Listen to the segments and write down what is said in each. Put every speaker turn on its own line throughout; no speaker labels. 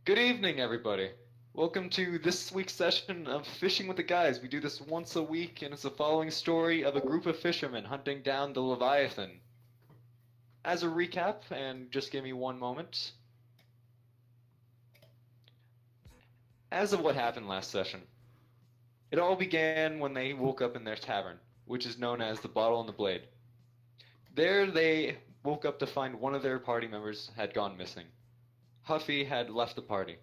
Good evening, everybody. Welcome to this week's session of Fishing with the Guys. We do this once a week, and it's the following story of a group of fishermen hunting down the Leviathan. As a recap, and just give me one moment. As of what happened last session, it all began when they woke up in their tavern, which is known as the Bottle and the Blade. There they woke up to find one of their party members had gone missing. Huffy had left the party.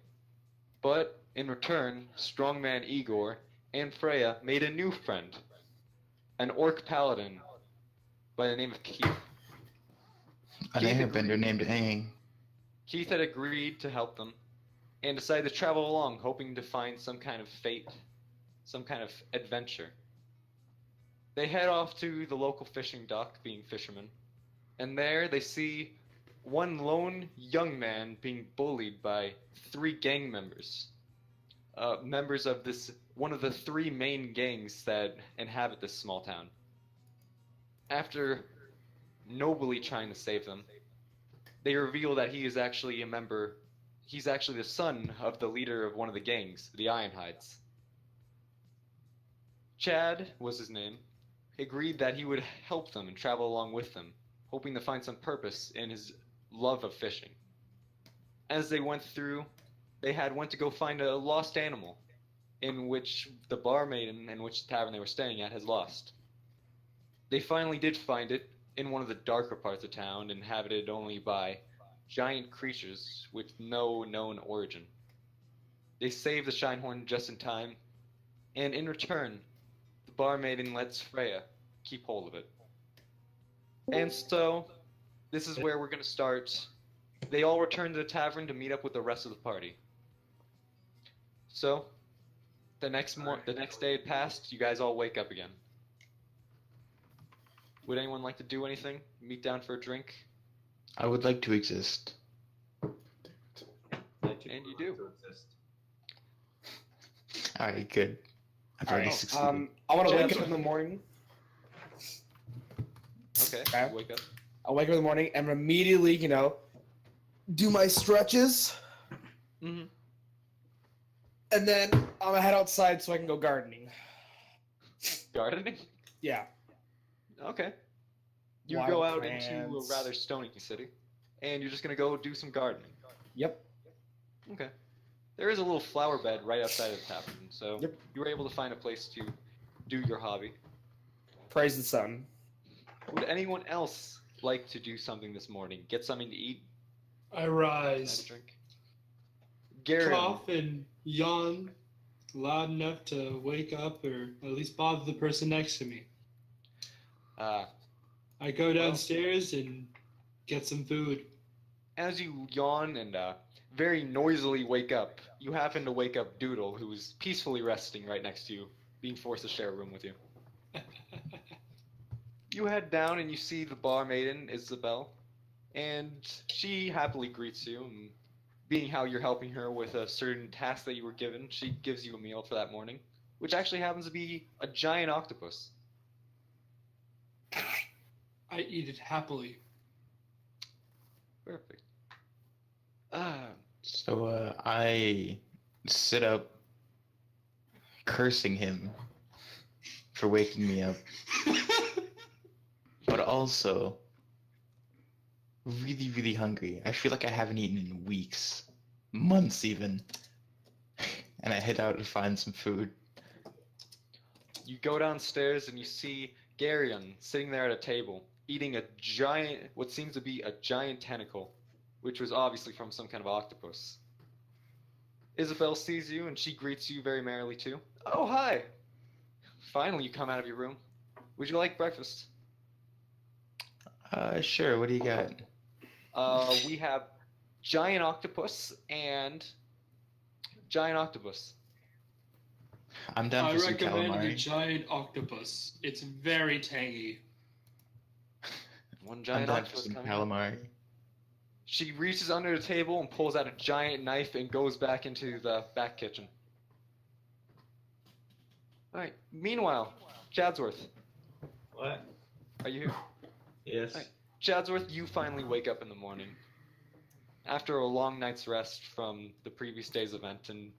But, in return, Strongman Igor and Freya made a new friend, an orc paladin by the name of Keith.
An airbender named Aang.
Keith had agreed to help them, and decided to travel along, hoping to find some kind of fate, some kind of adventure. They head off to the local fishing dock, being fishermen, and there they see one lone young man being bullied by three gang members. Members of one of the three main gangs that inhabit this small town. After nobly trying to save them, they reveal that he is actually a member. He's actually the son of the leader of one of the gangs, the Ironhides. Chad was his name. Agreed that he would help them and travel along with them, hoping to find some purpose in his love of fishing. As they went through, they went to go find a lost animal, in which the barmaid in which tavern they were staying at has lost. They finally did find it in one of the darker parts of town, inhabited only by giant creatures with no known origin. They saved the Shinehorn just in time, and in return, the barmaiden lets Freya keep hold of it. And so, this is where we're going to start. They all return to the tavern to meet up with the rest of the party. So, the next day had passed, you guys all wake up again. Would anyone like to do anything? Meet down for a drink?
I would like to exist.
And you do.
Alright, good. I've already succeeded.
I want to wake up in the morning.
Okay, wake up.
I'll wake up in the morning and immediately, do my stretches.
Mm-hmm.
And then I'm gonna head outside so I can go gardening.
Gardening?
Yeah.
Okay. You
Wild
go out
plants.
into a rather stony city, and you're just gonna go do some gardening.
Yep.
Okay. There is a little flower bed right outside of the tavern, so
Yep.
you were able to find a place to do your hobby.
Praise the sun.
Would anyone else like to do something this morning? Get something to eat?
I
Have a
rise,
drink? Garen,
cough, and yawn loud enough to wake up or at least bother the person next to me. I go downstairs and get some food.
as you yawn and very noisily wake up, you happen to wake up Doodle, who is peacefully resting right next to you, being forced to share a room with you. You head down and you see the barmaiden, Isabel, and she happily greets you, and being how you're helping her with a certain task that you were given, she gives you a meal for that morning, which actually happens to be a giant octopus.
I eat it happily.
Perfect.
So, I sit up, cursing him for waking me up, but also really, really hungry. I feel like I haven't eaten in weeks, months even, and I head out to find some food.
You go downstairs and you see Garion sitting there at a table, eating a giant, what seems to be a giant tentacle, which was obviously from some kind of octopus. Isabel sees you and she greets you very merrily too. Oh, hi! Finally you come out of your room. Would you like breakfast?
Sure, what do you got?
We have giant octopus and giant octopus.
I'm down
I
for some
recommend the
calamari.
giant octopus. It's very tangy.
One
I'm
giant
down for
octopus
some
coming.
calamari.
She reaches under the table and pulls out a giant knife and goes back into the back kitchen. Alright, meanwhile, Chadsworth,
What?
are you here?
Yes.
Alright. Chadsworth, you finally wake up in the morning. After a long night's rest from the previous day's event and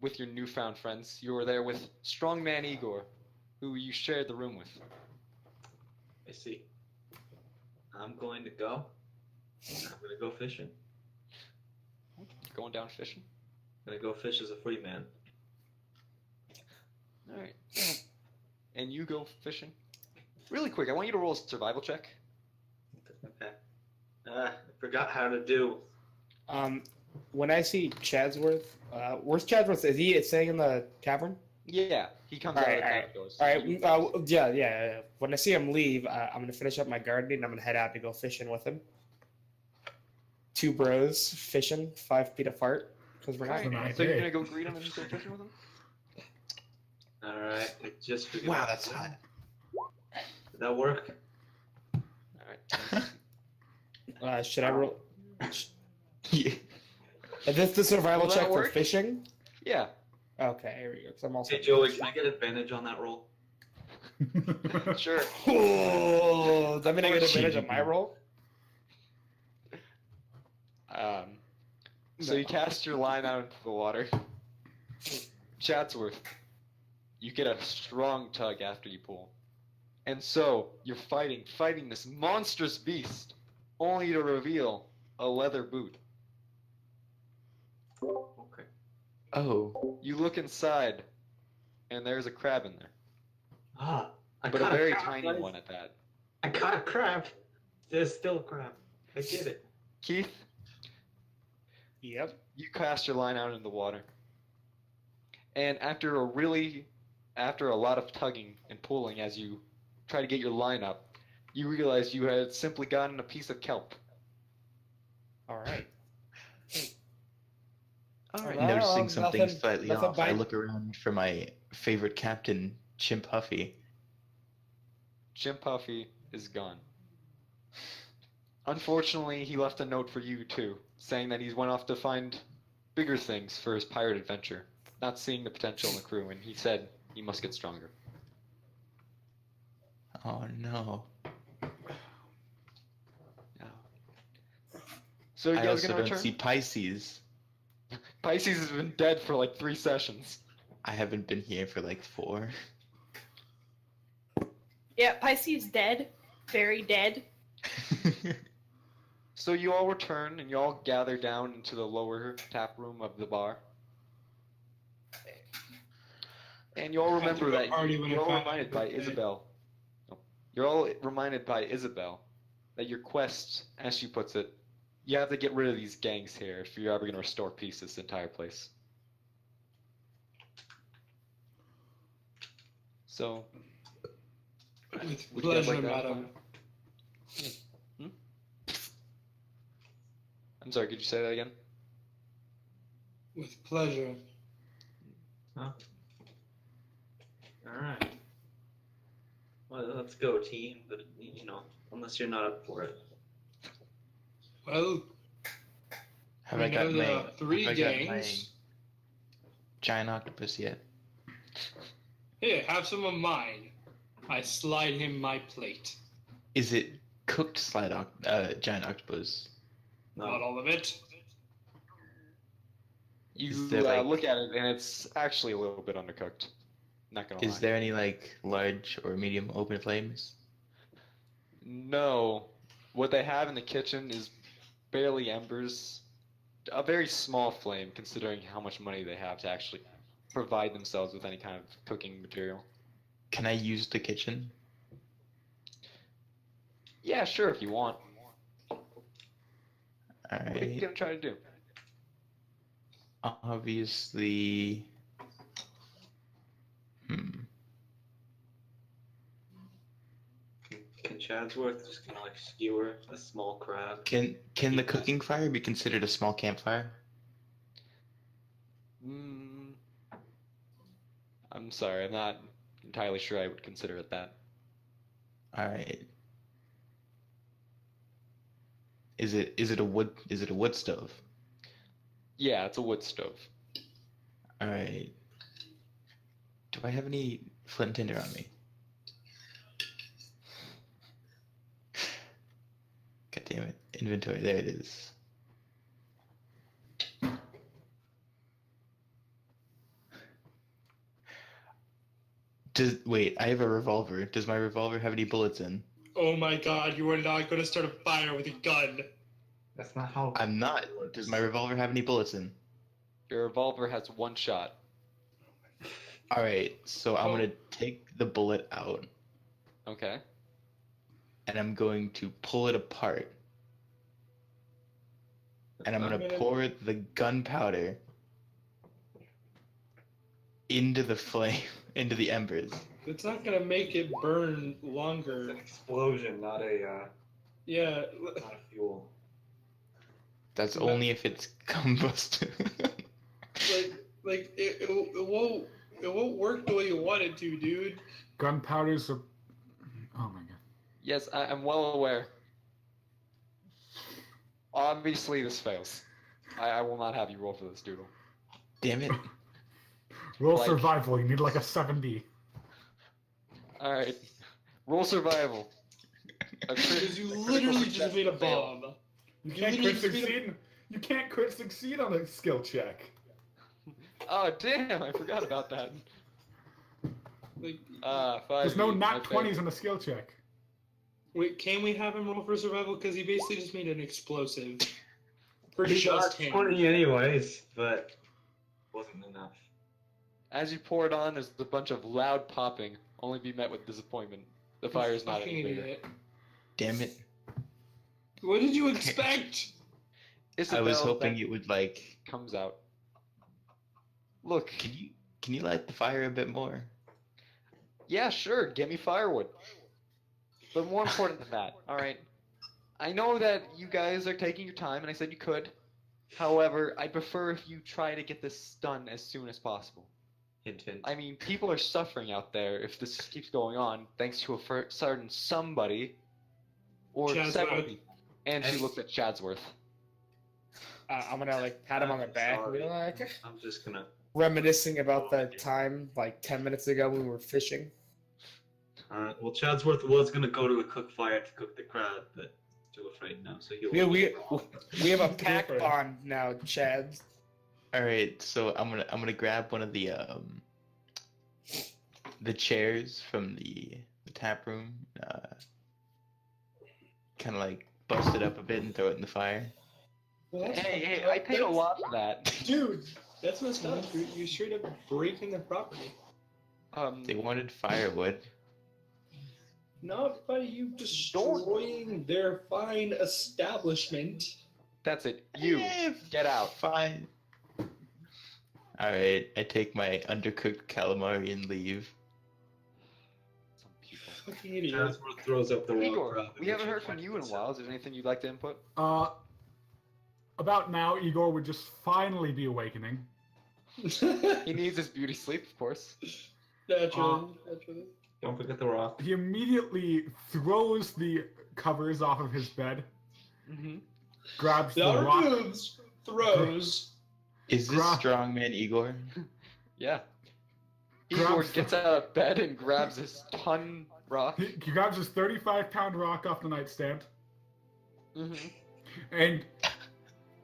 with your newfound friends, you were there with Strongman Igor, who you shared the room with.
I see. I'm going to go. I'm going to go fishing.
Going down fishing?
I'm going to go fish as a free man.
Alright. And you go fishing? Really quick, I want you to roll a survival check.
Okay. I forgot how to do.
When I see Chadsworth, where's Chadsworth? Is he staying in the tavern?
Yeah, he comes out of the tavern doors.
All right. Yeah. When I see him leave, I'm gonna finish up my gardening. And I'm gonna head out to go fishing with him. Two bros fishing, 5 feet apart, because we're not.
Alright, so you're gonna go greet him and go fishing with him?
Alright, I just figured
Wow,
out-
that's hot.
Did that work?
Alright.
Should I roll?
Yeah.
Is this the survival
Will that
check for
work?
fishing?
Yeah.
Okay, here we go. 'Cause I'm also.
Hey, Joey, can I get advantage on that roll?
Sure.
Oh, does that mean I get
Of course you
advantage on
do.
my roll?
So you cast your line out into the water. Chatsworth, you get a strong tug after you pull. And so, you're fighting this monstrous beast, only to reveal a leather boot.
Okay.
Oh.
You look inside, and there's a crab in there.
Ah, I
But a
caught
very
crab,
tiny
guys.
one at that.
I caught a crab. There's still a crab. I did it.
Keith,
Yep.
you cast your line out in the water. And after a lot of tugging and pulling as you try to get your line up, you realize you had simply gotten a piece of kelp.
All right.
Alright.
Well,
Noticing something
nothing-
slightly
nothing
off, I
bite-
look around for my favorite captain, Chimp Huffy.
Jim Puffy is gone. Unfortunately, he left a note for you too, saying that he's went off to find bigger things for his pirate adventure, not seeing the potential in the crew, and he said he must get stronger.
Oh no.
So you
I
guys
also
gonna
don't
return?
see Pisces.
Pisces has been dead for like 3 sessions.
I haven't been here for like 4.
Yeah, Pisces dead. Very dead.
So you all return and you all gather down into the lower tap room of the bar. And you all remember
I threw a
that
party when I
you're all
found out
reminded by
your birthday.
Isabel. You're all reminded by Isabel that your quest, as she puts it, you have to get rid of these gangs here if you're ever going to restore peace to this entire place. So,
With
would you guys
pleasure,
like to have
madam.
I'm sorry, could you say that again?
With pleasure.
Huh? Alright. Well, let's go, team. But, unless you're not up for it.
Well,
Have
we
I got
know
my,
the 3
have I got my
gangs.
giant octopus yet?
Here, have some of mine. I slide him my plate.
Is it cooked giant octopus?
Not all of it.
You
Is there, like-
look at it and it's actually a little bit undercooked. Not gonna lie.
Is there any like large or medium open flames?
No. What they have in the kitchen is barely embers. A very small flame, considering how much money they have to actually provide themselves with any kind of cooking material.
Can I use the kitchen?
Yeah, sure, if you want. What are you
Alright.
gonna try to do?
Obviously.
Can Chadsworth just kind of like skewer a small crab?
Can the cooking fire be considered a small campfire?
Mm, I'm sorry, I'm not entirely sure I would consider it that.
Alright. Is it a wood stove?
Yeah, it's a wood stove.
Alright. Do I have any flint and tinder on me? God damn it. Inventory, there it is. Wait, I have a revolver. Does my revolver have any bullets in?
Oh my god, you are not going to start a fire with a gun.
That's not how.
I'm not. Does my revolver have any bullets in?
Your revolver has one shot.
Alright, so I'm gonna take the bullet out
Okay.
and I'm going to pull it apart. And I'm gonna pour the gunpowder into the flame, into the embers.
It's not going to make it burn
It's
longer.
an explosion, not a
Yeah,
not a fuel.
That's only if it's combusted.
it won't work the way you want it to, dude.
Gunpowders are. Oh my god.
Yes, I'm well aware. Obviously, this fails. I will not have you roll for this, Doodle.
Damn it.
Roll
Like-
survival. You need like a 70.
All right. Roll survival.
Because you literally just made a bomb.
You
You
can't
literally
crit
just made a-
succeed. You can't crit succeed on a skill check.
Oh damn! I forgot about that.
Like,
5.
There's no
my
nat
favorite.
20s on a skill check.
wait, can we have him roll for survival? Because he basically just made an explosive. For
He
just
got
him.
20 anyways, but wasn't enough.
As you pour it on, there's a bunch of loud popping, only be met with disappointment. The fire is not any
Fucking
bigger.
idiot.
Damn it.
What did you expect?
I
Isabel
was hoping
then
it would like.
comes out. Look,
Can you light the fire a bit more?
yeah, sure, get me firewood. But more important than that, alright? I know that you guys are taking your time, and I said you could. However, I'd prefer if you try to get this done as soon as possible.
Hint, hint.
I mean, people are suffering out there if this keeps going on, thanks to a certain somebody, or
Chadsworth.
several people. And she looked at Chadsworth.
I'm gonna like pat him on the back and be
Sorry.
like,
I'm just gonna.
reminiscing about the time like 10 minutes ago when we were fishing.
Well, Chadsworth was gonna go to a cook fire to cook the crab, but too afraid now, so he'll.
We have a pack bond now, Chad.
Alright, so I'm gonna grab one of the chairs from the tap room, kinda like bust it up a bit and throw it in the fire.
Well, that's
Hey,
fucked
hey,
up.
I paid a lot for that.
Dude, that's messed up. You straight up breaking their property.
They wanted firewood.
Not by you destroying their fine establishment.
That's it. You, get out.
Fine. Alright, I take my undercooked calamari and leave.
Some people.
Fucking idiot.
Chadsworth throws up the raw
Igor,
crab.
we haven't heard from you in a while. Is there anything you'd like to input?
About now, Igor would just finally be awakening.
He needs his beauty sleep, of course.
Naturally.
Don't forget the rock.
He immediately throws the covers off of his bed,
Mm-hmm.
grabs the
Not
rock.
moves, throws.
Is this
Gra-
strongman Igor?
Yeah.
Grabs
Igor
the-
gets out of bed and grabs his ton rock.
He grabs his 35-pound rock off the nightstand,
Mm-hmm.
and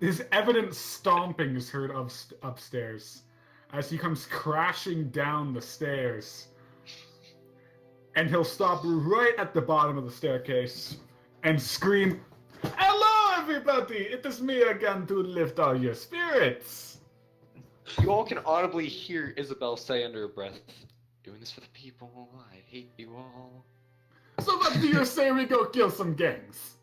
his evident stomping is heard upstairs as he comes crashing down the stairs. And he'll stop right at the bottom of the staircase and scream, "Hello, everybody! It is me again to lift all your spirits!"
You all can audibly hear Isabel say under her breath, "Doing this for the people. I hate you all."
So what do you say we go kill some gangs?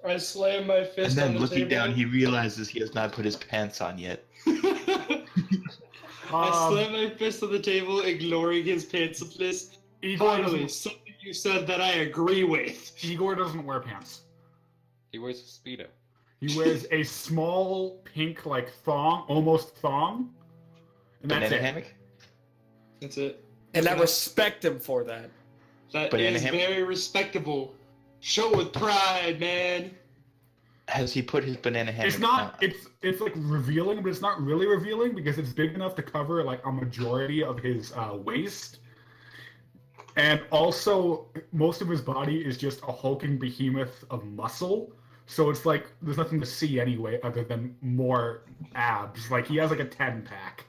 I slam my
And
fist on
then
the
looking
table.
down, he realizes he has not put his pants on yet.
I slam my fist on the table, ignoring his pantsless.
Igor
Finally,
doesn't,
something you said that I agree with.
Igor doesn't wear pants.
He wears a Speedo.
He wears a small pink, like thong, almost thong, and that's
Banana
it.
hammock?
That's it.
And I respect him for that.
That
Banana
is
hammock?
very respectable. Show with pride, man.
Has he put his banana hammock
It's not.
on?
It's like revealing, but it's not really revealing because it's big enough to cover like a majority of his waist, and also most of his body is just a hulking behemoth of muscle. So it's like there's nothing to see anyway, other than more abs. Like he has like a 10-pack.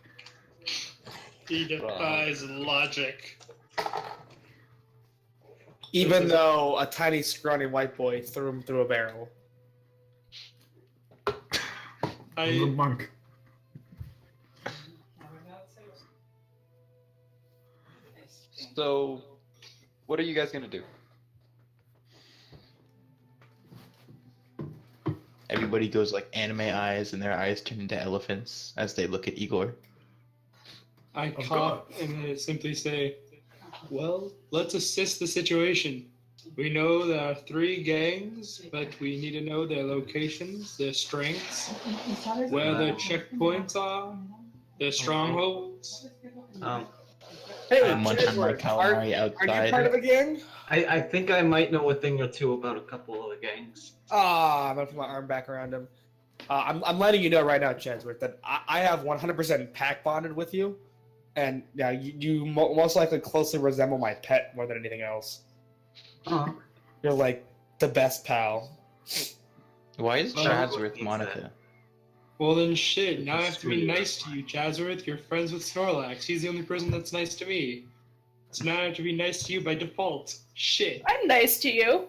He defies logic.
Even though a tiny, scrawny white boy threw him through a barrel.
I'm the
I
monk.
So, what are you guys gonna do?
Everybody goes like anime eyes, and their eyes turn into elephants as they look at Igor.
Of
cop
course.
and I simply say, well, let's assess the situation. We know there are 3 gangs, but we need to know their locations, their strengths, where their checkpoints are, their strongholds.
Hey,
I munch on my
Chadsworth,
calamari
are you
outside.
part of a gang?
I think I might know a thing or two about a couple of the gangs.
Ah, I'm gonna put my arm back around him. I'm letting you know right now, Chadsworth, that I have 100% pack bonded with you, and yeah, you most likely closely resemble my pet more than anything else.
Oh,
You're like the best pal.
Why is
Oh,
Chadsworth
he's
Monica?
Well then shit, now I
That's
have to be
true.
nice to you, Chadsworth. You're friends with Snorlax. He's the only person that's nice to me. So now I have to be nice to you by default. Shit.
I'm nice to you.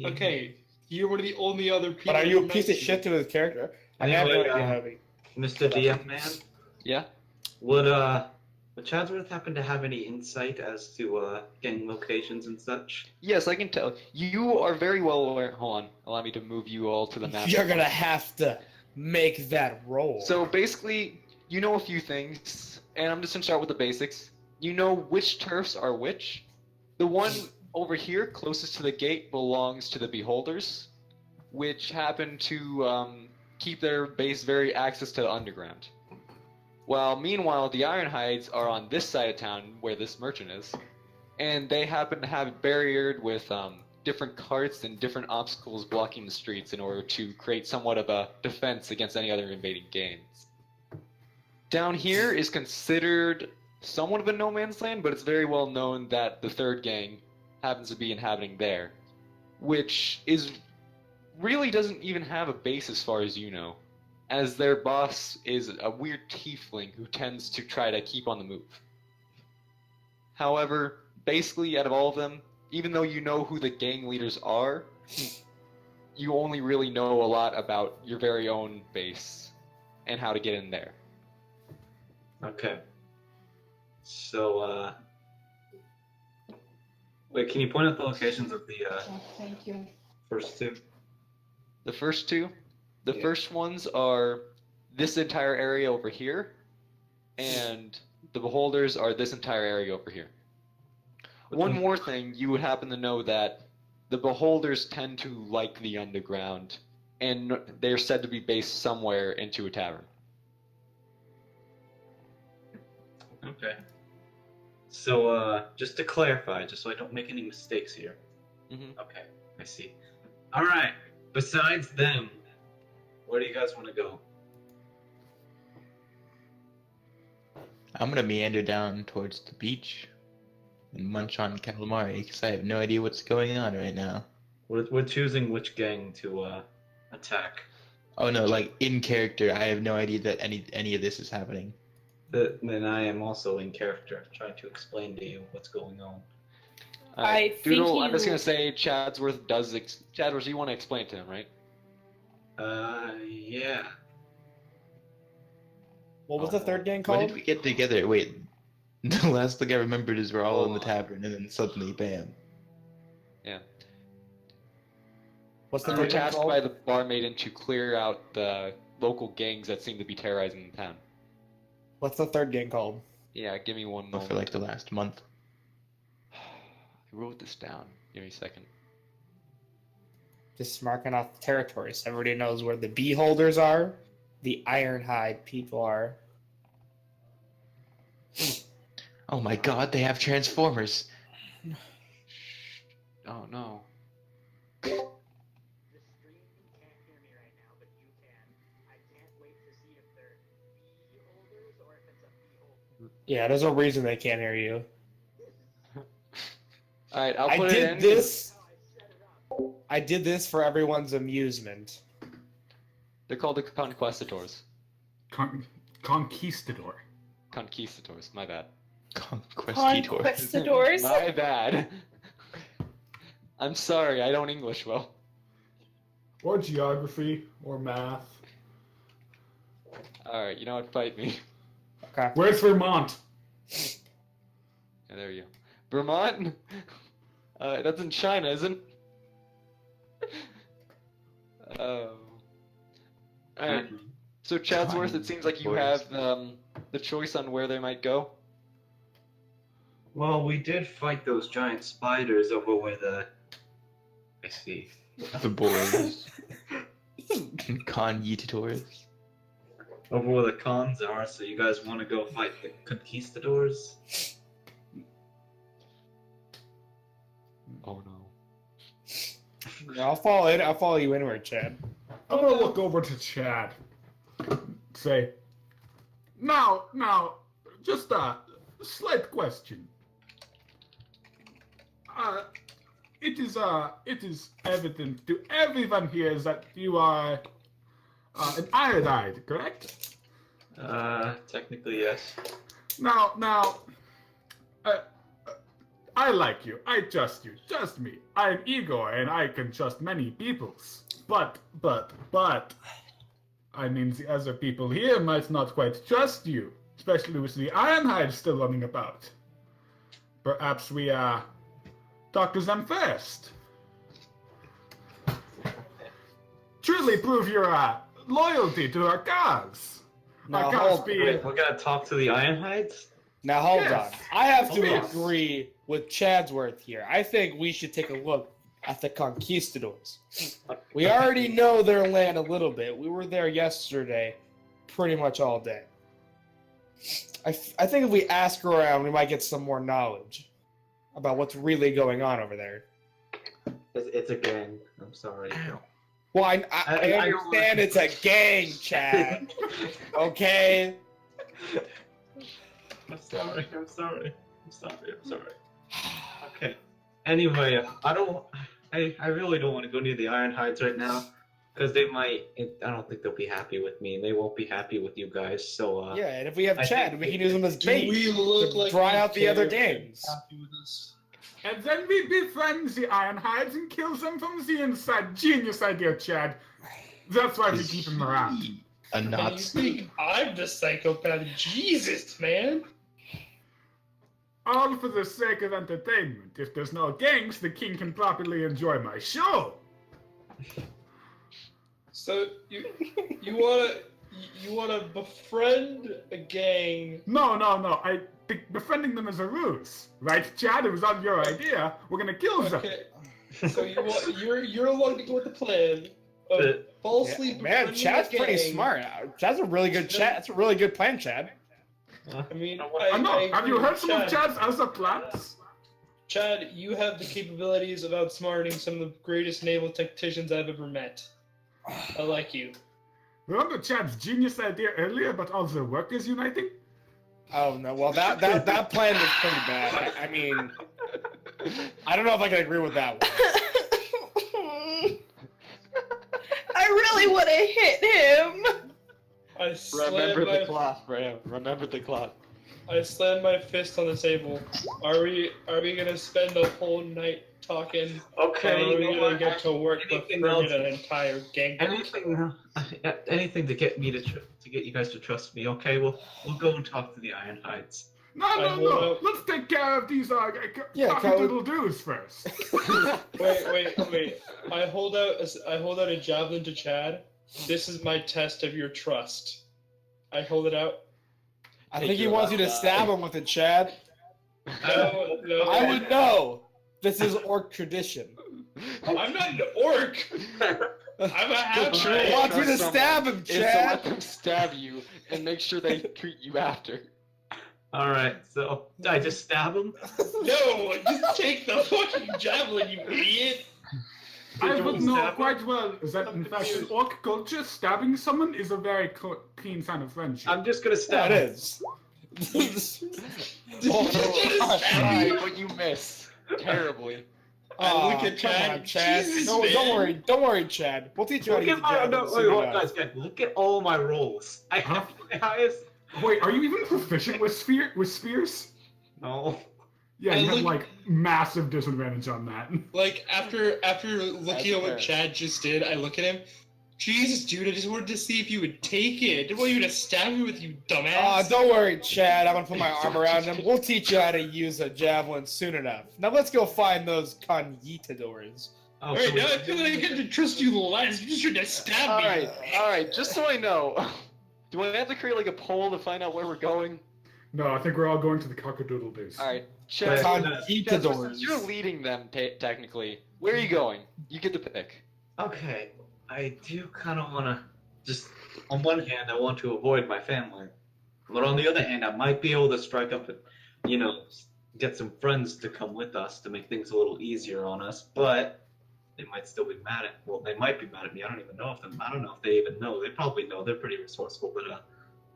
Okay, you're one of the only other people.
But are you a
nice
piece of
to.
shit to his character? I have no
Anyway,
idea how he.
Mr. DM man,
Yeah.
would Chadsworth happen to have any insight as to gang locations and such?
Yes, I can tell. You are very well aware. Hold on. Allow me to move you all to the map.
You're gonna have to make that roll.
So basically, you know a few things, and I'm just gonna start with the basics. You know which turfs are which. The one over here, closest to the gate, belongs to the Beholders, which happen to keep their base very access to the underground. While meanwhile, the Ironhides are on this side of town where this merchant is, and they happen to have it barriered with different carts and different obstacles blocking the streets in order to create somewhat of a defense against any other invading gangs. Down here is considered somewhat of a no man's land, but it's very well known that the 3rd gang happens to be inhabiting there, which is really doesn't even have a base as far as you know, as their boss is a weird tiefling who tends to try to keep on the move. However, basically out of all of them, even though you know who the gang leaders are, you only really know a lot about your very own base and how to get in there.
Okay. So, wait, can you point out the locations of the
Thank you.
first 2?
The first 2? The
Yeah.
first ones are this entire area over here, and the Beholders are this entire area over here. One more thing, you would happen to know that the Beholders tend to like the underground, and they're said to be based somewhere into a tavern.
Okay. So, just to clarify, just so I don't make any mistakes here.
Mhm.
Okay, I see. All right. Besides them, where do you guys want to go?
I'm gonna meander down towards the beach and munch on calamari because I have no idea what's going on right now.
We're choosing which gang to attack.
Oh no, like in character, I have no idea that any of this is happening.
Then I am also in character, trying to explain to you what's going on.
I think
Doodle, I'm just
you-
gonna say Chadsworth does. Chadsworth, you want to explain to him, right?
Yeah.
What was the 3rd gang
When
called?
did we get together? Wait, the last thing I remembered is we're all in the tavern, and then suddenly, bam.
What's the
You were
3rd gang
tasked
called?
by the barmaiden to clear out the local gangs that seem to be terrorizing the town.
What's the 3rd gang called?
Yeah, give me one
For
moment.
like the last month.
I wrote this down. Give me a second.
Just marking off the territory so everybody knows where the Beholders are, the Ironhide people are.
Oh my god, they have transformers.
Oh no.
Yeah, there's no reason they can't hear you.
All right, I'll
I
put it in.
did this. I did this for everyone's amusement.
They're called the Conquistadors.
Conquistador.
Conquistadors. My bad.
Conquistadors.
Conquistadors.
My bad. I'm sorry, I don't English well.
Or geography, or math.
Alright, you know what? Fight me.
Okay.
Where's Vermont?
Yeah, there you go. Vermont? That's in China, isn't it? Oh. Alright. So, Chadsworth, it seems like you have the choice on where they might go.
Well, we did fight those giant spiders over where the. I see.
The boys. Conquistadors.
Over where the cons are, so you guys want to go fight the conquistadors?
Oh no.
Yeah, I'll follow in. I'll follow you anywhere, Chad.
I'm gonna look over to Chad. Say, now, just a slight question. It is evident to everyone here that you are an iodide, correct?
Technically, yes.
Now, I like you. I trust you. Trust me. I am Igor, and I can trust many peoples. But, I mean, the other people here might not quite trust you, especially with the Ironhide still running about. Perhaps we, talk to them first. Truly prove your, loyalty to our cause.
Now,
Our cause
hold-
being...
Wait, we're gonna talk to the Ironhides?
Now hold
Yes.
on. I have to
Yes.
agree with Chadsworth here. I think we should take a look at the conquistadors. We already know their land a little bit. We were there yesterday, pretty much all day. I think if we ask around, we might get some more knowledge about what's really going on over there.
It's a gang. I'm sorry.
Well, I
I-
understand it's a gang, Chad. Okay?
I'm sorry. Okay. Anyway, I really don't want to go near the Ironhides right now, because I don't think they'll be happy with me, and they won't be happy with you guys, so,
Yeah, and if we have
I
Chad,
think-
we can use him as
Do
bait
we look
to
like
dry
we
out the other
care?
gangs.
Happy with us?
And then we befriend the Ironhides and kill them from the inside. Genius idea, Chad. That's why we keep them around.
A
And you
Nazi?
think I'm the psychopath? Jesus, man!
All for the sake of entertainment. If there's no gangs, the king can properly enjoy my show.
So you wanna befriend a gang?
No. I think befriending them is a ruse, right, Chad? It was on your idea. We're gonna kill them.
Okay. So you're along to go with the plan of falsely
Yeah, man,
befriending
Chad's
a
pretty
gang.
smart. Chad's a really good Chad. That's a really good plan, Chad.
I mean,
I know. Have you
agree
heard
with
some of Chad's other plans?
Chad, you have the capabilities of outsmarting some of the greatest naval tacticians I've ever met. I like you.
Remember Chad's genius idea earlier about all the workers uniting?
Oh no, well that plan was pretty bad. I mean, I don't know if I can agree with that one.
I really want to hit him.
I slammed
Remember the
my
cloth, Graham. Remember the cloth.
I slammed my fist on the table. Are we gonna spend a whole night talking?
okay,
Or are
you
we
know
gonna
what?
get to work
Anything
befriending
else?
an entire gang?
Anything to get me to get you guys to trust me. Okay, we'll go and talk to the Ironhides.
No. Let's take care of these
Yeah,
cocky-doodle doos first.
Wait. I hold out a javelin to Chad. This is my test of your trust. I hold it out.
I
Take
think he
your
wants you to
left
stab him with it, Chad.
No.
I would know. This is orc tradition.
I'm not an orc. I'm a half
Sure,
I want you to
someone
stab him,
is to
Chad.
let them stab you and make sure they treat you after.
All right, so I just stab him.
No, just take the fucking javelin, you idiot.
I
You
would
don't
know
stab
quite well that, in fact, in orc culture, stabbing someone is a very clean sign of friendship.
I'm just gonna
Yeah,
stab
it
him.
is. Oh,
Try, but you miss terribly.
Aw,
Look at
come
Chad.
on, Chad.
Jesus,
No,
man.
don't worry, Chad. We'll teach you how to
Look
use
at
the
my
javelin. soon enough.
guys, look at all my rolls. I have my
Wait, are you even proficient with spears?
No.
Yeah,
I
you have
look-
like massive disadvantage on that.
Like after looking
That's
at what
fair.
Chad just did, I look at him. Jesus, dude, I just wanted to see if you would take it. I didn't want you to stab me with, you dumbass.
Don't worry, Chad. I'm gonna put my arm around him. We'll teach you how to use a javelin soon enough. Now let's go find those conquistadors.
Oh,
Alright,
so
now I
we-
feel like I get to trust you less. You just tried to stab me.
Alright, just so I know. Do I have to create like a poll to find out where we're going?
No, I think we're all going to the cockadoodle days.
Alright, Chad,
Con-
Chad, since you're leading them technically, where are you going? You get to pick.
Okay, I do kind of want to just. On one hand, I want to avoid my family, but on the other hand, I might be able to strike up and, get some friends to come with us to make things a little easier on us. But they might still be mad at. Well, they might be mad at me. I don't even know if them. I don't know if they even know. They probably know. They're pretty resourceful, but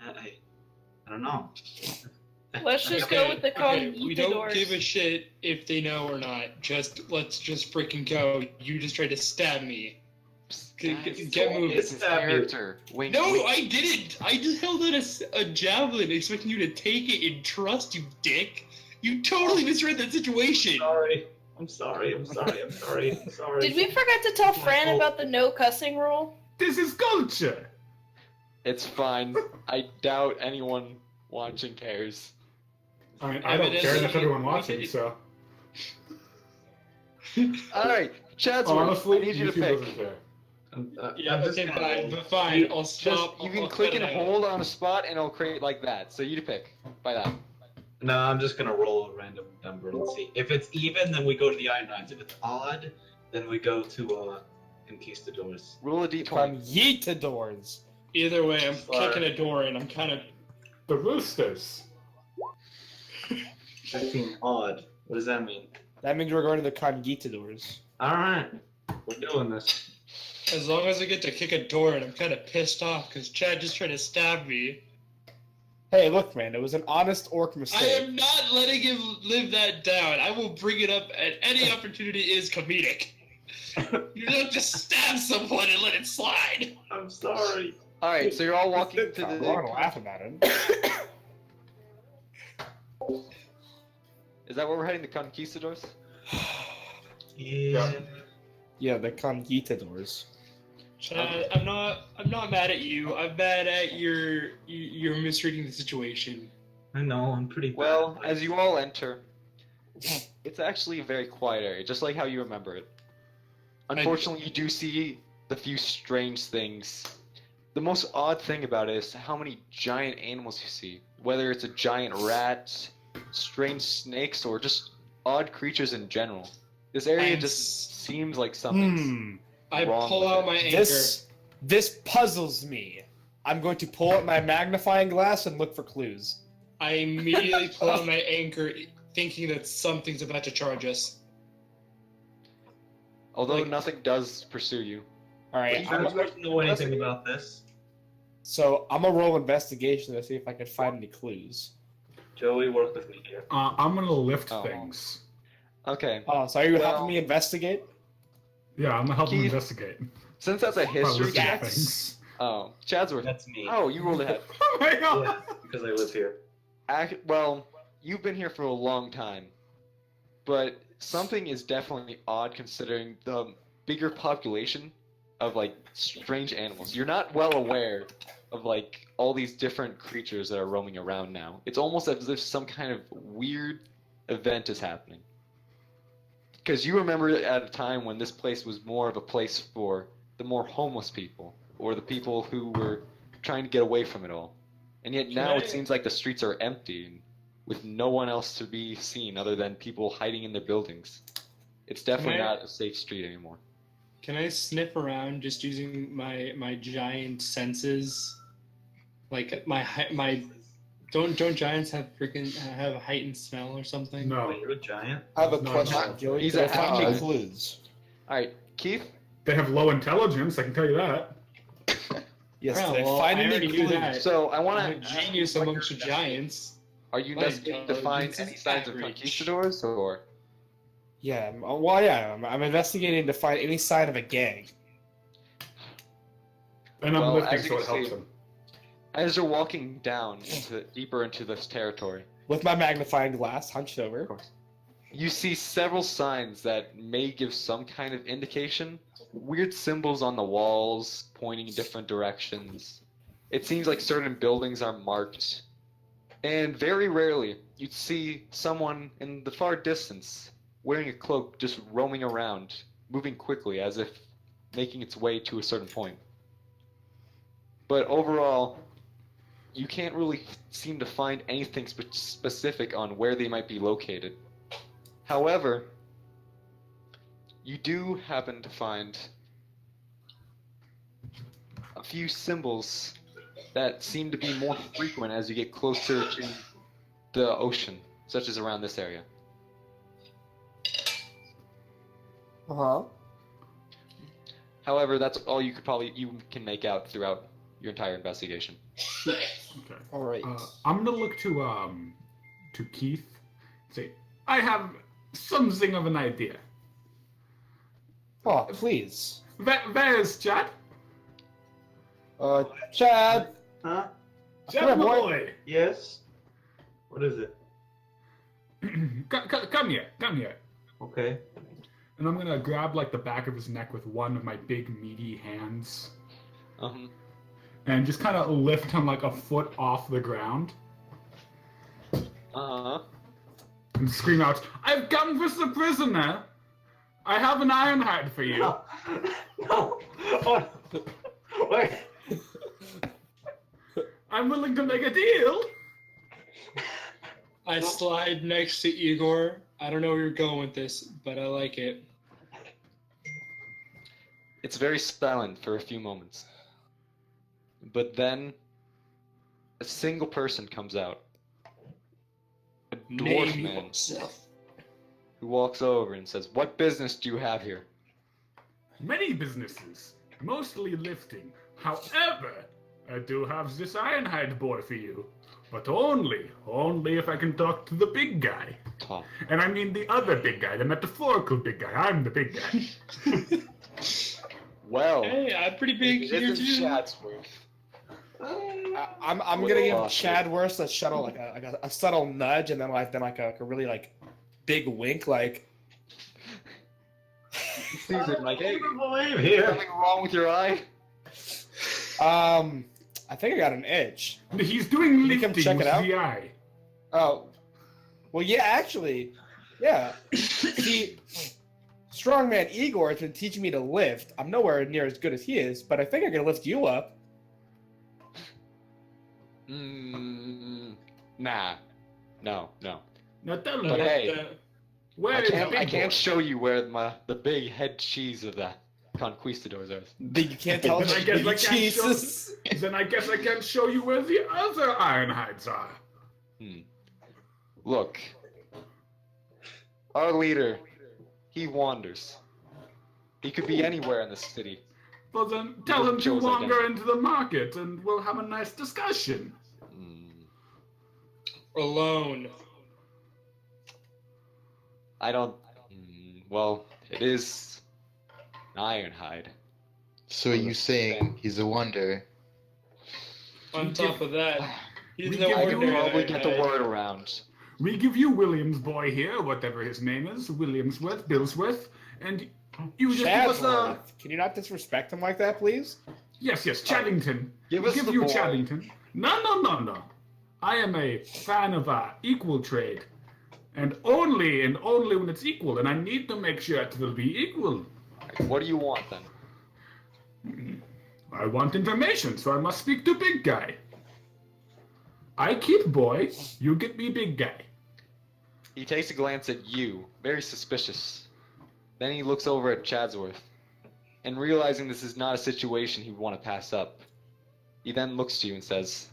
I don't know.
Let's just go with the
we don't
conquistadors.
give a shit if they know or not. Let's just freaking go. You just tried to stab me. Get moving.
It's his character. Wink,
No,
wink.
I didn't. I just held out a javelin, expecting you to take it and trust, you dick. You totally misread that situation.
I'm sorry. I'm sorry.
Did we forget to tell Fran about the no cussing rule?
This is culture!
It's fine. I doubt anyone watching cares.
I mean, I don't care that's everyone
we
watching,
did-
so...
Alright, Chad's
Honestly,
I need you to
YouTube
pick.
doesn't care.
Yeah,
I'm just
okay,
gonna-
fine, but fine. I'll stop.
You can
I'll
click
cut
and
it out.
hold on a spot and it'll create like that. So you to pick by that.
No, I'm just gonna roll a random number and see. If it's even, then we go to the Iron Knights. If it's odd, then we go to Conquistadors.
Roll a d20.
Conquistadors.
Either way, I'm
Sorry.
kicking a door and I'm kind of.
The roosters.
15 odd. What does that mean?
That means we're going to the conquistadors.
Alright, we're doing this.
As long as I get to kick a door and I'm kind of pissed off because Chad just tried to stab me.
Hey, look, man, it was an honest orc
I
mistake.
am not letting him live that down. I will bring it up at any opportunity is comedic. You don't just stab someone and let it slide.
I'm sorry.
Alright, so you're all walking to
I'm not gonna
the.
laugh about it.
Is that where we're heading? The Conquistadors?
Yeah.
Yeah, the conquistadors.
Chad, I'm not mad at you. I'm mad at you're misreading the situation.
I know, I'm pretty bad.
Well, as you all enter, it's actually a very quiet area, just like how you remember it. Unfortunately, you do see the few strange things. The most odd thing about it is how many giant animals you see. Whether it's a giant rat, strange snakes, or just odd creatures in general. This area
And
just seems like something's
I
wrong
pull
with
out
it.
my anchor.
This puzzles me. I'm going to pull out my magnifying glass and look for clues.
I immediately pull out my anchor, thinking that something's about to charge us.
Although
like-
nothing does pursue you.
All right,
You guys don't know anything about this.
so I'm gonna roll investigation to see if I can find any clues.
Joey, work with me here.
I'm gonna lift
Oh.
things.
Okay.
Oh, so are you
Well-
helping me investigate?
Yeah, I'm gonna help them
Keith-
investigate.
Since that's a
By
history
lifting
check.
things.
Oh, Chadsworth.
That's me.
Oh, you rolled ahead.
Oh my god!
Yeah, because I live here.
Well, you've been here for a long time, but something is definitely odd considering the bigger population of like strange animals. You're not well aware of like all these different creatures that are roaming around now. It's almost as if some kind of weird event is happening. Because you remember at a time when this place was more of a place for the more homeless people or the people who were trying to get away from it all. And yet now it seems like the streets are empty and with no one else to be seen other than people hiding in their buildings. It's definitely
Can I-
not a safe street anymore.
Can I sniff around just using my giant senses? Like my don't giants have have a heightened smell or something?
No,
Wait, you're a giant?
I have a
No,
question,
no.
Joey.
He's
Did I
a
find any
hound.
clues?
Alright, Keith?
they have low intelligence. I can tell you that.
Yes,
Oh,
did I
well,
find
I
any
already knew
clues?
that.
So I want
I'm a genius amongst the giants.
Are you
My
investigating to
God,
find
it's
any signs of
average.
conquistadors or?
Yeah, I'm investigating to find any sign of a gang.
And I'm
Well,
lifting
as you
so
can
it helps
see-
them.
As you're walking down deeper into this territory,
With my magnifying glass hunched over.
you see several signs that may give some kind of indication. Weird symbols on the walls pointing in different directions. It seems like certain buildings are marked. And very rarely, you'd see someone in the far distance wearing a cloak just roaming around, moving quickly as if making its way to a certain point. But overall, you can't really seem to find anything specific on where they might be located. However, you do happen to find a few symbols that seem to be more frequent as you get closer to the ocean, such as around this area.
Uh-huh.
However, that's all you can make out throughout your entire investigation.
Okay.
All right.
I'm gonna look to Keith. Say, I have something of an idea.
Oh, please.
Where's Chad?
Chad.
Huh?
Chad,
Come
my
on,
boy.
Yes? What is it?
Come here.
Okay.
And I'm gonna grab like the back of his neck with one of my big meaty hands and just kind of lift him like a foot off the ground and scream out, "I've come for the prisoner! I have an ironhide for you!"
No. No. Oh, wait.
I'm willing to make a deal!
I slide next to Igor. I don't know where you're going with this, but I like it.
It's very silent for a few moments. But then, a single person comes out. A dwarf man who walks over and says, "What business do you have here?"
Many businesses, mostly lifting. However, I do have this ironhide boy for you. But only if I can talk to the big guy.
Talk.
And I mean the other big guy, the metaphorical big guy. I'm the big guy.
Well,
Hey, I'm pretty big
it
here
isn't
too.
Chatsworth.
I'm gonna give Chadworth a shuttle like a subtle nudge and then a really like big wink like.
He sees it like, "Hey,
Believe here.
something wrong with your eye?"
I think I got an itch.
He's doing
You come
lifting
check it
with
out?
the eye.
Oh, well, yeah, actually, yeah. See, strongman Igor has been teaching me to lift. I'm nowhere near as good as he is, but I think I can lift you up.
Nah. No.
Now tell
But
me,
hey,
where
I
is
can't
Big Boy?
show you where the big head cheese of the conquistadors are.
You can't tell
Then I guess I can't
Jesus.
Then I guess I can't show you where the other ironhides are.
Look, our leader, he wanders. He could be anywhere in the city.
Well then, tell him to
Joe's
wander
identity.
into the market and we'll have a nice discussion.
Alone.
I don't. Well, it is an ironhide.
So are you saying he's a wonder?
On top of that, he's
we
no
give
I
you
can
ordinary.
probably get the
guy.
word around.
We give you Williams boy here, whatever his name is, Williamsworth, Billsworth, and you just give us a...
Chadworth. Can you not disrespect him like that, please?
Yes, Chaddington.
Give
We
us
give
the
you
boy.
Chaddington. No. I am a fan of equal trade. And only when it's equal, and I need to make sure it will be equal.
What do you want then?
I want information, so I must speak to big guy. I keep boy, you get me big guy.
He takes a glance at you, very suspicious. Then he looks over at Chadsworth, and realizing this is not a situation he would want to pass up, he then looks to you and says,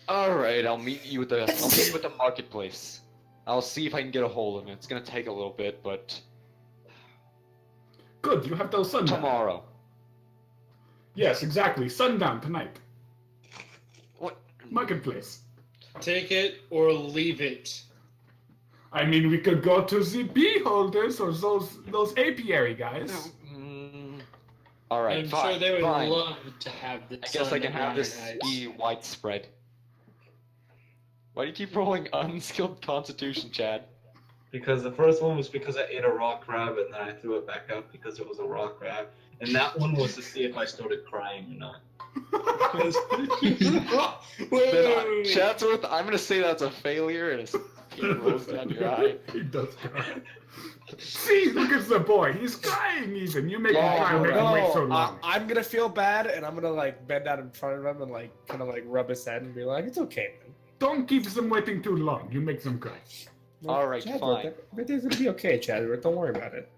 "All right, I'll meet you at the marketplace. I'll see if I can get a hold of him. It's gonna take a little bit, but
Good, you have till sundown.
tomorrow."
Yes, exactly, sundown tonight.
What?
Marketplace.
Take it or leave it.
I mean, we could go to the bee holders or those apiary guys.
All right,
I'm
fine,
sure they would
fine.
love to have the
I guess I can have this
Iron
be widespread. Why do you keep rolling unskilled Constitution, Chad?
Because the first one was because I ate a raw crab and then I threw it back up because it was a raw crab. And that one was to see if I started crying or not.
Eyes.
Then, Chatsworth, I'm gonna say that's a failure, and he rolls down your eye.
He does cry. See, look at the boy. He's crying even. You make him
Oh,
cry and make him wait so
No,
long.
I'm gonna feel bad, and I'm gonna like bend down in front of him and like kind of like rub his head and be like, "It's okay, man."
Don't keep them waiting too long. You make them cry.
All right,
Chadwick,
fine.
everything's gonna be okay, Chadwick. Don't worry about it.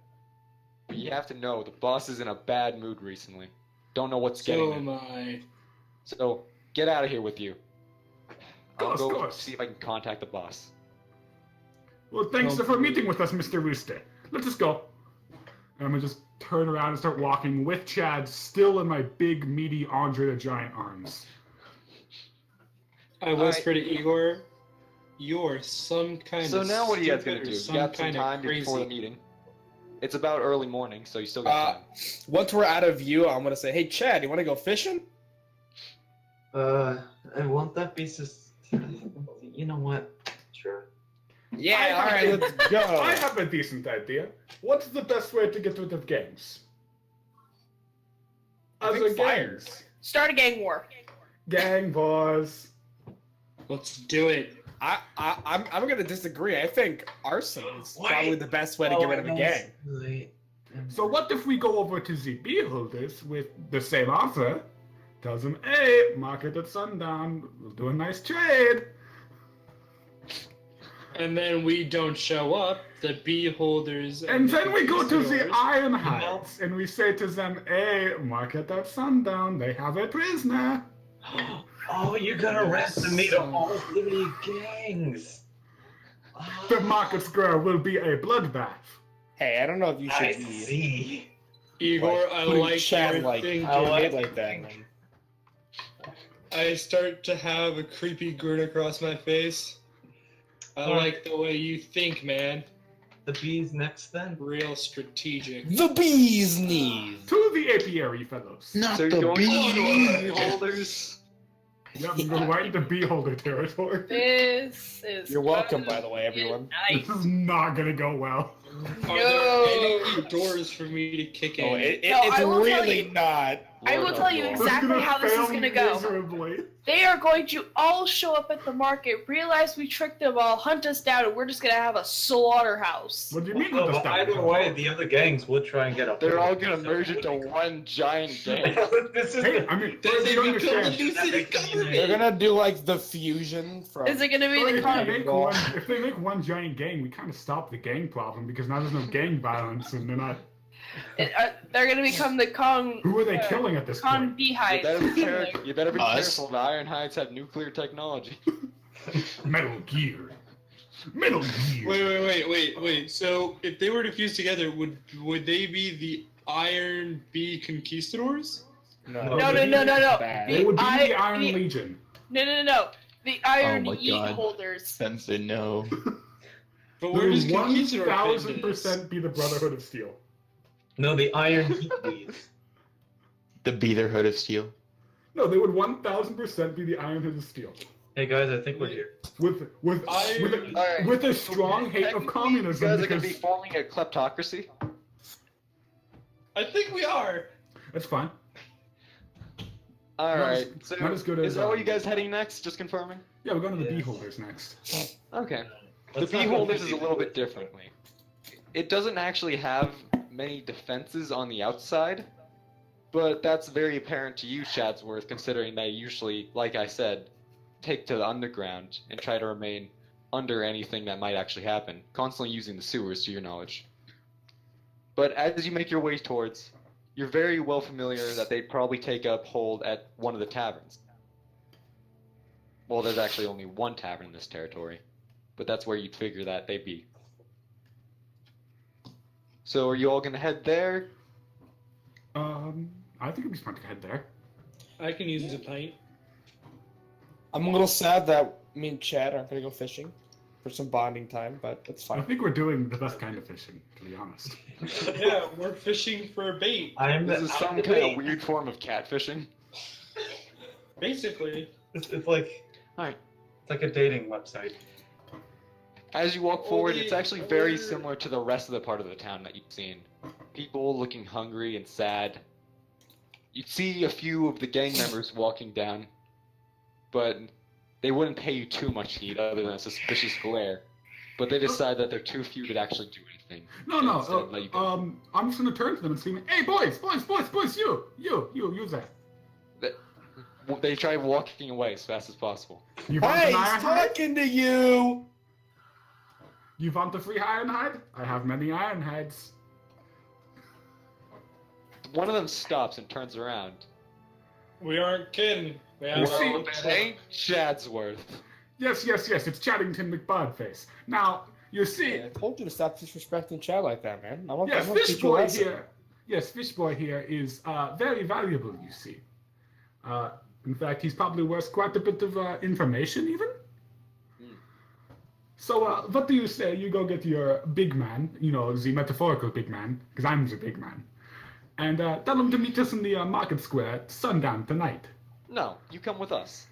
But you have to know, the boss is in a bad mood recently. Don't know what's
So
getting
am
him.
I.
So, get out of here with you. I'll
Course,
go
course.
see if I can contact the boss.
Well, thanks
Don't
for
be-
meeting with us, Mr. Rooster. Let's just go. And I'm gonna just turn around and start walking with Chad still in my big, meaty Andre the Giant arms.
I whisper to Igor, "You're some kind
So
of
now what are you guys gonna
stupid or
do? You
some
got some
kind of
time before the
crazy."
meeting. It's about early morning, so you still got time.
Once we're out of view, I'm gonna say, "Hey, Chad, you want to go fishing?"
And won't that be just... You know what? Sure.
Yeah. All right, let's go.
I have a decent idea. What's the best way to get rid of gangs?
I
As
think
a
fire.
gangs.
Start a gang war.
Gang boys.
Let's do it.
I'm gonna disagree. I think arson is
Wait.
probably the best way to get rid of a gang.
Wait.
So what if we go over to the beeholders with the same offer? Tell them, hey, market at sundown. We'll do a nice trade.
And then we don't show up, the beeholders.
And then we go to the
conquistadors-
Iron Heights and we say to them, hey, market at sundown. They have a prisoner.
Oh, you're gonna ransom me to all three gangs.
The market square will be a bloodbath.
Hey, I don't know if you should
I
be
see.
Igor, I
putting
like
Chad
your
like
thinking.
I like-
like that. Man.
I start to have a creepy grin across my face. I like the way you think, man.
The bees next then?
Real strategic.
The bee's knees.
To the apiary, fellows.
Not
So
the
you're going
bee.
to holders.
Yep, we go right into beeholder territory.
This is.
You're welcome,
gonna
by the way, everyone.
be Nice.
This is not gonna go well.
Are
No.
there any doors for me to kick in?
Oh,
No,
it's
I will tell
really
you.
not.
I will tell you
Lord.
This is
exactly
gonna
how this is
fail
gonna go.
miserably.
They are going to all show up at the market, realize we tricked them all, hunt us down, and we're just gonna have a slaughterhouse.
What do you mean?
No,
with
but
the
either
stuff?
way, the other gangs would try and get up.
They're all gonna merge into one giant gang.
This is
Hey, I mean,
Then they
you
become
understand.
the new city government.
They're gonna do like the fusion from.
Is it gonna be
Well,
the
if,
con?
they make one giant gang, we kind of stop the gang problem because now there's no gang violence and they're not.
They're gonna become the Kong.
Who are they killing at this
Con
point?
beehive.
You better be
Us.
careful. The Iron Heights have nuclear technology.
Metal Gear. Metal Gear.
Wait. So if they were to fuse together, would they be the Iron Bee Conquistadors?
No,
No.
Bad.
They would be
I-
the Iron
the-
Legion.
No. The Iron
Oh my
Yeet
God.
holders.
Sensei, no.
But
They
where does
would
Conquistador fit into this?
1000% be the Brotherhood of Steel.
No, the Iron Heat Bees.
The Beatherhood of Steel.
No, they would 1000% be the Ironhood of Steel.
Hey guys, I think we're here.
With
Alright.
with a strong hate of
Technically,
communism
You guys are
because
gonna be forming a kleptocracy.
I think we are.
that's fine.
All
Not
right.
as-
So
not as good
is
as,
that where
um,
you guys heading next? Just confirming.
Yeah, we're going to the
Yes.
Beeholders next.
Okay. The
Let's not go
Beeholders is a
crazy.
little bit differently. It doesn't actually have many defenses on the outside, but that's very apparent to you, Chadsworth, considering they usually, like I said, take to the underground and try to remain under anything that might actually happen, constantly using the sewers to your knowledge. But as you make your way towards, you're very well familiar that they probably take up hold at one of the taverns. Well, there's actually only one tavern in this territory, but that's where you'd figure that they'd be. So are you all gonna head there?
I think it'd be smart to head there.
I can use a pint.
I'm a little sad that me and Chad aren't gonna go fishing. for some bonding time, but it's
I
fine.
think we're doing the best kind of fishing, to be honest.
Yeah, we're fishing for bait,
This is some kind of weird form of catfishing.
basically.
It's like
Alright.
it's like a dating website.
As you walk forward,
Only-
it's actually very
only-
similar to the rest of the part of the town that you've seen. People looking hungry and sad. You'd see a few of the gang members walking down, but they wouldn't pay you too much heed other than a suspicious glare. But they decide that they're too few to actually do anything.
No,
and
no.
instead let you go.
I'm just gonna turn to them and scream, "Hey, boys, you there!
They try walking away as fast as possible.
You want
Hey,
an
he's
iron hide?
talking to you!
You want a free iron hide? I have many iron hides."
One of them stops and turns around.
We aren't kidding. We
You
have
see-
our own
That ain't Chadsworth.
Yes, it's Chaddington McBudface. Now, you see,
I told you to stop disrespecting Chad like that, man. I want
yes,
to teach you a
Fishboy
lesson.
here. Yes, Fishboy here is very valuable. You see, in fact, he's probably worth quite a bit of information, even.
Hmm.
So, what do you say? You go get your big man, the metaphorical big man, because I'm the big man, and tell him to meet us in the market square at sundown tonight.
No, you come with us.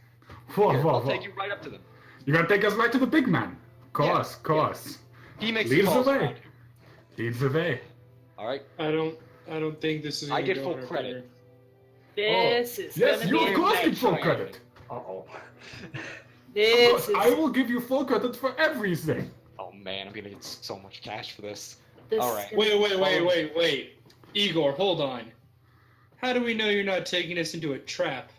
Whoa,
Here,
whoa,
I'll
whoa.
take you right up to them.
You're gonna take us right to the big man. Course,
Yeah,
course.
He makes
Leads the
calls
way.
around you.
Leads the way.
All right.
I don't think this is.
I
gonna
get
go
full
in our
credit.
This is
Yes,
gonna
you
be
of course
nice
get full
try.
credit.
Uh-oh.
Of
This
course,
is
I will give you full credit for everything.
Oh man, I'm gonna get so much cash for this.
this
All
is
right.
gonna-
Wait. Igor, hold on. How do we know you're not taking us into a trap?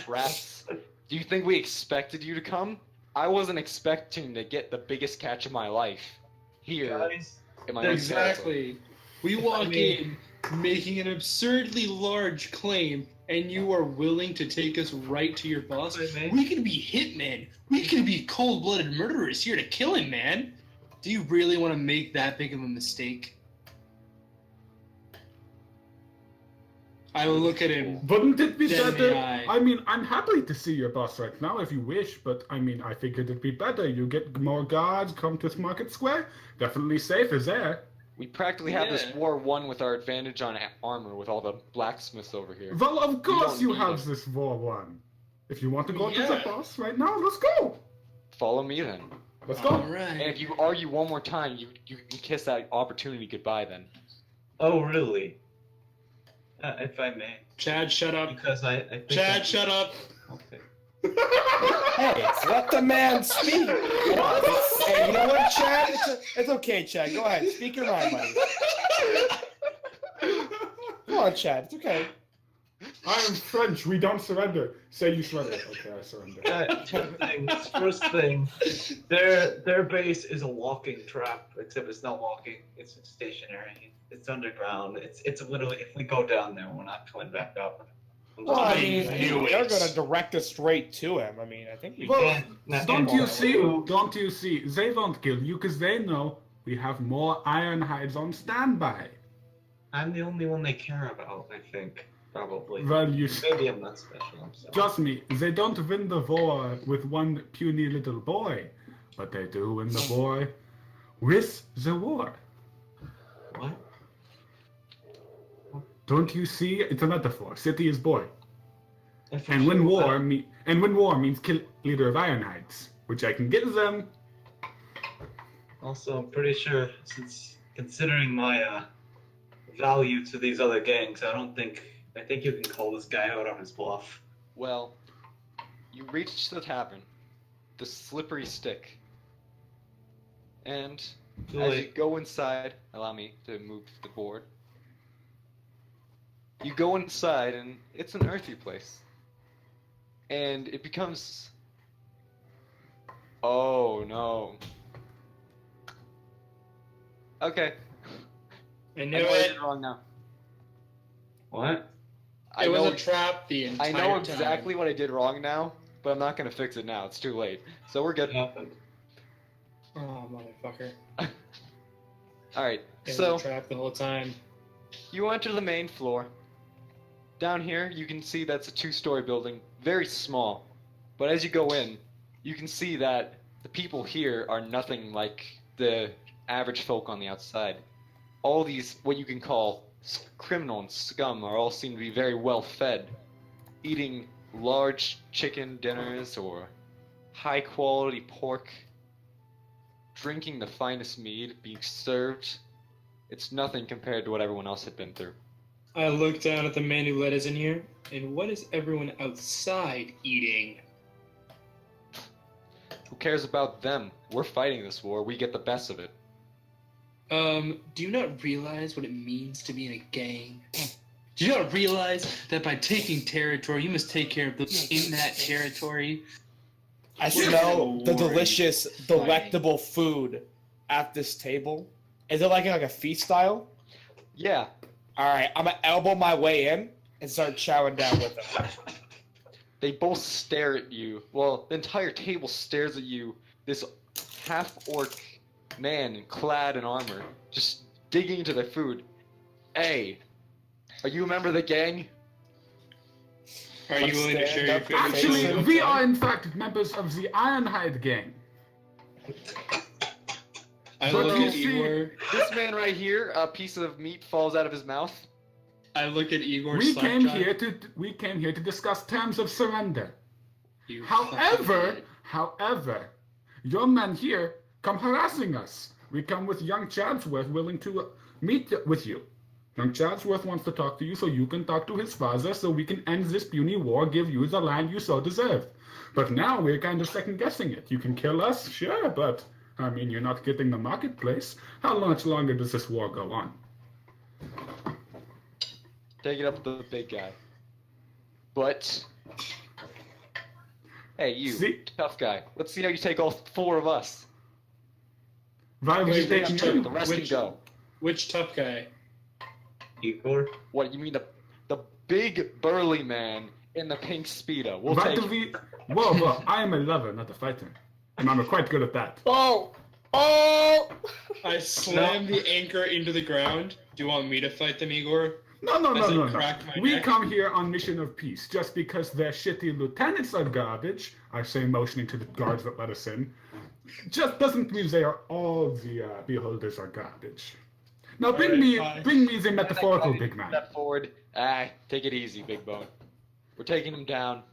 Rats. Do you think we expected you to come? I wasn't expecting to get the biggest catch of my life here
Guys,
in my own territory.
Exactly. We walk in making an absurdly large claim, and you are willing to take us right to your boss.
Wait, man.
We could be hitmen. We could be cold-blooded murderers here to kill him, man. Do you really want to make that big of a mistake? I will look at him.
Wouldn't it be
Dead in the
better?
eye.
I mean, I'm happy to see your boss right now if you wish, but I mean, I figured it'd be better. You get more guards, come to Market Square. Definitely safer there.
We practically have this
Yeah.
war won with our advantage on armor with all the blacksmiths over here.
Well, of course
don't
you
need
have
it.
this war won. If you want to go to the
Yeah.
boss right now, let's go.
Follow me then.
Let's
All
go.
And
right.
if you argue one more time, you can kiss that opportunity goodbye then.
oh really? If I may,
Chad, shut up.
because I think
Chad, shut up.
Okay.
Hey, let the man speak. Hey, you know what, Chad? It's okay, Chad. Go ahead. Speak your mind, buddy. Come on, Chad. It's okay.
I am French. We don't surrender. Say you surrender. Okay, I surrender.
First thing, their base is a walking trap, except it's not walking. It's stationary. It's underground. It's literally, if we go down there, we're not coming back up.
Well, I mean,
knew
they're
it.
going to direct us straight to him. I mean, I think we
Well,
Now,
Don't you see?
two,
Don't you see? They won't kill you because they know we have more iron hides on standby.
I'm the only one they care about, I think. Probably.
Well, you
Maybe I'm not special. I'm sorry.
trust me. They don't win the war with one puny little boy, but they do win the war with the war.
What?
Don't you see? It's a metaphor. City is boy,
If
and
you-
win war means kill leader of Ironhides, which I can get them.
Also, I'm pretty sure, since considering my value to these other gangs, I think you can call this guy out on his bluff.
Well, you reach the tavern, the slippery stick, and
Too
as you
late.
go inside, allow me to move the board. You go inside, and it's an earthy place. And it becomes. Oh no. Okay.
I
I
knew
know I
it.
did wrong now.
What?
I
It was
know,
a trap the entire
I know exactly what I did wrong now, but I'm not gonna fix it now. It's too late. So we're good.
Happened?
Oh, motherfucker.
Alright,
It
so
was a trap the whole time.
you enter the main floor. Down here, you can see that's a two-story building, very small. But as you go in, you can see that the people here are nothing like the average folk on the outside. All these, what you can call criminal and scum, are all seem to be very well fed, eating large chicken dinners or high quality pork, drinking the finest mead being served. It's nothing compared to what everyone else had been through.
I look down at the man who let us in here, and what is everyone outside eating?
Who cares about them? We're fighting this war. We get the best of it.
Do you not realize what it means to be in a gang? Do you not realize that by taking territory, you must take care of those in that territory?
I smell the delicious, delectable food at this table. Is it like a feast style?
Yeah.
Alright, I'm gonna elbow my way in and start chowing down with them.
They both stare at you. Well, the entire table stares at you. This half-orc man clad in armor, just digging into their food. Hey, are you a member of the gang?
Are you willing to share your food?
Actually, we are in fact members of the Ironhide gang.
I
But
look
you
at
see-
Igor.
This man right here, a piece of meat falls out of his mouth.
I look at Igor.
We came
Slackjaw.
here to discuss terms of surrender.
You
However,
fucking-
your men here come harassing us. We come with young Chadsworth willing to meet with you. Young Chadsworth wants to talk to you so you can talk to his father so we can end this puny war, give you the land you so deserve. But now we're kind of second guessing it. You can kill us, sure, but I mean, you're not getting the marketplace. How much longer does this war go on?
Take it up with the big guy. But hey, you
See?
tough guy. Let's see how you take all four of us.
Why would you
Wait,
take
which
me?
The rest can
Which-
go.
Which tough guy?
Igor?
What you mean the big burly man in the pink speedo? We'll
Why
take
do we... Whoa, I am a lover, not a fighter. And I'm quite good at that.
Bull! Bull!
I slam the anchor into the ground. Do you want me to fight them, Igor?
No,
As I crack my
We
neck.
come here on mission of peace. Just because their shitty lieutenants are garbage, I say motioning to the guards that let us in, just doesn't mean they are all the beholders are garbage. Now bring
Alright, fine.
me the metaphorical big man.
Step forward. Take it easy, big bone. We're taking them down.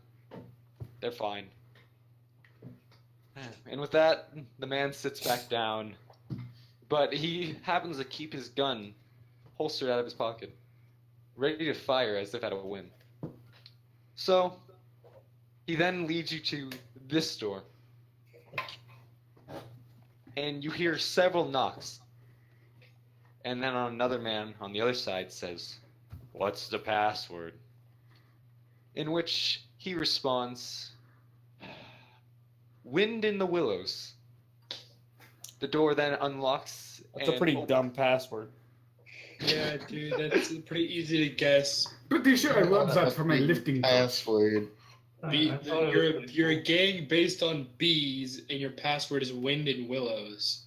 They're fine. And with that, the man sits back down, but he happens to keep his gun holstered out of his pocket, ready to fire as if at a whim. So, he then leads you to this door, and you hear several knocks. And then another man on the other side says, "What's the password?" In which he responds, "Wind in the willows." The door then unlocks.
That's a
and
pretty
opens.
dumb password.
Yeah, dude, that's pretty easy to guess.
Pretty sure I learned that from a lifting coach.
Password.
You're a gang based on bees, and your password is wind and willows.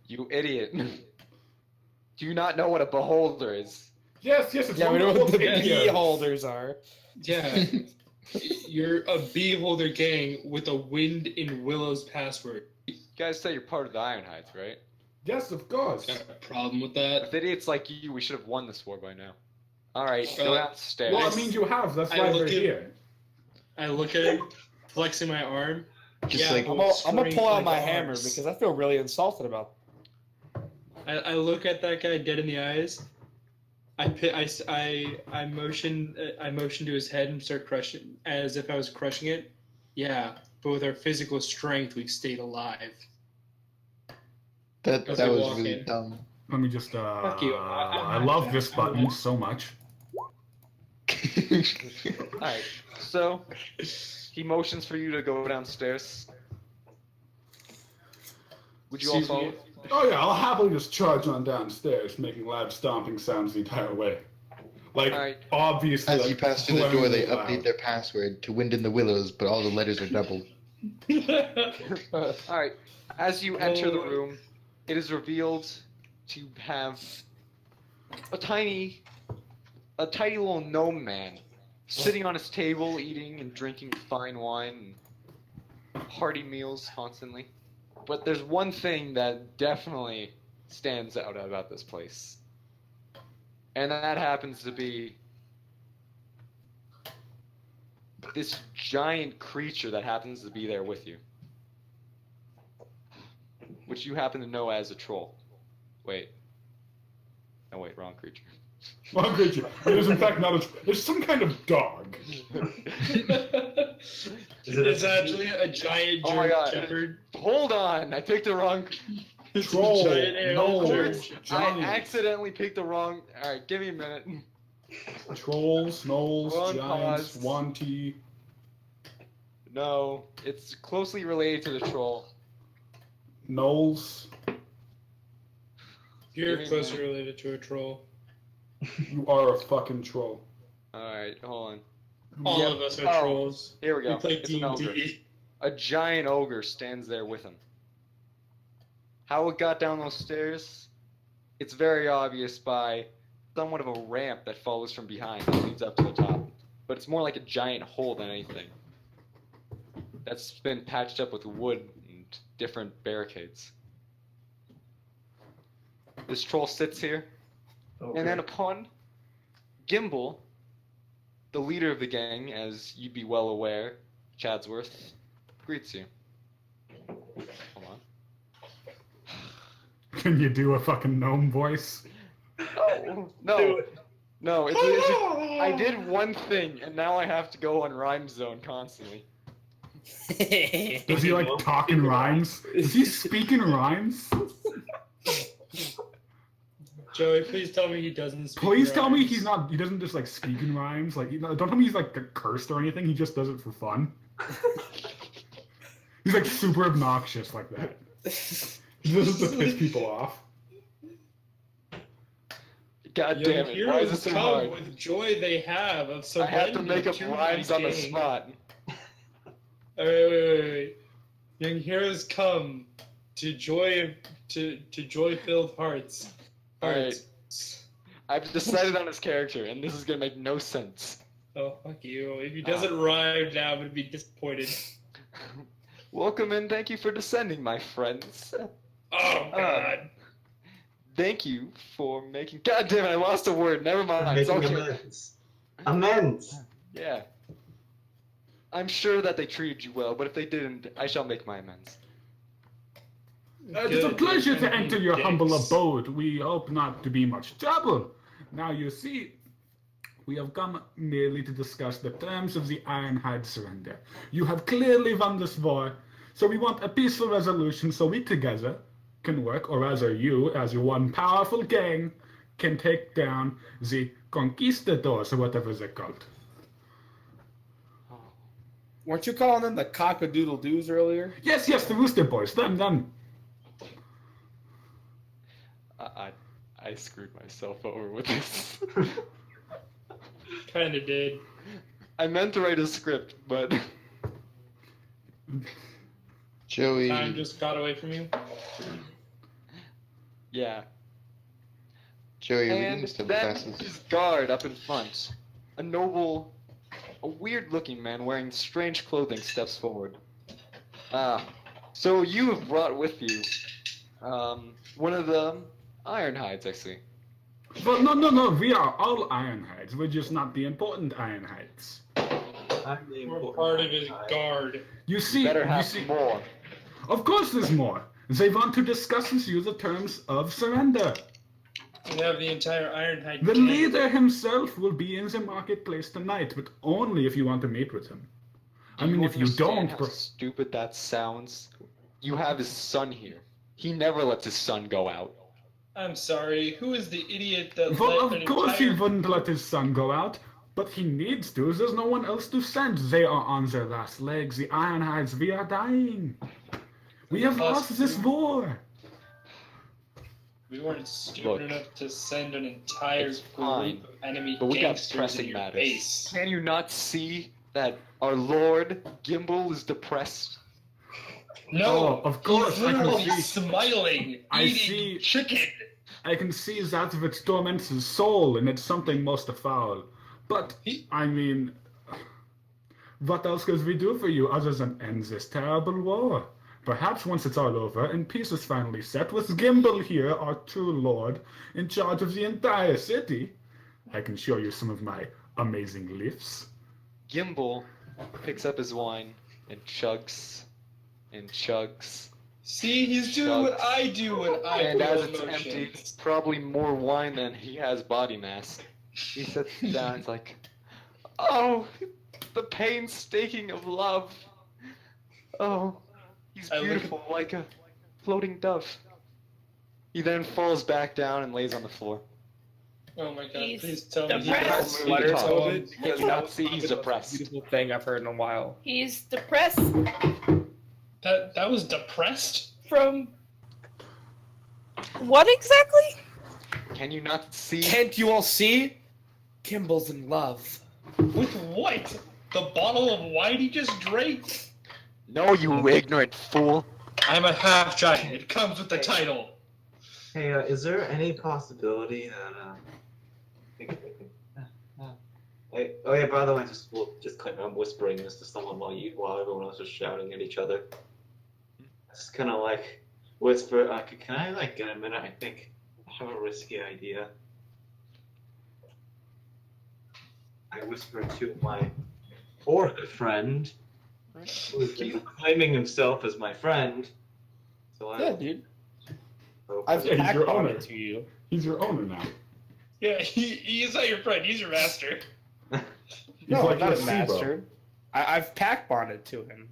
You idiot. Do you not know what a beholder is?
Yes, it's
Yeah, we know what the
wonderful
bee
idea.
holders are.
Yeah, you're a beeholder gang with a wind and willows password.
You guys say you're part of the Ironhides, right?
Yes, of course.
Got a problem with that?
With idiots like you, we should have won this war by now. Alright, go
Uh,
downstairs.
Well, I mean, you have. That's
I
why
look
we're
at-
here.
I look at him, flexing my arm.
Just
Yeah,
like
I'm gonna
strength
pull out
like
my hammer
ours.
because I feel really insulted about.
I look at that guy dead in the eyes. I motion to his head and start crushing as if I was crushing it. Yeah, but with our physical strength, we've stayed alive.
That
As I
was
walk
really
in.
dumb.
Let me just.
Fuck you.
I love this button so much.
Alright, so he motions for you to go downstairs. Would you all
Excuse me?
follow?
Oh yeah, I'll happily just charge on downstairs, making loud stomping sounds the entire way. Like,
Alright.
obviously.
As
like,
you pass through the door, they
blaringly
update
loud.
their password to Wind in the Willows, but all the letters are doubled.
Alright, as you enter the
Oh.
room, it is revealed to have a tiny little gnome man sitting on his table eating and drinking fine wine. hearty meals constantly. But there's one thing that definitely stands out about this place. And that happens to be this giant creature that happens to be there with you. Which you happen to know as a troll. Wait. No, wait, wrong creature.
Wrong creature. It is in fact not a... It's some kind of dog.
It's actually a giant
Oh my God.
shepherd.
Hold on, I picked the wrong...
Troll.
Giant ale
No.
church.
I
Giant.
accidentally picked the wrong... Alright, give me a minute.
Trolls, gnolls,
One
giants,
pause.
wanty.
No, it's closely related to the troll.
Gnolls.
You're
Give me a
closely
minute.
related to a troll.
You are a fucking troll.
Alright, hold on.
All
Yep.
of us are
Oh.
trolls.
Here we
We
go.
play
It's an ogre.
D&D.
A giant ogre stands there with him. How it got down those stairs? It's very obvious by somewhat of a ramp that follows from behind that leads up to the top. But it's more like a giant hole than anything. That's been patched up with wood and different barricades. This troll sits here,
Okay.
and then upon Gimbal, the leader of the gang, as you'd be well aware, Chadsworth, greets you. Hold on.
Can you do a fucking gnome voice?
No, no, no. I did one thing, and now I have to go on Rhyme Zone constantly.
Does he like talk in rhymes? Does he speak in rhymes?
Joey, please tell me he doesn't speak
Please tell me
rhymes.
he's not. He doesn't just like speak in rhymes. Like, don't tell me he's like cursed or anything. He just does it for fun. He's like super obnoxious like that. He does it to piss people off.
God
Young
damn it! Why is
heroes
it so
come
hard?
with joy they have of
I
surrender
have to make up
to
rhymes
my
on the
king.
spot.
Wait. Young heroes come to joy to joy-filled hearts.
Alright. I've decided on his character, and this is gonna make no sense.
Oh, fuck you. If he doesn't rhyme now, I'm gonna be disappointed.
Welcome and thank you for descending, my friends.
Oh, God.
Thank you for making. God damn it! I lost a word. Never mind. It's
Making
okay.
amends. Amends.
Yeah. I'm sure that they treated you well, but if they didn't, I shall make my amends.
It is a
Good,
pleasure
good.
to enter your
Dicks.
humble abode. We hope not to be much trouble. Now you see, we have come merely to discuss the terms of the Ironhide surrender. You have clearly won this war, so we want a peaceful resolution so we together can work, or rather you, as one powerful gang, can take down the conquistadors, or whatever they're called.
Weren't you calling them the cock-a-doodle-doos earlier?
Yes, the Rooster Boys, them.
I screwed myself over with this.
Kinda did.
I meant to write a script, but
Joey.
Time just got away from you.
yeah.
Joey, are we
And
doing still
then
classes?
his guard up in front, a noble, a weird-looking man wearing strange clothing steps forward. So you have brought with you, one of the Ironhides, I see.
But no, we are all Ironhides. We're just not the important Ironhides.
I'm the
We're
important
part of his
guy.
guard.
You see,
Better have more.
Of course there's more. They want to discuss with you the terms of surrender.
We have the entire Ironhide
The
gang.
leader himself will be in the marketplace tonight, but only if you want to meet with him. I mean, if you
understand
don't...
how stupid that sounds? You have his son here. He never lets his son go out.
I'm sorry. Who is the idiot that
Well,
let
of
an
course
entire...
he wouldn't let his son go out, but he needs to. There's no one else to send. They are on their last legs. The Ironhides, we are dying. We have
Plus,
lost this war.
We weren't stupid
Look,
enough to send an entire
it's
group
fine,
of enemy
but we got
gangsters
pressing
in your
matters.
base.
Can you not see that our Lord Gimbal is depressed?
No,
Oh, of course,
he's
I can
literally
see.
smiling,
I
eating
see.
chicken.
I can see that which torments his soul, and it's something most foul. But, I mean, What else could we do for you other than end this terrible war? Perhaps once it's all over and peace is finally set with Gimbal here, our true lord, in charge of the entire city, I can show you some of my amazing lifts.
Gimbal picks up his wine and chugs and chugs.
See, he's doing what I do when I
And
feel
as it's empty,
emotions.
it's probably more wine than he has body mass. He sits down and is like, oh, the painstaking of love. Oh, he's
I look at-
beautiful like a floating dove. He then falls back down and lays on the floor.
Oh my god,
He's
please tell me.
depressed.
He
Letters
talks.
of it.
He does not see he's depressed.
Beautiful thing I've heard in a while.
He's depressed
That was depressed?
from. What exactly?
Can you not see?
Can't you all see? Kimbal's in love.
With what? The bottle of wine he just drank?
No, you ignorant fool.
I'm a half giant. It comes with the title.
Hey, is there any possibility that hey, oh yeah, by the way, just kind of, I'm whispering this to someone while everyone else is shouting at each other. It's kind of like whisper. Can I like get a minute? I think I have a risky idea. I whisper to my fourth friend, who is claiming himself as my friend. So
Yeah, dude.
so-
I've
Yeah, he's your
backboned
owner.
it to you.
He's your owner now.
Yeah, he is not your friend. He's your master.
He's
No,
like
I'm not
your
a
SIBO.
master. I've pack bonded to him.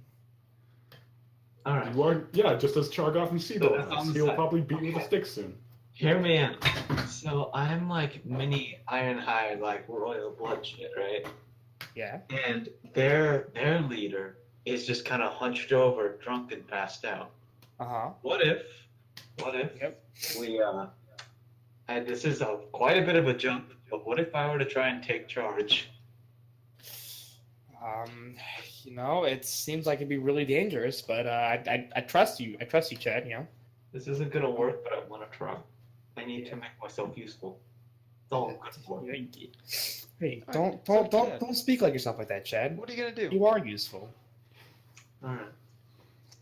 all right.
You are, yeah, just as Chargoff and
So
Sibo
that's on
has.
the
He'll
side.
probably beat you with a stick soon.
Hear me out. So I'm like mini Ironhide, like royal blood shit, right?
Yeah.
And their leader is just kind of hunched over, drunk and passed out.
Uh-huh.
What if
Yep.
we and this is quite a bit of a jump, but what if I were to try and take charge?
You know, it seems like it'd be really dangerous, but I trust you. I trust you, Chad. You know.
This isn't gonna work, but I want to try. I need to make myself useful. It's all good for.
Hey,
Alright,
don't speak like yourself like that, Chad.
What are you gonna do?
You are useful.
All right.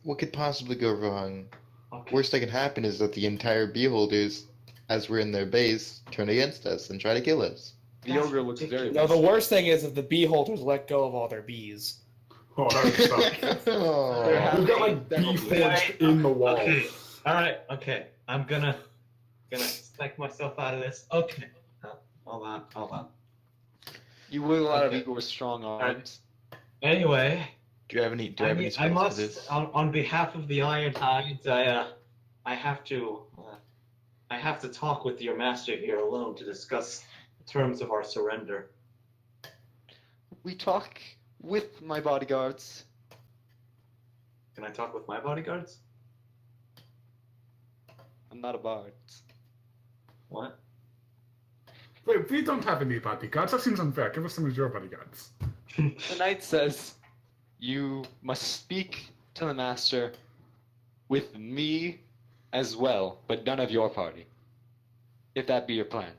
What could possibly go wrong?
Okay.
Worst that can happen is that the entire beholders, as we're in their base, turn against us and try to kill us.
The ogre looks very.
No, the worst thing is if the beeholders let go of all their bees.
Oh, that would suck.
Oh.
We've got like bee forged in the wall.
Okay. All right. Okay. I'm gonna snake myself out of this. Okay. Hold on.
You wiggle out of
Okay.
Igor's strong arms.
Anyway,
Do you have any? Do you have any
I
spells for
must,
this?
on behalf of the Iron Hides, I have to talk with your master here alone to discuss the terms of our surrender.
We talk with my bodyguards.
Can I talk with my bodyguards?
I'm not a bard.
What?
Wait, we don't have any bodyguards. That seems unfair. Give us some of your bodyguards.
The knight says, you must speak to the master with me as well, but none of your party. If that be your plan.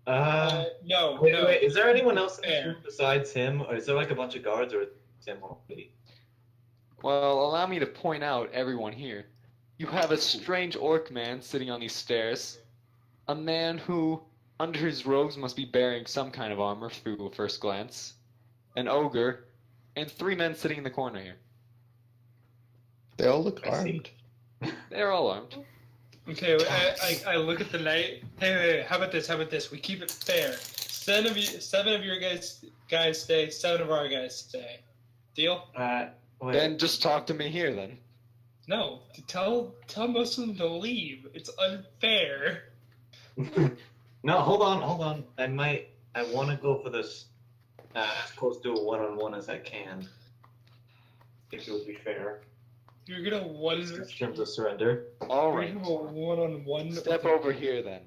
No.
Wait. Is there anyone else in this
Fair.
room besides him, or is there like a bunch of guards, or is him only?
Well, allow me to point out everyone here. You have a strange orc man sitting on these stairs. A man who, under his robes, must be bearing some kind of armor through a first glance. An ogre, and 3 men sitting in the corner here.
They all look
I see.
armed.
They're all armed.
Okay, I look at the knight. Hey, how about this? We keep it fair. 7 of your guys stay. 7 of our guys stay. Deal?
Wait.
Then just talk to me here, then.
No. Tell most of them to leave. It's unfair.
No, hold on. I want to go for this as close to a one-on-one as I can. If it would be fair
You're gonna one.
in terms of surrender.
All
You're
right.
gonna have a one-on-one.
Step over here, then.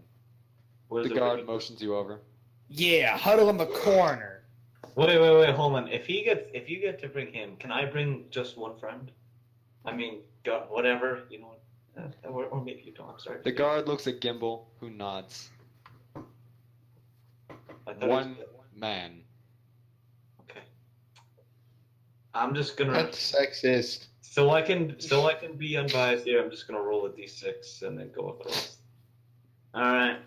Where's
The guard motions you over.
Yeah, huddle in the corner.
Wait, hold on. If you get to bring him, can I bring just one friend? I mean, God, whatever, you know, or maybe you don't. I'm sorry.
The guard looks at Gimbal, who nods.
I thought it
One
was-
man.
Okay. I'm just gonna
That's sexist.
so I can be unbiased here. I'm just gonna roll a d6 and then go across. All right.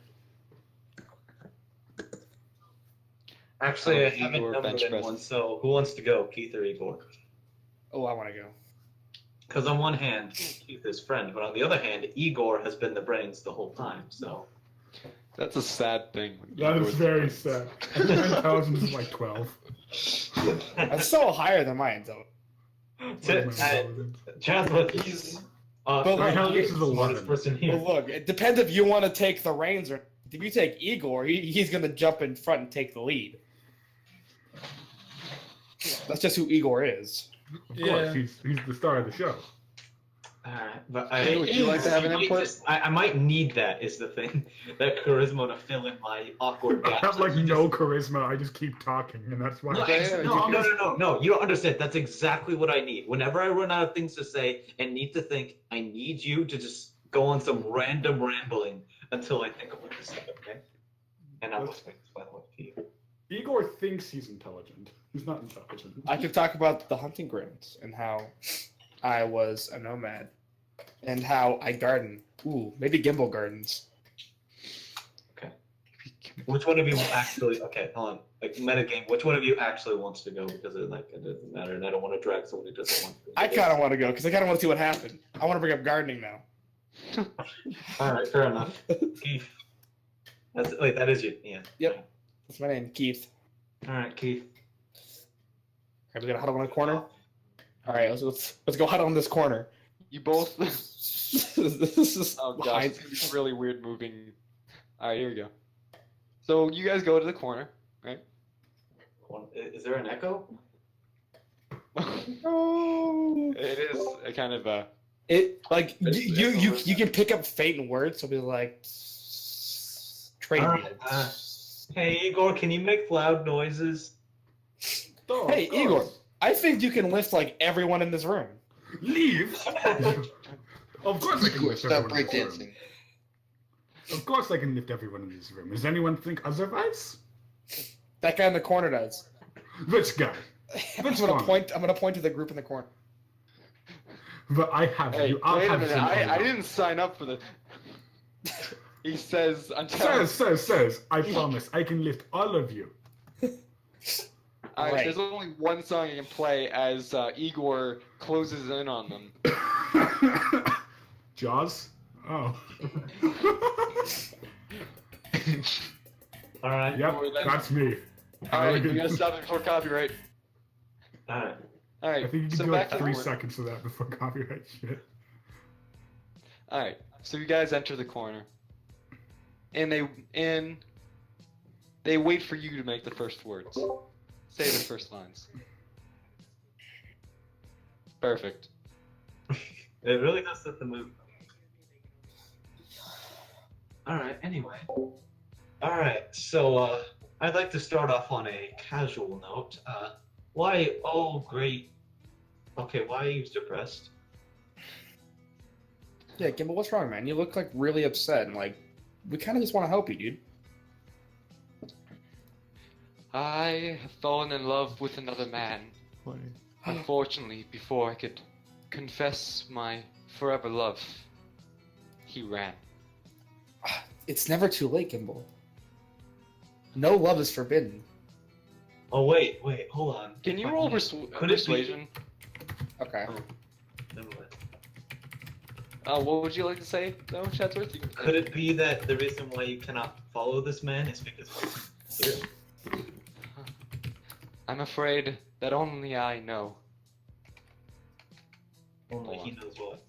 Actually, I haven't
Igor
numbered
bench
anyone.
press.
So who wants to go, Keith or Igor?
Oh, I want to go.
Because on one hand, Keith is friend, but on the other hand, Igor has been the brains the whole time. So
That's a sad thing.
That is very sad. My intelligence is like 12.
That's so higher than mine, though.
What is my intelligence?
Chancellor, he's
But
My
like,
intelligence is
smartest
11.
person here.
well, look, it depends if you want to take the reins or if you take Igor, he's gonna jump in front and take the lead. That's just who Igor is.
Of course, he's the star of the show.
Alright, but
Hey, would you like to have an input?
I might need that, is the thing. That charisma to fill in my awkward
I
gaps.
have like no charisma. I just keep talking, and that's why.
No, you don't understand. That's exactly what I need. Whenever I run out of things to say and need to think, I need you to just go on some random rambling until I think of what to say, okay? And I'm listening, by the way, to you.
Igor thinks he's intelligent. He's not intelligent.
I could talk about the hunting grounds and how I was a nomad and how I garden. Ooh, maybe Gimbal gardens.
Which one of you actually? Okay, hold on. Like metagame, which one of you actually wants to go? Because it doesn't matter, and I don't want to drag someone who doesn't want to.
I kind of want to go because I kind of want to see what happened. I want to bring up gardening now.
All right, fair enough. Keith. That is you. Yeah.
Yep. That's my name, Keith.
All right, Keith.
Are we gonna huddle in a corner? All right, let's go huddle in this corner.
You both.
This is
Oh gosh,
behind-
it's gonna be really weird moving. All right, here we go. So you guys go to the corner, right?
Is there an echo?
No.
It is a kind of a.
It like
It's-
you can pick up faint words. So be like trade
Alright,
deals.
Hey Igor, can you make loud noises?
Oh,
Hey
of course.
Igor, I think you can lift like everyone in this room.
Leave. Of course I can lift
Stop
everyone in this room.
breakdancing.
Of course I can lift everyone in this room. Does anyone think otherwise?
That guy in the corner does.
Which guy?
I'm
Which
gonna
one?
point. I'm gonna point to the group in the corner.
But I have
Hey,
you. I'll
wait a
have
minute.
some
I
other-
didn't sign up for the. He says until.
Says. I promise. I can lift all of you.
All right,
Right.
there's only one song I can play as Igor closes in on them.
Jaws? Oh.
All right.
Yep,
Or then-
that's me.
All right, you
Arrogant.
gotta stop it before copyright.
All right.
All right,
I think you can
so
do
back
like
to
3
the corner.
seconds of that before copyright shit.
All right, so you guys enter the corner, and they wait for you to make the first words. Say the first lines. Perfect.
It really does set the mood. All right. Anyway. All right. So I'd like to start off on a casual note. Why? Oh, great. Okay. Why are you depressed?
Yeah, Gimbal, what's wrong, man? You look like really upset, and like we kind of just want to help you, dude.
I have fallen in love with another man. Unfortunately, before I could confess my forever love, he ran.
It's never too late, Gimbal. No love is forbidden.
Oh wait. Hold on.
Can you roll
Could it be-
persuasion?
Okay.
Never mind.
What would you like to say, though, Chatsworth?
Could it be that the reason why you cannot follow this man is because of fear?
I'm afraid that only I know.
Only he knows what.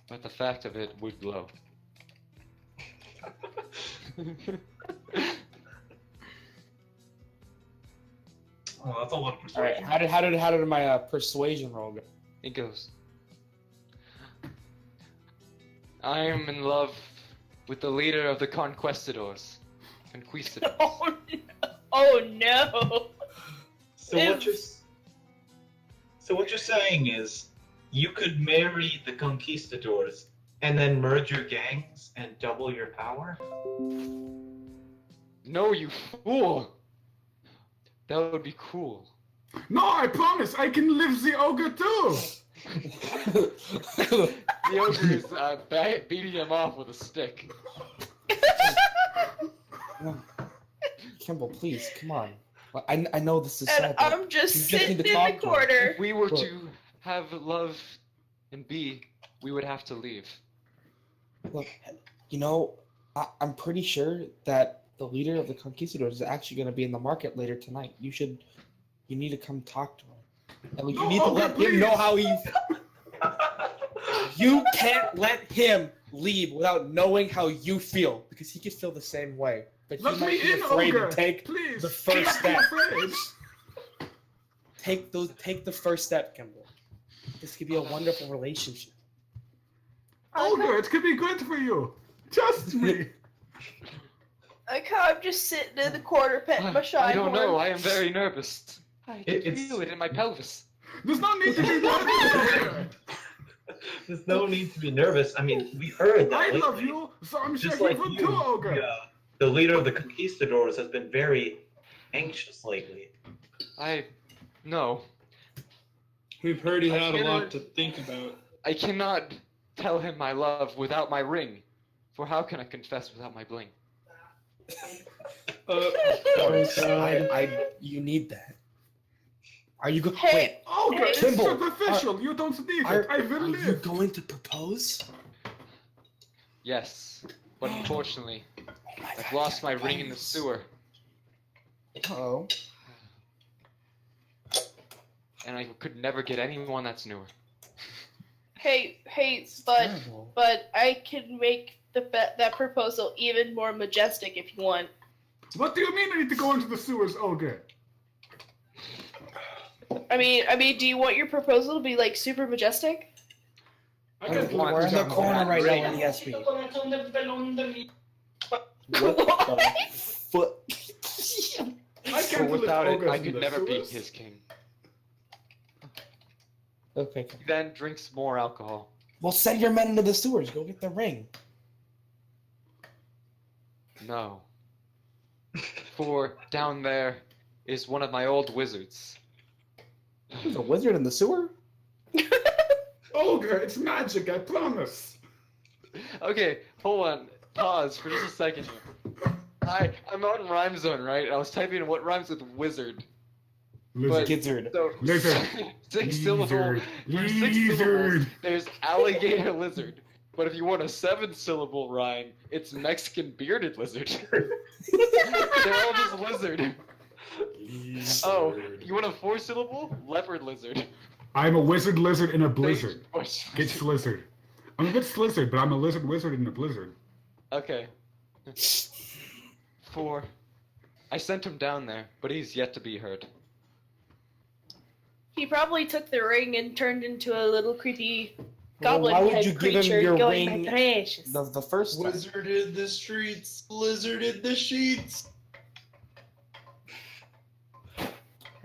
But the fact of it would blow.
Oh, that's a lot of
All right.
persuasion.
How did my persuasion roll go?
It goes. I am in love with the leader of the conquistadors. Conquistadors.
Oh no!
So what you're saying is, you could marry the conquistadors and then merge your gangs and double your power?
No, you fool! That would be cool.
No, I promise, I can lift the ogre too!
The ogre is beating him off with a stick.
Kimball, please, come on. I know this is
And
sad. but
I'm just
you
sitting
need to
in
talk
the
to him.
corner.
If we were
Look.
to have love and be, we would have to leave.
Look, you know, I'm pretty sure that the leader of the Conquistadors is actually going to be in the market later tonight. You need to come talk to him. And you
No,
need to
Ogre,
let him
please.
know how he. You can't let him leave without knowing how you feel, because he could feel the same way. But he
Let
might
me
be
in,
afraid
ogre!
to take
Please!
the first
Don't be
step.
afraid.
Take the first step, Kimball. This could be a wonderful relationship.
Ogre, it could be good for you! Trust me!
I'm just sitting in the corner petting my shy
I don't know.
horn.
I am very nervous. I can
It's-
feel it in my pelvis.
There's no need to be nervous!
There's no need to be nervous. I mean, we heard that
I
lately.
love you, so I'm
Just
checking
like
for
you,
two, Ogre!
the leader of the conquistadors has been very anxious lately.
No.
We've heard he
I
had a
cannot-
lot to think about.
I cannot tell him my love without my ring. For how can I confess without my bling?
You need that. Are you going?
Hey,
Ogre,
Hey.
it's
Kimball,
superficial, you don't need
Are,
it, I will
are you
live!
going to propose?
Yes. But unfortunately,
Oh my
I've
God,
lost my
Kimball,
ring in the
please.
sewer.
Oh.
And I could never get anyone that's newer.
hey,
Terrible.
but I can make that proposal even more majestic if you want.
What do you mean I need to go into the sewers, Ogre?
I mean, do you want your proposal to be like super majestic?
I
We're
can
want
in the
to
corner right now
ring.
in the SB. What the foot?
I
For
can't believe
without it,
Ogre's
I
in
could
the
never beat
sewers.
his king.
Okay.
He then drinks more alcohol.
Well, send your men into the sewers. Go get the ring.
No. For down there is one of my old wizards.
There's a wizard in the sewer?
Ogre, it's magic, I promise!
Okay, hold on. Pause for just a second here. I'm on Rhyme Zone, right? And I was typing in what rhymes with wizard.
Lizard.
Gizzard.
So,
Lizard.
six syllables.
Lizard.
For 6 syllables,
Lizard.
there's alligator lizard. But if you want a 7-syllable rhyme, it's Mexican bearded lizard. They're all just lizard. Oh, you want a 4-syllable? Leopard lizard.
I'm a wizard lizard in a blizzard.
Bush
Get
lizard.
slizzard. I'm a bit slizzard, but I'm a lizard wizard in a blizzard.
Okay. 4. I sent him down there, but he's yet to be heard.
He probably took the ring and turned into a little creepy
Well,
goblin
why would
head
you give him
creature
your
going,
ring
"My precious."
The first time.
Wizard in the streets, lizard in the sheets.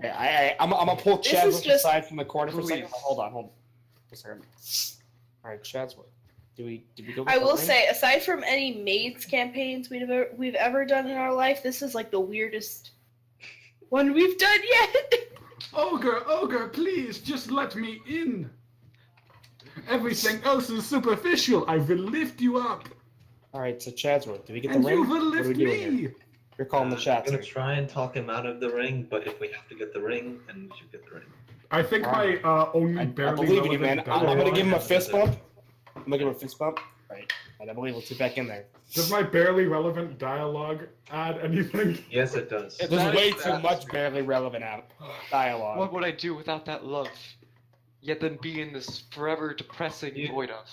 Hey, I'm gonna pull
This is
Chadsworth
just-
aside from the corner for a second.
Please.
Hold on. A second. All right, Chadsworth. Did we go? Get
I
the
will
ring?
say, aside from any maids campaigns we've ever done in our life, this is like the weirdest one we've done yet.
Ogre, please, just let me in. Everything else is superficial. I will lift you up.
All right, so Chadsworth, did we get the
And
ring?
you will
What are
lift
we doing here?
me.
You're calling the
I'm
shots.
gonna try and talk him out of the ring, but if we have to get the ring, then we should get the ring.
I think my only
I
barely
believe in you, man.
relevant
I'm gonna
dialogue-
give him a fist bump. I'm gonna give him a fist bump. Right. And I believe we'll sit back in there.
Does my barely relevant dialogue add anything?
Yes, it does.
If
There's
that
way
is-
too much barely relevant dialogue.
What would I do without that love? Yet then be in this forever depressing
You-
void of.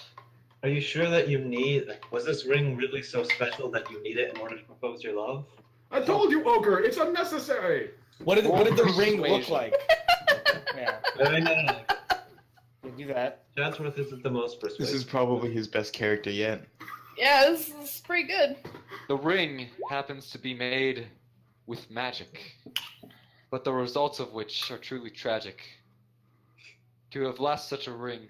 Are you sure that you need? Was this ring really so special that you need it in order to propose your love?
I told you, Ogre, it's unnecessary.
What did the ring look
Persuasion.
like? Yeah,
No.
you do that.
Chatsworth isn't the most persuasive.
This is probably his best character yet.
Yeah, this is pretty good.
The ring happens to be made with magic, but the results of which are truly tragic. To have lost such a ring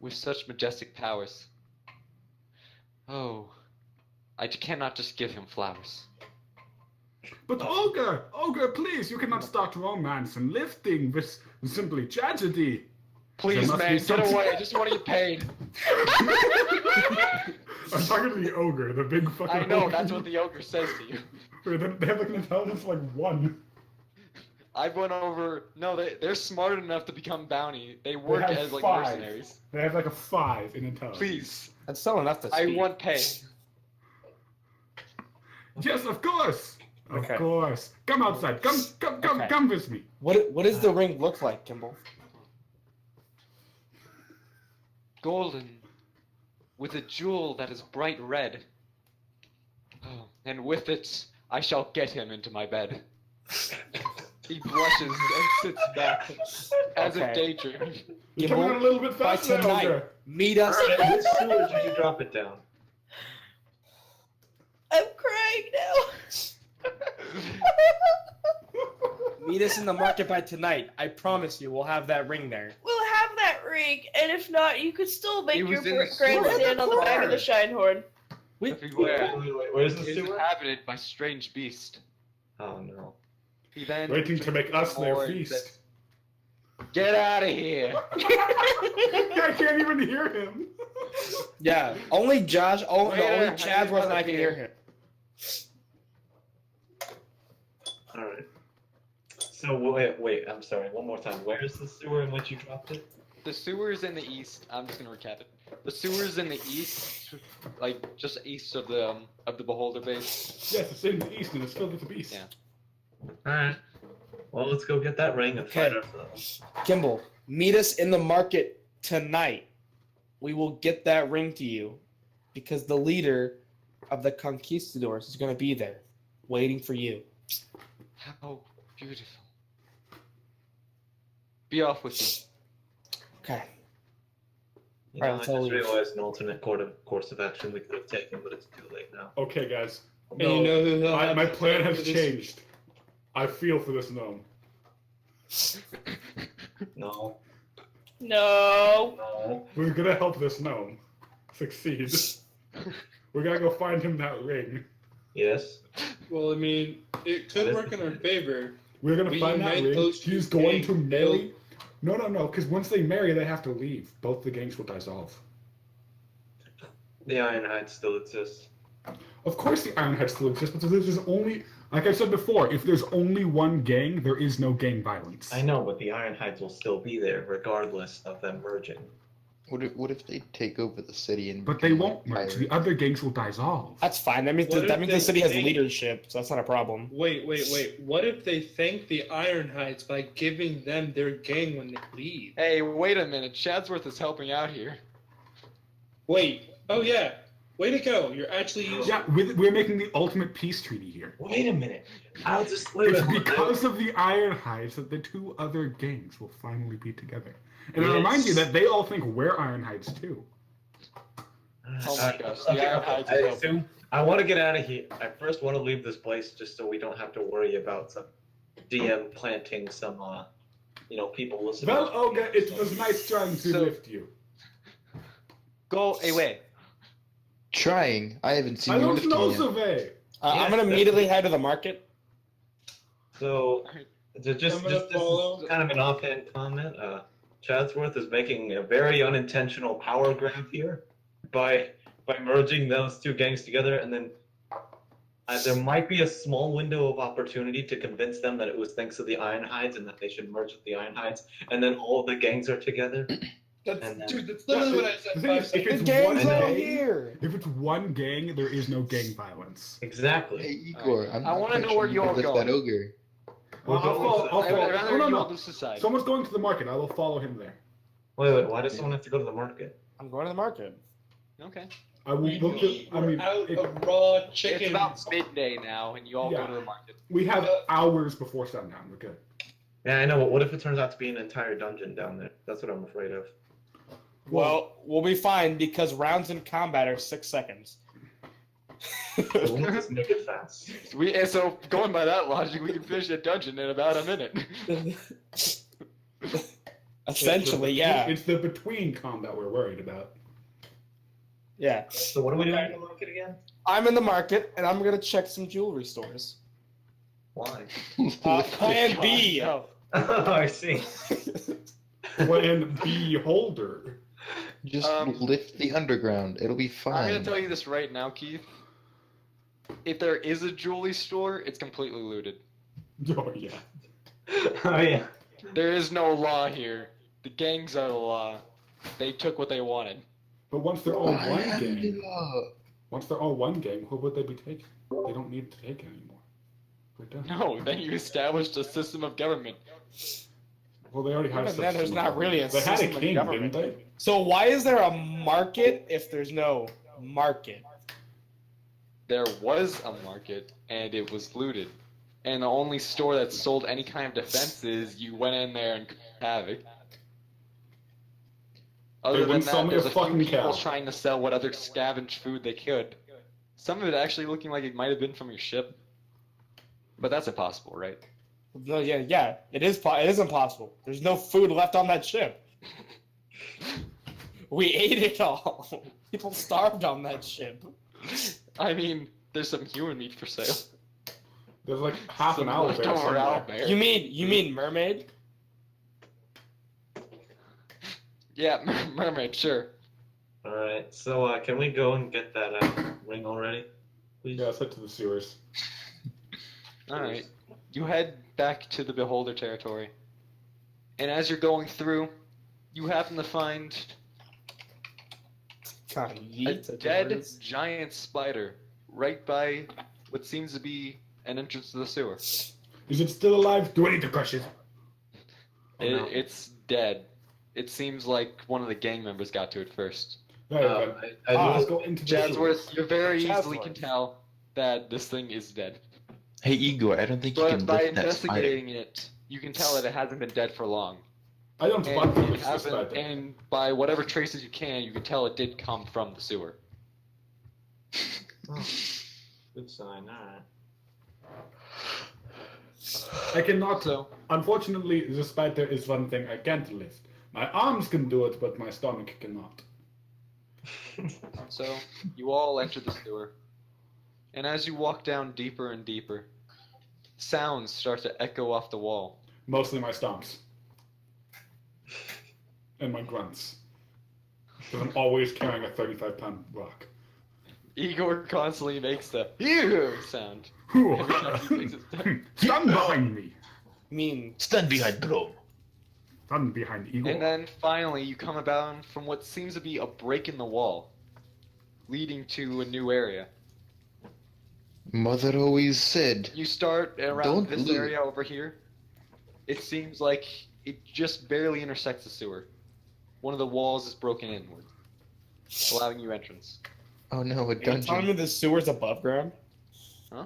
with such majestic powers. Oh, I cannot just give him flowers.
But Ogre, please, you cannot start romance and lifting. This is simply tragedy.
Please,
must be
man, get
something-
away. I just want to get paid.
I'm talking to the ogre, the big fucking
I know,
ogre.
that's what the ogre says to you.
They have like an intelligence like 1.
I've went over. No, they're smart enough to become bounty. They work
have
as like
5.
mercenaries.
They have like a 5 in intelligence.
Please,
That's still enough to
I
speak.
want pay.
Yes, of course.
Okay.
Of course. Come outside.
Okay.
Come with me.
What does the ring look like, Kimball?
Golden, with a jewel that is bright red. Oh, and with it, I shall get him into my bed. He blushes and sits back as
Okay.
a daydream.
You're coming on a little bit
By
faster,
tonight,
ogre.
meet us.
Which sewer did you drop it down?
I'm crying now.
Meet us in the market by tonight. I promise you, we'll have that ring there.
We'll have that ring, and if not, you could still make
It
your
was in the
grandstand
sewer.
on the back of the Shinehorn.
Everywhere.
Wait, where's the
It is
sewer?
inhabited by strange beast.
Oh no.
He then
Waiting to make us their
more and
feast.
says, "Get out of here!"
I can't even hear him.
Yeah, only Josh, only
Later,
Chadsworth and I can hear him.
Alright. So wait, I'm sorry, one more time. Where is the sewer in which you dropped it?
The sewer's in the east. I'm just gonna recap it. The sewer's in the east, like just east of the beholder base.
Yes, it's in the east and it's filled with the beast.
Yeah.
Alright. Well, let's go get that ring and fight
Okay.
ourselves.
Kimball, meet us in the market tonight. We will get that ring to you because the leader of the conquistadors is going to be there waiting for you.
How beautiful. Be off with you.
Okay.
You
Alright,
know, I
let's
just
all leave.
realized an alternate course of action we could have taken, but it's too late now.
Okay, guys.
And you know who he'll have
my
to
plan
take
has
for this?
changed. I feel for this gnome.
No.
No.
No.
We're gonna help this gnome succeed. We're gonna go find him that ring.
Yes.
Well, I mean, it could work in our favor.
We're gonna
We
find that
unite
ring.
those two
He's going to
gangs.
marry. No, because once they marry, they have to leave. Both the gangs will dissolve.
The Ironhide still exists.
Of course, the Ironhead still exists, but there's only, like I said before, if there's only one gang, there is no gang violence.
I know, but the Ironhides will still be there regardless of them merging.
What if they take over the city and?
But they
become,
won't
like,
merge. The other gangs will dissolve.
That's fine. That means
What
that
if
means
they
the city has
think-
leadership, so that's not a problem.
Wait. What if they thank the Ironhides by giving them their gang when they leave?
Hey, wait a minute. Chadsworth is helping out here.
Wait. Oh yeah. Way to go. You're actually using.
Yeah, we're making the ultimate peace treaty here.
Wait a minute. I'll just wait.
It's
a minute.
because of the Ironhides that the two other gangs will finally be together. And I
Yes.
remind you that they all think we're Ironhides too.
Oh my gosh, the
Okay,
Ironhides
I
are
assume I want to get out of here. I first want to leave this place just so we don't have to worry about some DM planting some, people listening.
Well, Olga, it was nice trying to
So-
lift you.
Go away.
Trying. I haven't seen
I
you
don't
lifting
know,
yet.
Survey.
I'm gonna immediately head to the market.
So, just
I'm gonna follow.
kind of an offhand comment. Chadsworth is making a very unintentional power grab here by merging those two gangs together, and then there might be a small window of opportunity to convince them that it was thanks to the Ironhides and that they should merge with the Ironhides, and then all the gangs are together.
That's,
And then-
dude, that's literally what I said.
The thing is,
5
if
seconds
it's
The
one
gang's all
gang,
here.
if it's one gang, there is no gang violence.
Exactly.
Hey Igor, I'm
I
not
wanna
quite
know
sure
where
you
you're
can lift
going.
that ogre.
Well, I'll follow. I'll
I'd
follow.
rather
No, no,
you
no.
on this side.
Someone's going to the market. I will follow him there.
Wait, why does someone have to go to the market?
I'm going to the market.
Okay.
I will look at. I
We're
mean,
out of raw chicken.
It's about midday now, and you all
Yeah.
go to the market.
we have hours before sundown. We're good.
Yeah, I know, but what if it turns out to be an entire dungeon down there? That's what I'm afraid of.
Well, we'll be fine because rounds in combat are 6 seconds.
We'll just make it fast.
So going by that logic, we can finish a dungeon in about a minute.
Essentially, yeah.
It's the between combat we're worried about.
Yeah.
So what are we doing in the market again?
I'm in the market and I'm gonna check some jewelry stores.
Why?
Plan B.
No.
Oh, I see.
Plan beholder.
Just
Um,
lift the underground. It'll be
I'm gonna
fine.
tell you this right now, Keith. If there is a jewelry store, it's completely looted.
Oh yeah.
Oh yeah.
There is no law here. The gangs are the law. They took what they wanted.
But once they're all
I
one
am
gang,
the law.
once they're all one gang, who would they be taking? They don't need to take it anymore. We're done.
No, then you established a system of government.
Well, they already have.
Even
such
then, there's
system
not
of
really a
government. They had a
system of
king,
government.
didn't they?
So why is there a market if there's no market?
There was a market, and it was looted. And the only store that sold any kind of defenses, you went in there and caused havoc. Other than
wouldn't sell
that,
me a
there's a few
fucking
people
cow.
trying to sell what other scavenged food they could. Some of it actually looking like it might have been from your ship. But that's impossible, right?
No, yeah, it is. It is impossible. There's no food left on that ship. We ate it all. People starved on that ship.
I mean, there's some human meat for sale.
There's like half an
Some
hour there.
leftover
somewhere.
owlbear.
You mean mermaid?
Yeah, mermaid, sure.
Alright, so can we go and get that ring already? Please?
Yeah, let's head to the sewers.
Alright. You head back to the Beholder territory. And as you're going through, you happen to find
God,
a
yeet,
dead giant spider right by what seems to be an entrance to the sewer.
Is it still alive? Do I need to crush it?
no.
It's dead. It seems like one of the gang members got to it first.
There you go.
I
Let's
know.
go into the sewers.
Jadsworth, you very easily
Jadsworth.
can tell that this thing is dead.
Hey Igor, I don't think you
But
can
by
lift that spider.
investigating it, you can tell that it hasn't been dead for long.
I don't
And,
want to
it
lift this
hasn't,
spider.
and by whatever traces you can tell it did come from the sewer.
Oh, good sign, alright.
I cannot.
So,
Unfortunately, the spider is one thing I can't lift. My arms can do it, but my stomach cannot.
so you all enter the sewer. And as you walk down deeper and deeper, sounds start to echo off the wall.
Mostly my stomps. And my grunts. Because I'm always carrying a 35-pound rock.
Igor constantly makes the "ew" sound. Every time he makes it.
Stand behind me!
I mean,
Stand behind, bro.
Stand behind Igor.
And then finally, you come about from what seems to be a break in the wall, leading to a new area.
Mother always said,
You start around
Don't
this
loot.
area over here. It seems like it just barely intersects the sewer. One of the walls is broken inward, allowing you entrance.
oh no, a
are you telling me
dungeon.
the sewer's above ground?
Huh?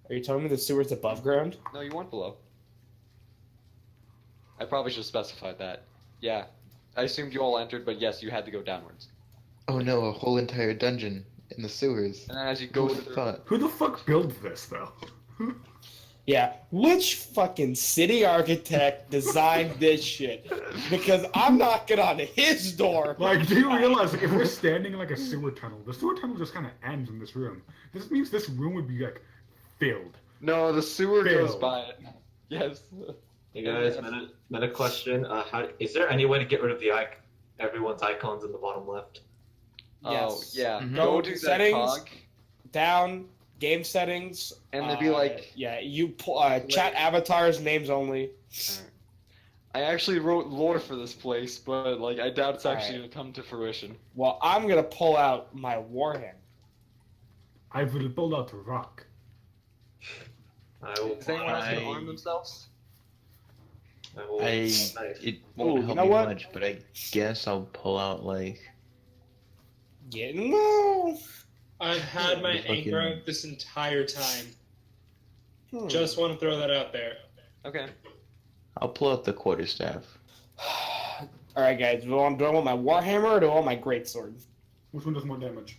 Are you telling me the sewer's above ground?
No, you went below. I probably should have specified that. Yeah. I assumed you all entered, but yes, you had to go downwards.
Oh no, a whole entire dungeon in the sewers.
And then as you
Who
go
would have
through,
thought?
Who the fuck built this, though?
Yeah, which fucking city architect designed this shit? Because I'm knocking on his door.
Like, do you realize, like, if we're standing in, like, a sewer tunnel, the sewer tunnel just kind of ends in this room. This means this room would be, like, filled.
no, the sewer goes
Failed.
by it. Yes.
Hey guys, meta question. Is there any way to get rid of everyone's icons in the bottom left?
Oh,
Yes.
yeah.
Mhm.
Go
Go
to
to
that
settings.
cog,
Down, game settings.
and they'd be like,
yeah, you chat avatars, names only.
I actually wrote lore for this place, but like I doubt it's actually
Alright.
gonna come to fruition.
Well, I'm gonna pull out my warhammer.
I will build out a rock.
I will.
Is anyone else gonna
I-
arm themselves?
I will.
I
Nice.
it
Ooh,
won't
you
help
know
me
what?
much, but I guess I'll pull out like
No.
I've had my
Fucking-
anchor out this entire time.
Hmm.
Just want to throw that out there.
Okay.
I'll pull out the quarterstaff.
All right, guys. Do I want my warhammer or do I want my greatsword?
Which one does more damage?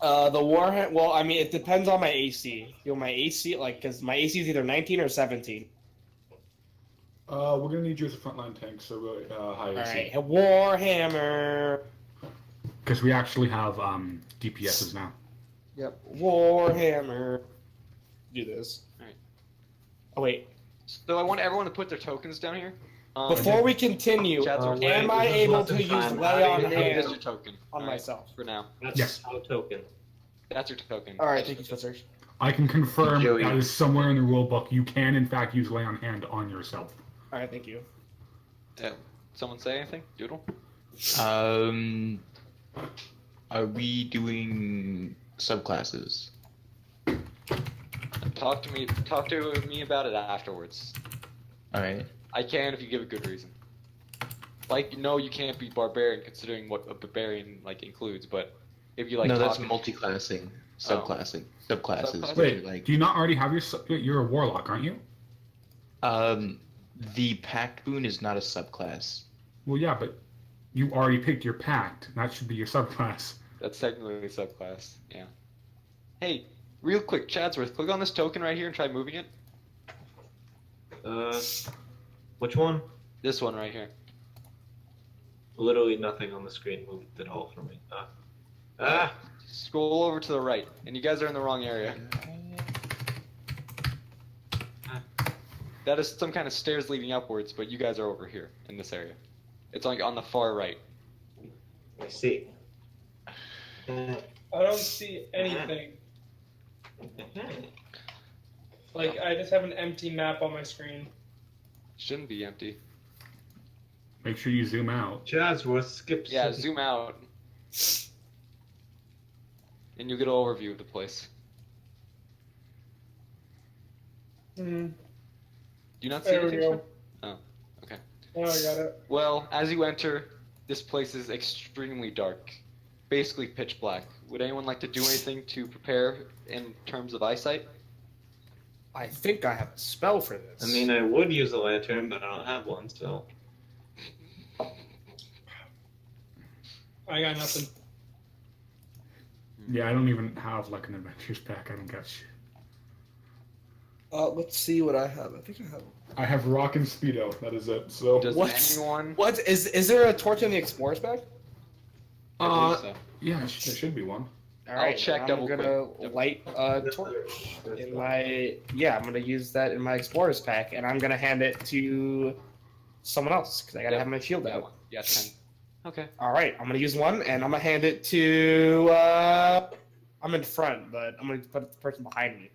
The warhammer. Well, I mean, it depends on my AC. You know, my AC, like, because my AC is either 19 or 17.
We're gonna need you as a frontline tank, so really high
All
AC.
right, warhammer.
Because we actually have DPSs now.
Yep, warhammer. Do this. Oh wait.
So I want everyone to put their tokens down here.
Before we continue,
Chadsworth,
am I
this is
able
lesson
to use
time.
lay on
That's your
hand
token.
on
Alright,
myself?
for now.
That's
Yes.
our token.
That's your token.
All right, thank you, Spencer.
I can confirm
Joey.
that is somewhere in the rulebook. You can, in fact, use lay on hand on yourself.
All right, thank you.
Someone say anything? Doodle?
Are we doing subclasses?
Talk to me about it afterwards.
Alright.
I can if you give a good reason. Like, no, you can't be barbarian considering what a barbarian like includes, but if you like
no, that's
talk-
multi-classing. Subclassing. Subclasses.
Subclasses.
which are
Wait,
like,
do you not already have you're a warlock, aren't you?
the Pact Boon is not a subclass.
Well, yeah, but you already picked your pact. That should be your subclass.
That's technically a subclass, yeah. Hey, real quick, Chadsworth, click on this token right here and try moving it.
Which one?
This one right here.
Literally nothing on the screen moved at all for me. Ah!
Scroll over to the right, and you guys are in the wrong area. That is some kind of stairs leading upwards, but you guys are over here, in this area. It's like on the far right.
I see.
I don't see anything. Like, I just have an empty map on my screen.
Shouldn't be empty.
Make sure you zoom out.
Chadsworth skips.
Yeah, zoom out. And you'll get an overview of the place.
Hmm.
Do you not see
There we
anything?
go.
Oh, okay.
Now I got it.
Well, as you enter, this place is extremely dark. Basically pitch black. Would anyone like to do anything to prepare in terms of eyesight?
I think I have a spell for this.
I mean, I would use a lantern, but I don't have one, so.
I got nothing.
Yeah, I don't even have like an adventures pack. I don't get shit.
Let's see what I have. I think I have.
I have rock and speedo. That is it. So
Does
What?
anyone?
What is there a torch in the explorer's bag?
I believe so.
yeah, there should be one.
All
I'll
right,
check
I'm
double
gonna
quick.
light a torch in my. Yeah, I'm gonna use that in my explorer's pack, and I'm gonna hand it to someone else because I gotta
Yep.
have my shield
Yeah,
out.
yeah, 10. Okay.
All right, I'm gonna use one, and I'm gonna hand it to. I'm in front, but I'm gonna put the person behind me.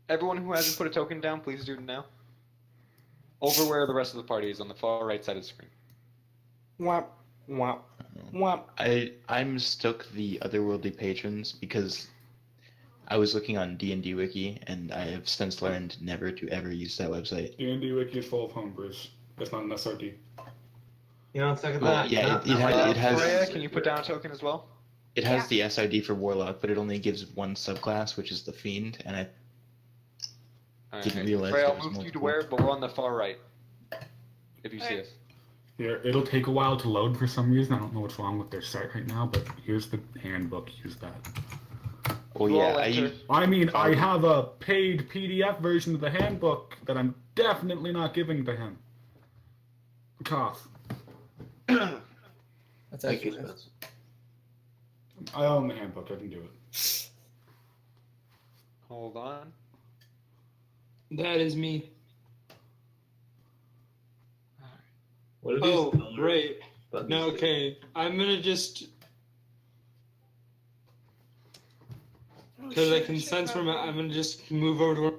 Everyone who hasn't put a token down, please do it now. Over where the rest of the party is, on the far right side of the screen.
Womp, womp, womp.
I mistook the otherworldly patrons because I was looking on D&D Wiki, and I have since learned never to ever use that website.
D&D Wiki is full of homebrews. That's not an SRD.
You know, second
Well,
that.
yeah,
Not-
it has-
not-
it has-
Freya, can you put down a token as well?
It has the SID for Warlock, but it only gives one subclass, which is the Fiend, and I
Alright.
Didn't realize
Freya,
there
I'll
was
move you to
multiple.
where, but we're on the far right. If you see
Alright.
us.
Here, it'll take a while to load for some reason. I don't know what's wrong with their site right now, but here's the handbook. Use that.
well,
You
yeah,
all
I
enter.
use,
I mean, I have a paid PDF version of the handbook that I'm definitely not giving to him. Cough.
That's
Thank you,
actually nice.
Spencer.
I own the handbook. I can do it.
Hold on.
That is me.
What are these
Oh,
colors?
great.
Buttons?
No, okay. I'm gonna just. Because I can sense from it, I'm gonna just move over to where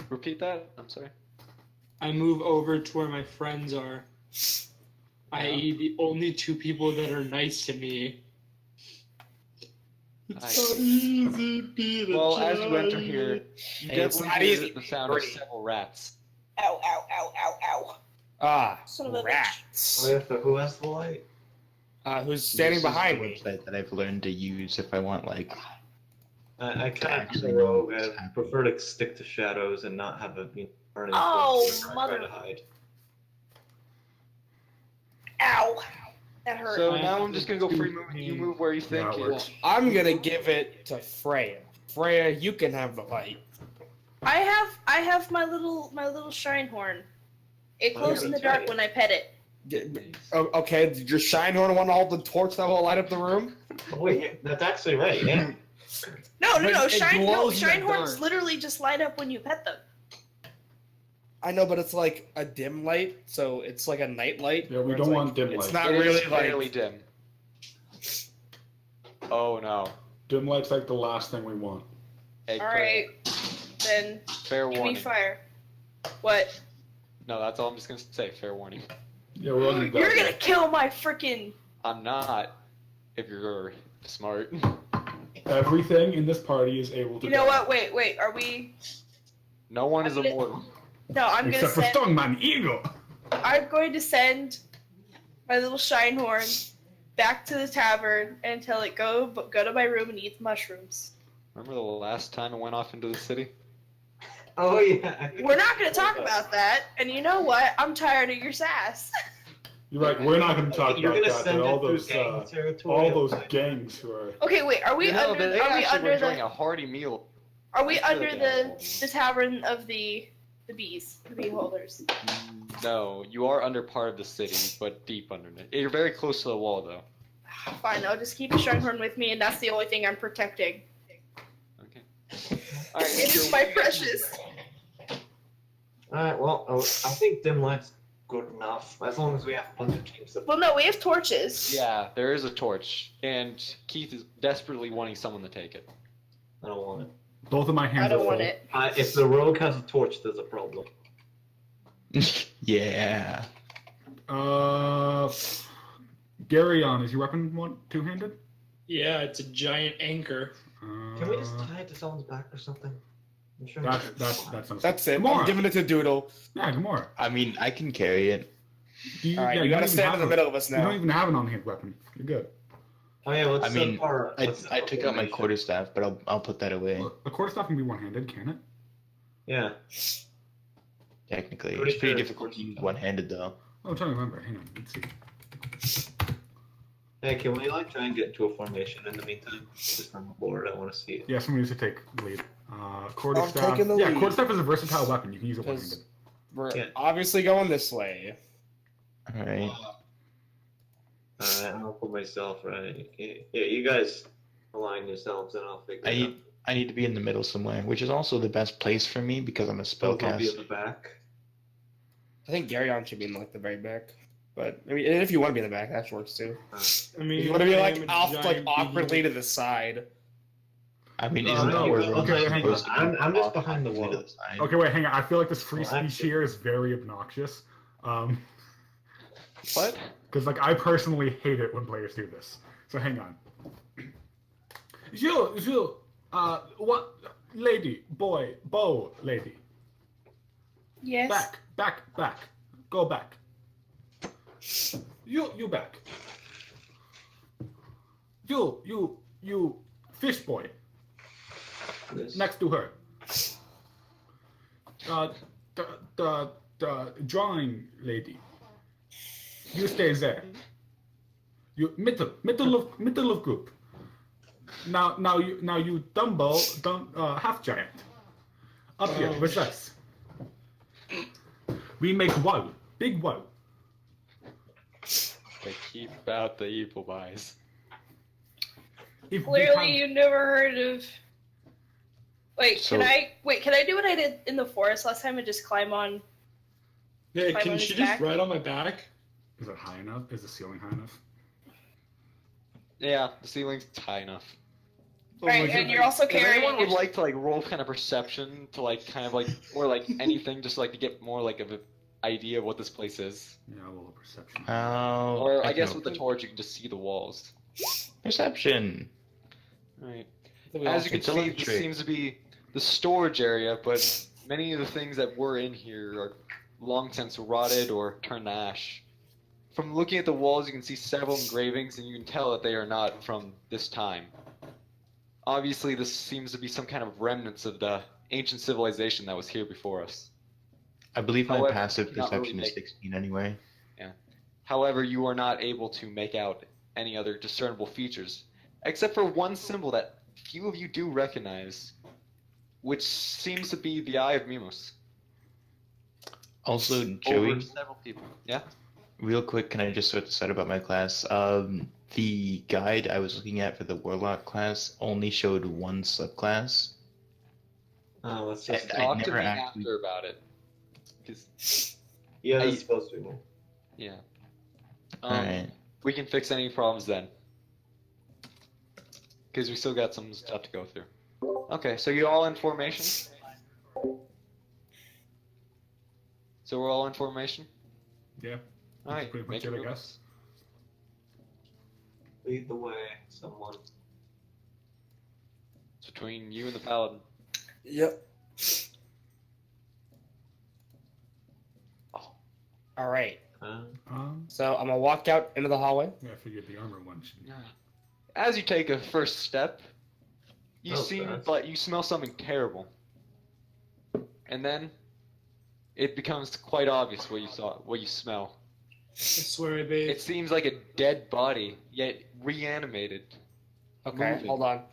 Repeat that? I'm sorry.
I move over to where my friends are. I.e., the only two people that are nice to me.
Nice.
easy being a
Well, as you enter here, you
Hey, it's
definitely
not
hear
easy.
the sound of
Pretty.
several rats.
Ow, ow, ow, ow, ow.
Ah,
Son of a bitch.
rats.
Oh, yeah, so who has the light?
Who's standing
this is
behind
the
me?
website that I've learned to use if I want, like,
I kind of
Actually,
rogue.
no, it's
I
happening.
prefer to stick to shadows and not have a burning
Oh,
torch
mother-
try to hide.
Ow. That hurt.
So now I'm just gonna go free move. You move where you think.
Yeah, it
is-
works.
I'm gonna give it to Freya. Freya, you can have the light.
I have my little shrine horn. It glows in the dark when I pet it.
Okay, did your Shinehorn want to hold the torch that will light up the room?
Oh, wait, that's actually right, yeah.
No,
But it glows in the
Shinehorns
dark.
literally just light up when you pet them.
I know, but it's like a dim light, so it's like a night light.
Yeah, we
where
don't
it's
want dim
It's
light.
not
It
really
is fairly
like.
dim. Oh no.
Dim light's like the last thing we want.
Hey,
All right, then
Fair
give me
warning.
fire. What?
No, that's all I'm just gonna say. Fair warning.
Yeah, we're on
You're gonna kill my freaking.
I'm not. If you're smart.
Everything in this party is able to
You know
die.
what? Wait. Are we?
No one is
I'm gonna-
immortal.
No, I'm gonna
Except for
send.
Strongman Eagle.
I'm going to send my little Shinehorn back to the tavern and tell it go to my room and eat mushrooms.
Remember the last time I went off into the city?
Oh yeah.
We're not going to talk about that. And you know what? I'm tired of your sass.
You're right. We're not going to talk
You're
about
gonna
that.
send
But
it
all
through
those,
gang territory.
all those gangs who are.
Okay, wait. Are we
You know,
under?
they
Are we
actually were
under
enjoying
the?
a hearty meal.
Are we
I'm sure
under
they
the
got
the tavern of the bees, the bee holders?
No, you are under part of the city, but deep underneath. You're very close to the wall, though.
Fine, I'll just keep a Shinehorn with me, and that's the only thing I'm protecting.
Okay. All right.
It is my precious.
Alright, well, I think dim light's good enough, as long as we have plenty of teams.
Well, no, we have torches.
Yeah, there is a torch, and Keith is desperately wanting someone to take it.
I don't want it.
Both of my hands
I don't
are
want
full.
it.
If the rogue has a torch, there's a problem.
Yeah.
Garyon, is your weapon two-handed?
Yeah, it's a giant anchor.
Can we just tie it to someone's back or something? I'm sure.
That sounds.
That's it.
Gamora.
I'm giving it to Doodle.
Yeah, Gamora.
I mean, I can carry it.
You,
All right,
yeah,
you gotta
don't even
stand in
have
the
a-
middle of us
You don't
now.
even have an on-hand weapon. You're good.
Oh yeah, let's
I mean, I
let's set
I
up
took out my
formation.
quarterstaff, but I'll put that away.
Well, a quarterstaff can be one-handed, can it?
Yeah.
Technically,
Pretty
it's pretty
sure.
difficult to use one-handed though.
Oh, I'm trying to remember. Hang on. Let's see.
Hey, can we try and get into a formation in the meantime? Just on the board, I want to see it.
Yeah, someone needs to take the lead. Quarterstaff.
taking the
Yeah,
lead.
quarterstaff is a versatile weapon. You can use it
Because
one-handed.
we're
Yeah.
obviously going this way.
All right.
Alright, I'll put myself right. Yeah, you guys align yourselves and I'll figure it out.
I need to be in the middle somewhere, which is also the best place for me because I'm a
Both will be at
spellcaster.
the back.
I think Garyon should be in like the very back. But I mean, if you want to be in the back, that works too.
I mean,
If you want to be
I
like
am a
off, like
giant
awkwardly
BB.
to the side.
I mean,
Uh,
isn't
no,
that where
okay,
Rome's
hang on.
supposed to be?
I'm just
Off
behind the
to
wall.
side.
Okay, wait, hang on. I feel like this free
Well,
speech
actually-
here is very obnoxious.
What?
Because like I personally hate it when players do this. So hang on. Jules, what, lady, boy, bow, lady,
Yes.
back, go back. You back. You, fish boy,
This.
next to her. The drawing lady. You stay there. You middle of group. Now you half giant. Up here with us. We make wall, big wall.
They keep out the evil eyes.
If we
Clearly,
have-
you never heard of. Wait,
So-
can I do what I did in the forest last time and just climb on?
Yeah,
Climb
can
on
she
his
just
back?
ride on my back?
Is it high enough? Is the ceiling high enough?
Yeah, the ceiling's high enough.
Right, and you're also
If
carrying.
anyone would like to like roll kind of perception to like kind of like or like anything just like to get more like of an idea of what this place is.
Yeah, a little perception.
Or I guess
can
with the torch you can just see the walls.
perception.
Right.
We
As
all
you can
It's
see, this
electric.
seems to be the storage area, but many of the things that were in here are long since rotted or turned to ash. From looking at the walls, you can see several engravings, and you can tell that they are not from this time. Obviously, this seems to be some kind of remnants of the ancient civilization that was here before us.
I believe my
However,
passive
not really
perception is
make-
16 anyway.
However, you are not able to make out any other discernible features, except for one symbol that few of you do recognize, which seems to be the Eye of Mimus.
Also,
Over
Joey,
several people. Yeah?
real quick, can I just sort this out about my class? The guide I was looking at for the Warlock class only showed one subclass.
Oh, let's just.
And I
Talk to
never
me
actually-
after about it. 'Cause-
Yeah,
I-
that's supposed to be one.
yeah.
Alright.
We can fix any problems then. Because we still got some stuff to go through. Okay, so you all in formation? So we're all in formation?
Yeah.
Alright,
Pretty
make
much
your
it, I
moves.
guess.
Lead the way, someone.
It's between you and the paladin.
Yep. All right. So I'm gonna walk out into the hallway.
Yeah, I figured the armor one should.
As you take a first step, you
Oh,
seem
fast.
like you smell something terrible. And then it becomes quite obvious what you smell.
That's where I bathe.
It seems like a dead body, yet reanimated.
Okay,
Moving.
hold on.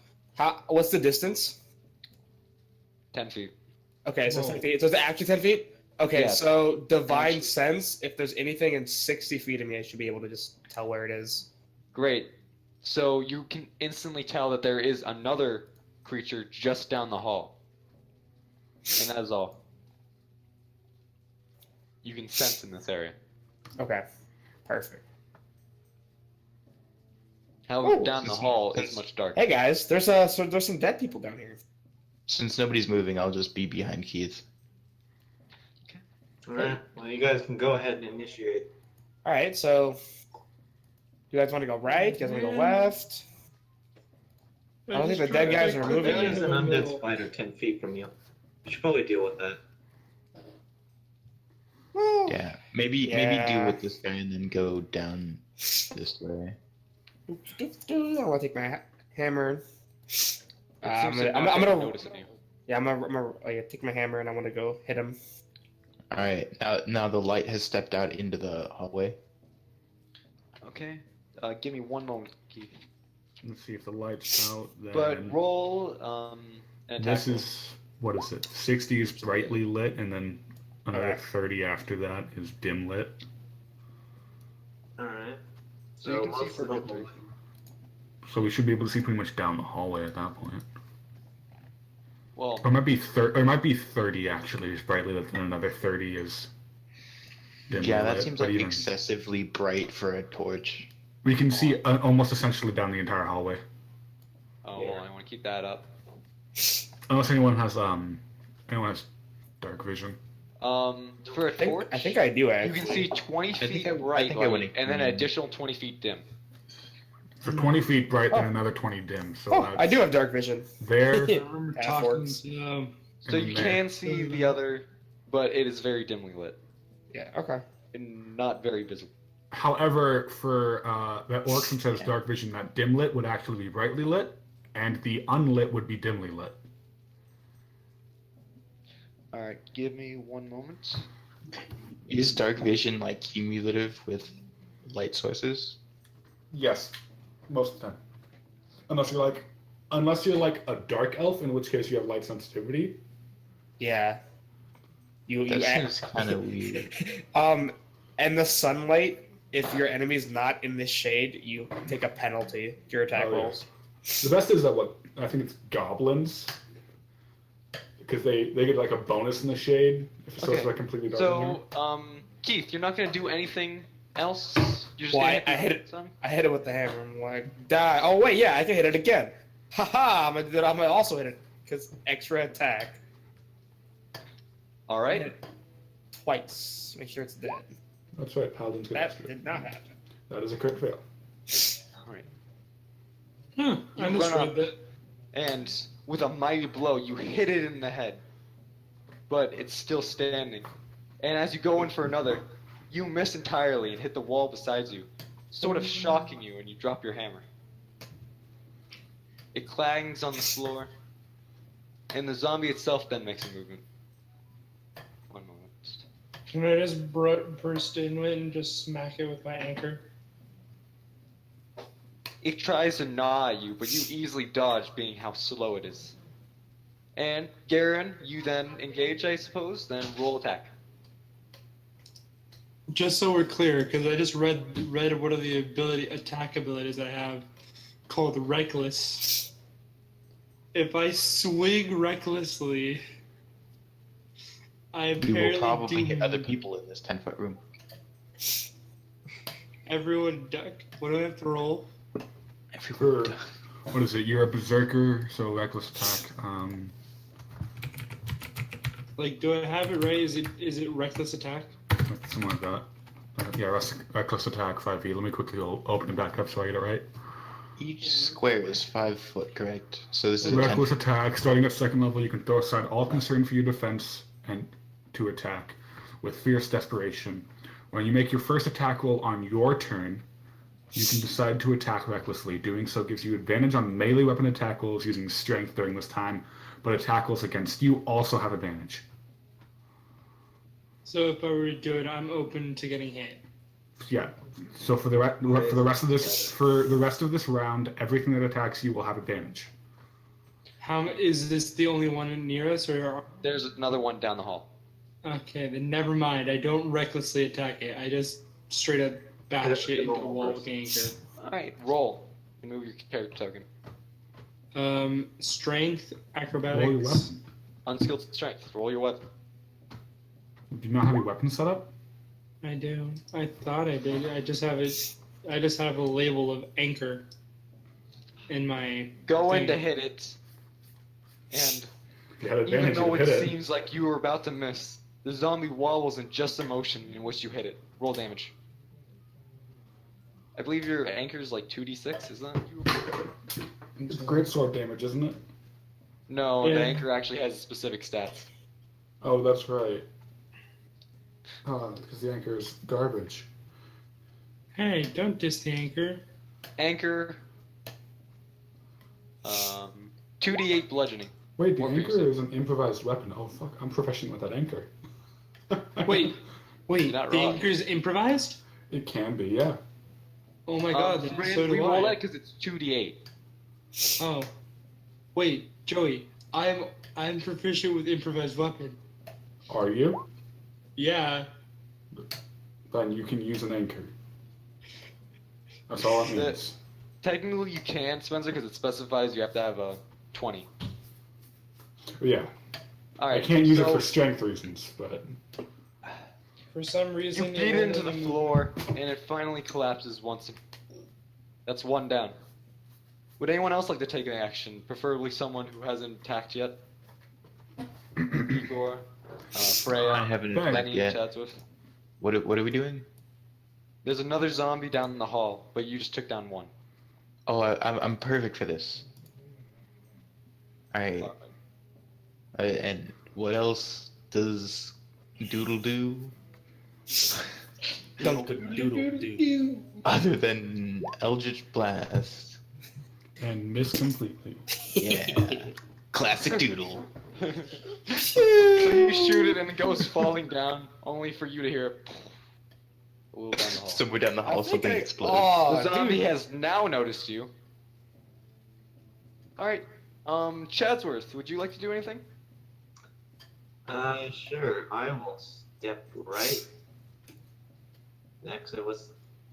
What's the distance?
10 feet.
Okay, so
Whoa.
10 feet. So it's actually 10 feet? Okay,
Yeah.
so divine
Actually-
sense, if there's anything in 60 feet of me, I should be able to just tell where it is.
Great. So you can instantly tell that there is another creature just down the hall. And that is all. You can sense in this area.
Okay, perfect.
However,
Oh.
down the hall is much darker.
Hey guys, there's some dead people down here.
Since nobody's moving, I'll just be behind Keith.
Alright, well, you guys can go ahead and initiate.
All right, so you guys want to go right? You guys want to go left? I don't think the dead guys are moving
There's
yet.
an undead spider 10 feet from you. You should probably deal with that.
Well,
Yeah, maybe
Yeah.
deal with this guy and then go down this way.
I'm gonna take my hammer.
It seems
I'm
to
gonna,
not
I'm
be
gonna
noticing you.
yeah, I'm gonna take my hammer and I'm gonna go hit him.
All right, now the light has stepped out into the hallway.
Okay. Give me one moment, Keith.
Let's see if the light's out. Then
But roll an attack.
this is what is it? 60 is brightly lit, and then another
Alright.
30 after that is dim lit.
Alright.
So you
So,
can see
most
for
of the
good
hall-
three.
So we should be able to see pretty much down the hallway at that point.
Well,
Or it might be 30. Or it might be 30 actually is brightly lit, and another 30 is dimly
Yeah, that
lit,
seems
but
like
even-
excessively bright for a torch.
We can see almost essentially down the entire hallway,
oh, well, I want to keep that up.
unless anyone has dark vision.
For a torch,
I think I do
you
actually.
can see 20
think
feet
I
bright
think I went
light, and then an
green.
additional 20 feet dim.
For 20 feet bright, then
Oh.
another 20 dim. So
Oh,
that's
I do have dark vision.
there.
I remember
Half
talking
orcs.
to
So
and
you
there.
can see the other, but it is very dimly lit
Yeah. Okay.
and not very visible.
However, for that orc since has dark vision, that dim lit would actually be brightly lit, and the unlit would be dimly lit.
All right, give me one moment.
Is dark vision like cumulative with light sources?
Yes, most of the time. Unless you're like a dark elf, in which case you have light sensitivity.
Yeah. You
That
add-
seems kind of weird.
And the sunlight, if your enemy's not in the shade, you take a penalty to your attack
Oh, yeah.
rolls.
The best is that I think it's goblins, because they get like a bonus in the shade if it's
Okay.
like completely dark. in here.
So, Keith, you're not gonna do anything else. You're just
Well,
gonna
I hit
the
it.
sun?
I hit it with the hammer. I'm like, die. Oh wait, yeah, I can hit it again. Haha! I'm gonna also hit it because extra attack.
All
I
right.
hit it twice. Make sure it's dead.
That's right, paladins get
That
extra.
did not happen.
That is a crit fail.
All right.
I
You
misread
run up.
that.
And with a mighty blow, you hit it in the head, but it's still standing. And as you go in for another, you miss entirely and hit the wall beside you, sort of shocking you, and you drop your hammer. It clangs on the floor, and the zombie itself then makes a movement. One moment.
Can I just burst in it and just smack it with my anchor?
It tries to gnaw at you, but you easily dodge, being how slow it is. And Garen, you then engage, I suppose. Then roll attack.
Just so we're clear, because I just read one of the attack abilities I have called Reckless. If I swing recklessly, I
You will
apparently
probably
do
hit other people in this 10-foot room.
everyone duck. What do I have to roll?
For, what is it? You're a berserker, so reckless attack.
Like, do I have it right? Is it reckless attack?
Something like that. Yeah, reckless attack 5 feet. Let me quickly open it back up so I get it right.
Each square is 5 foot, correct? So this is a
Reckless
10.
attack. Starting at second level, you can throw aside all concern for your defense and to attack with fierce desperation. When you make your first attack roll on your turn, you can decide to attack recklessly. Doing so gives you advantage on melee weapon attack rolls using strength during this time, but attack rolls against you also have advantage.
So if I were to do it, I'm open to getting hit.
Yeah. So for the rest of this round, everything that attacks you will have advantage.
How is this the only one near us, or?
There's another one down the hall.
Okay, then never mind. I don't recklessly attack it. I just straight up bash it into the wall with the anchor.
Alright, roll. And move your character token.
Strength,
Roll your
acrobatics.
weapon.
Unskilled strength. Roll your weapon.
Do you not have your weapon set up?
I do. I thought I did. I just have it. I just have a label of anchor in my.
Go
thing.
in to hit it. And
If you had
even
advantage,
though
you'd
it
hit it.
seems like you were about to miss, the zombie wobbles in just the motion in which you hit it. Roll damage. I believe your anchor is like 2d6, isn't it?
It's great sword damage, isn't it?
No,
Yeah.
the anchor actually has specific stats.
Oh, that's right. Because the anchor is garbage.
Hey, don't diss the anchor.
Anchor. 2d8 bludgeoning.
Wait, the
Or
anchor
piercing.
is an improvised weapon. Oh fuck, I'm proficient with that anchor.
Wait,
You're not
the
wrong.
anchor's improvised?
It can be, yeah.
Oh my god, then so do
roll
I.
that because it's 2d8.
Oh, wait, Joey, I'm proficient with improvised weapon.
Are you?
Yeah.
Then you can use an anchor. That's all it means.
Technically, you can, Spencer, because it specifies you have to have a 20.
Yeah.
All
I
right.
can't use it
so
for strength reasons, but
For some
You
reason,
beat it into the
only-
floor, and it finally collapses once. That's one down. Would anyone else like to take an action? Preferably someone who hasn't attacked yet. Igor, Freya,
I haven't
Bang.
attacked
Lenny,
yet.
Chadsworth.
What are we doing?
There's another zombie down in the hall, but you just took down one.
Oh, I'm perfect for this. Alright. And what else does Doodle do? Other than Eldritch Blast.
and miss completely.
Yeah. Classic Doodle.
So you shoot it and it goes falling down, only for you to hear a little down the hall.
Somewhere down the hall, something explodes.
Oh,
The zombie
dude.
has now noticed you. Alright, Chadsworth, would you like to do anything?
Sure. I will step right next.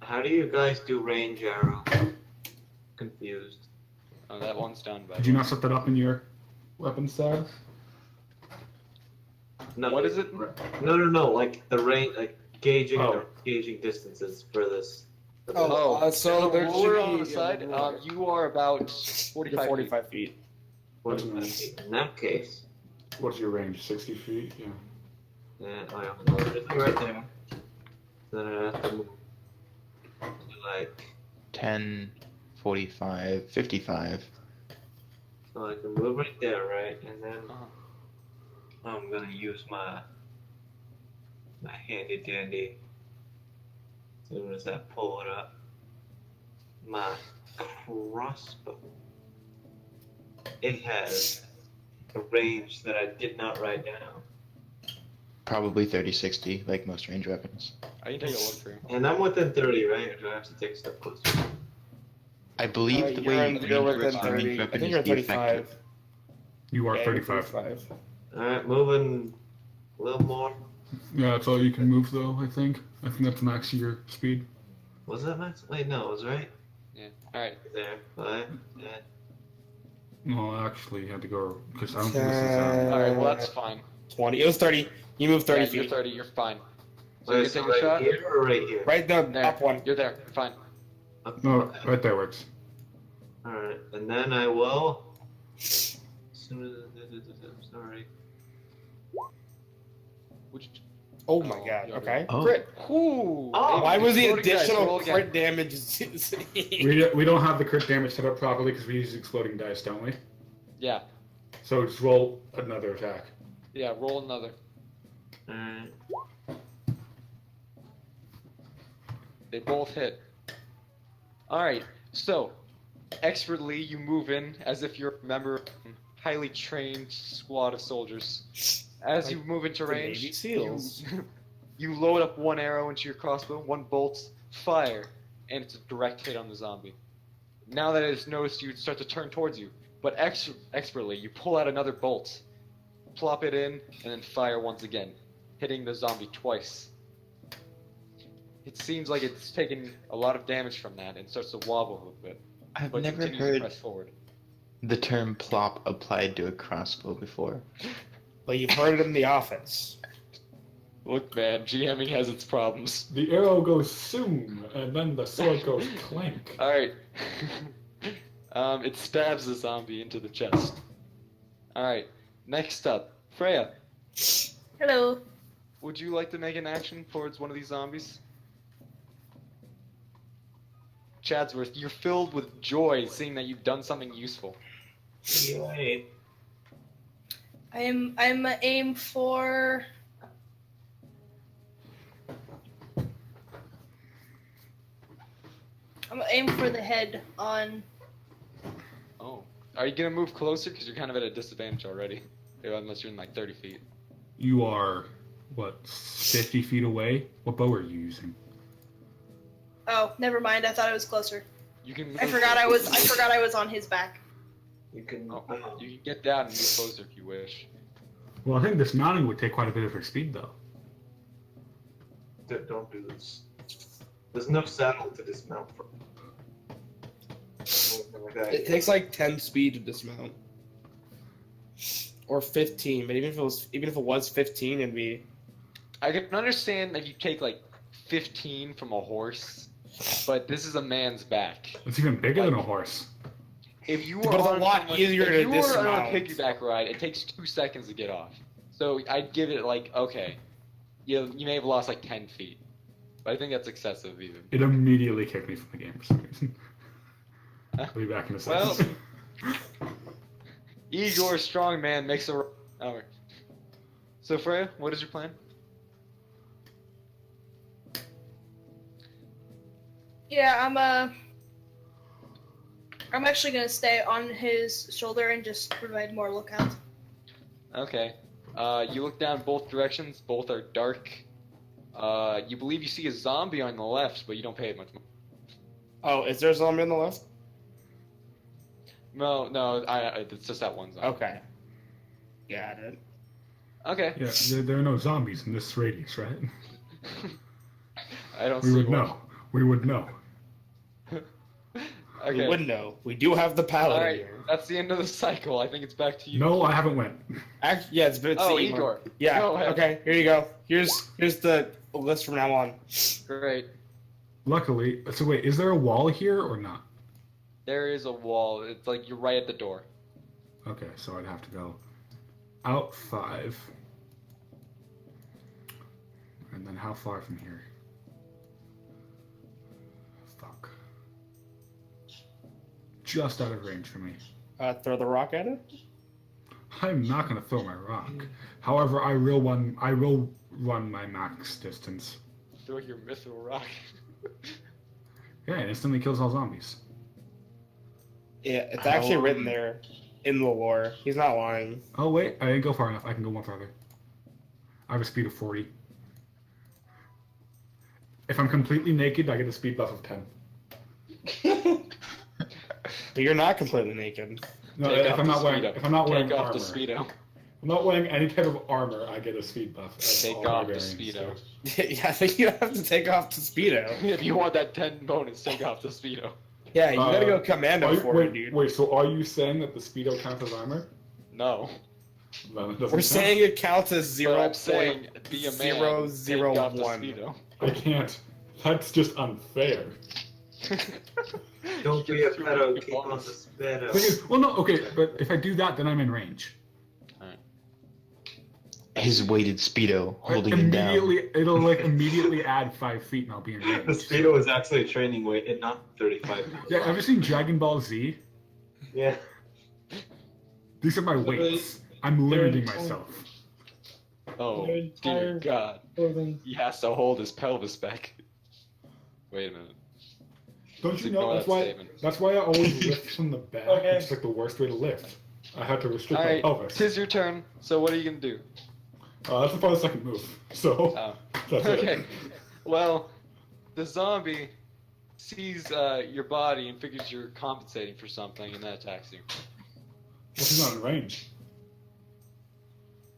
How do you guys do range arrow? Confused.
Oh, that one's done by
Did you not set that up in your weapon staff?
No.
What is it?
No. Like the range, like gauging
Oh.
gauging distances for this.
Oh, so
the
there
ruler
should
on
be
the side,
a ruler.
you are about
You're
45 feet.
45 feet.
45 feet. In that case,
What's your range? 60 feet? Yeah.
I have it right there. Then I have to move to like
10, 45, 55.
so I can move right there, right? And then
Uh-huh.
I'm gonna use my handy dandy. As soon as I pull it up, my crossbow. It has a range that I did not write down,
Probably 30, 60, like most range weapons.
I can take a look for you.
and I'm within 30, right? Or do I have to take a step closer?
I believe the way you
you're
range
within
weapon,
30.
range
I
weapon
think
is
you're
the
35.
effective.
You are
Yeah, you're
35.
35.
All right, moving a little more.
Yeah, that's all you can move though. I think that's max your speed.
Was that max? Wait, no, it was right
Yeah. All right.
there. 5, 10.
No, actually, you had to go because I don't think this is.
All right. Well, that's fine.
20. It was 30. You moved 30
Yeah,
feet.
you're 30. You're fine. So
Wait,
you can
so
take a
right
shot.
here or right here?
Right the
There.
up one.
You're there. You're fine.
Up,
No,
okay.
right there works.
Alright, and then I will. Sorry.
Would you...
Oh my
Oh,
god.
you're
Okay.
Oh.
Crit.
Ooh.
Oh,
Why was the
Exploding dice,
additional
roll again.
crit damage?
We don't have the crit damage set up properly because we use exploding dice, don't we?
Yeah.
So just roll another attack.
Yeah. Roll another.
Alright.
They both hit. All right. So, expertly, you move in as if you're a member of a highly trained squad of soldiers. As you move into
the
range,
Navy SEALs.
you load up one arrow into your crossbow, one bolt, fire, and it's a direct hit on the zombie. Now that it's noticed you, start to turn towards you, but expertly, you pull out another bolt, plop it in, and then fire once again, hitting the zombie twice. It seems like it's taken a lot of damage from that and starts to wobble a little bit,
I've
but
never
continues to
heard
press forward.
the term plop applied to a crossbow before.
Well, you've heard it in the office.
Look, man, GMing has its problems.
The arrow goes zoom, and then the sword goes clank.
All right. It stabs the zombie into the chest. All right. Next up, Freya.
Hello.
Would you like to make an action towards one of these zombies? Chadsworth, you're filled with joy seeing that you've done something useful.
Yay.
I'm aim for. I'm gonna aim for the head on.
Oh. Are you gonna move closer? Because you're kind of at a disadvantage already. Unless you're in like 30 feet.
You are, what, 50 feet away? What bow are you using?
Oh, never mind. I thought I was closer.
You can.
I forgot I was on his back.
You can.
Oh, you can get down and move closer if you wish.
Well, I think dismounting would take quite a bit of your speed, though.
Don't do this. There's no saddle to dismount from. Anything like that.
It takes like 10 speed to dismount. Or 15, but even if it was 15, it'd be.
I can understand if you take like 15 from a horse, but this is a man's back.
It's even bigger than a horse.
If you
But
were
it's a
on
lot
someone-
easier
if
to
you were on
dismount.
a piggyback ride, it takes 2 seconds to get off. So I'd give it like, okay, you may have lost like 10 feet, but I think that's excessive even.
It immediately kicked me from the game for some reason. I'll be back in a second.
Well- Igor Strongman makes a. Oh. So Freya, what is your plan?
Yeah, I'm actually gonna stay on his shoulder and just provide more lookout.
Okay. You look down both directions. Both are dark. You believe you see a zombie on the left, but you don't pay it much.
Oh, is there a zombie on the left?
No, it's just that one zombie.
Okay. Got it.
Okay.
Yeah, there are no zombies in this radius, right?
I don't
We
see
would
one.
know. We would know.
Okay.
We would know. We do have the paladin
All right.
here.
That's the end of the cycle. I think it's back to you.
No, I haven't went.
Actually, yeah, it's
Oh,
Igor.
Igor.
Yeah.
Go ahead.
Okay. Here you go. Here's the list from now on.
Great.
Luckily, so wait, is there a wall here or not?
There is a wall. It's like you're right at the door.
Okay, so I'd have to go out 5. And then how far from here? Fuck. Just out of range for me.
Throw the rock at it.
I'm not gonna throw my rock. However, I will run my max distance.
Throw your mithril rock.
Yeah, it instantly kills all zombies.
Yeah, it's actually written there in the lore. He's not lying.
Oh wait, I didn't go far enough. I can go one farther. I have a speed of 40. If I'm completely naked, I get a speed buff of 10.
But you're not completely naked.
No,
Take
if
off
I'm
the
not wearing,
Speedo.
if I'm not wearing
Take off
armor.
the speedo.
I'm not wearing any type of armor. I get a speed buff. as
Take
all
off the
barbarians
Speedo.
do.
Yeah, I think you have to take off the Speedo.
If you want that 10 bonus, take off the Speedo.
Yeah, you gotta go commando
Are you-
for
wait,
it, dude.
Wait, so are you saying that the speedo counts as armor?
No.
Then it doesn't
We're
count.
saying it counts as
But I'm saying,
0.001.
be a man. Take off the Speedo.
I can't. That's just unfair.
Don't be a pedo. Keep on the
Thing
speedo.
is, well, no, okay, but if I do that, then I'm in range.
His weighted speedo holding him down.
It'll immediately add 5 feet, and I'll be in range.
The speedo is actually a training weight and not 35.
Yeah, ever seen Dragon Ball Z?
Yeah.
These are my weights. I'm limiting myself.
Oh,
Your
dear
entire
God.
clothing.
He has to hold his pelvis back. Wait a minute.
Don't
Let's
you know
ignore
that's
that
why?
statement.
That's why I always lift from the back.
Okay.
It's like the worst way to lift. I had to restrict my
Alright,
pelvis.
tis your turn. So what are you gonna do?
That's the second move. So
Oh.
that's
Okay.
it.
Well, the zombie sees your body and figures you're compensating for something and then attacks you.
Well, he's not in range.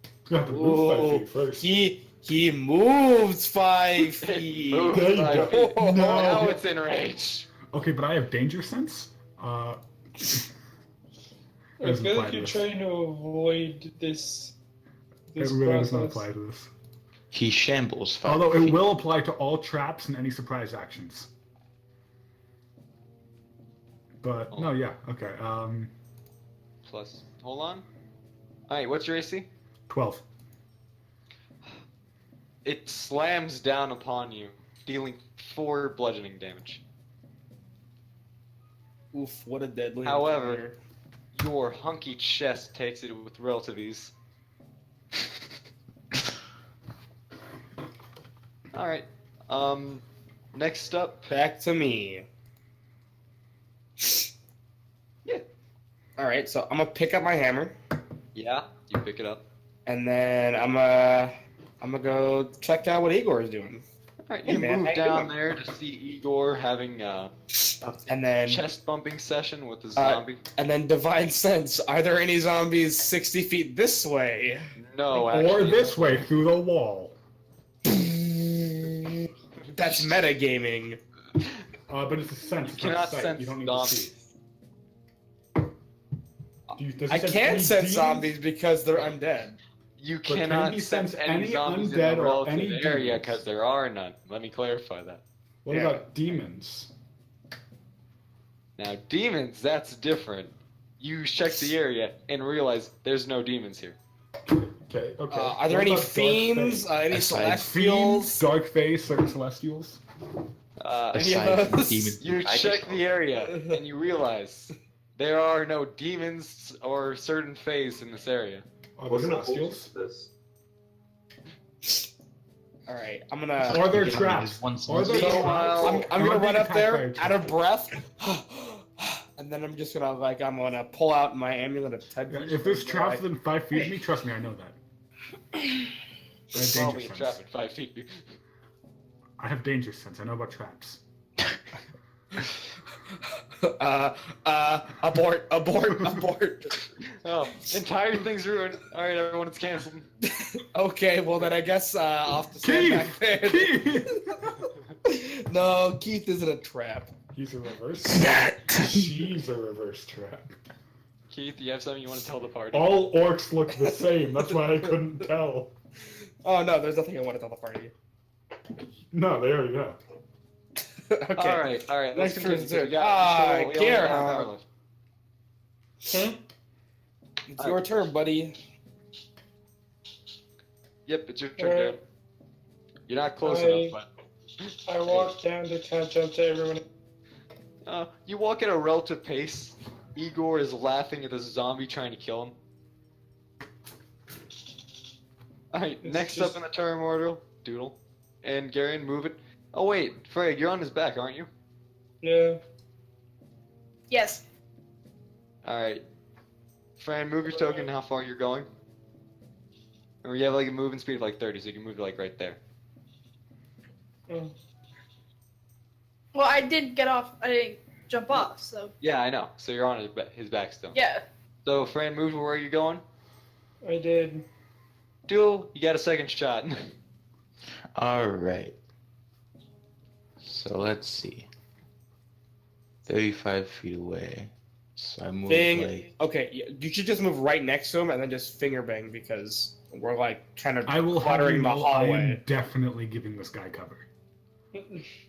He's gonna have to move 5 feet first.
He moves 5 feet.
Moves
There you
5
go.
feet.
No.
Now it's in range.
Okay, but I have danger sense.
I
doesn't
feel
apply
like
to
you're
this.
trying to avoid this.
It
This
really does not
process.
apply to this.
He shambles 5
Although
feet.
it will apply to all traps and any surprise actions. But no, yeah, okay.
Plus, hold on. Alright, what's your AC?
12.
It slams down upon you, dealing 4 bludgeoning damage.
Oof, what a deadly.
However-
encounter.
Your hunky chest takes it with relative ease. Alright. Next up.
Back to me.
Yeah.
Alright, so I'm gonna pick up my hammer,
Yeah, you pick it up.
and then I'm gonna go check out what Igor is doing.
Alright,
Hey,
you
man,
move
how you
down
doing?
there to see Igor having a
And then
chest bumping session with the zombie.
Divine Sense. Are there any zombies 60 feet this way?
No,
Or
actually.
this way, through the wall.
That's metagaming.
But it's a sense.
You
It's not
cannot
sight.
sense
You don't need
zombies.
to see. Does he
I
sense
can't
any
sense
demons?
zombies because they're undead.
You
can
cannot
he
sense
sense
any
any
zombies in
undead
the
or
relative
any
area
demons?
because there are none. Let me clarify that.
What
Yeah.
about demons?
Now, demons, that's different. You check the area and realize there's no demons here.
Okay, okay.
Are there
What
any
about dark
fiends?
face?
Any
Aside
celestials?
Dark face or celestials?
Aside from
yes.
demons,
You
I
check
just-
the area and you realize there are no demons or certain fays in this area.
Are
What
there
kind of
celestials?
bullshit is this?
All right, I'm
Are
gonna.
there
I mean,
traps?
there's one
Are there
celestial.
Meanwhile,
traps?
I'm
Am I
gonna
being
run up
attacked by
there,
a
out of
trap?
breath, and then I'm just gonna I'm gonna pull out my amulet of Ted.
Yeah, if there's traps within 5 feet of me, trust me, I know that. I have
Probably
danger
a trap
sense.
at 5 feet.
I have danger sense. I know about traps.
Abort!
Oh, entire thing's ruined. Alright, everyone, it's canceled.
Okay, well then I guess off the stand back there.
Keith!
No, Keith isn't a trap.
He's a reverse. She's a reverse trap.
Keith, you have something you want to tell the party?
All orcs look the same. That's why I couldn't tell.
Oh no, there's nothing I want to tell the party.
No, they already know.
Okay.
Alright, let's
Next
continue.
person's
So we
turn.
got- we only got
Garrett.
half an hour left.
It's your turn, buddy.
Yep, it's your turn,
Alright.
Garrett. You're not close
I-
enough,
I walk down to catch up to everyone.
but you walk at a relative pace. Igor is laughing at the zombie trying to kill him. Alright,
It's
next
just-
up in the turn order, Doodle. And Garion, move it. Oh wait, Frey, you're on his back, aren't you?
Yeah.
Yes.
Alright. Fran, move your token how far you're going. Or you have like a moving speed of like 30, so you can move like right there.
Oh.
Well, I did get off. I didn't jump off, so
Yeah, I know. So you're on his back still.
yeah.
So Fran, move to where you're going.
I did.
Duel, you got a second shot.
Alright. So let's see. 35 feet away. So I move like...
Okay, you should just move right next to him and then just finger bang because we're like kind of
I will have you
cluttering the
know I am
hallway.
definitely giving this guy cover.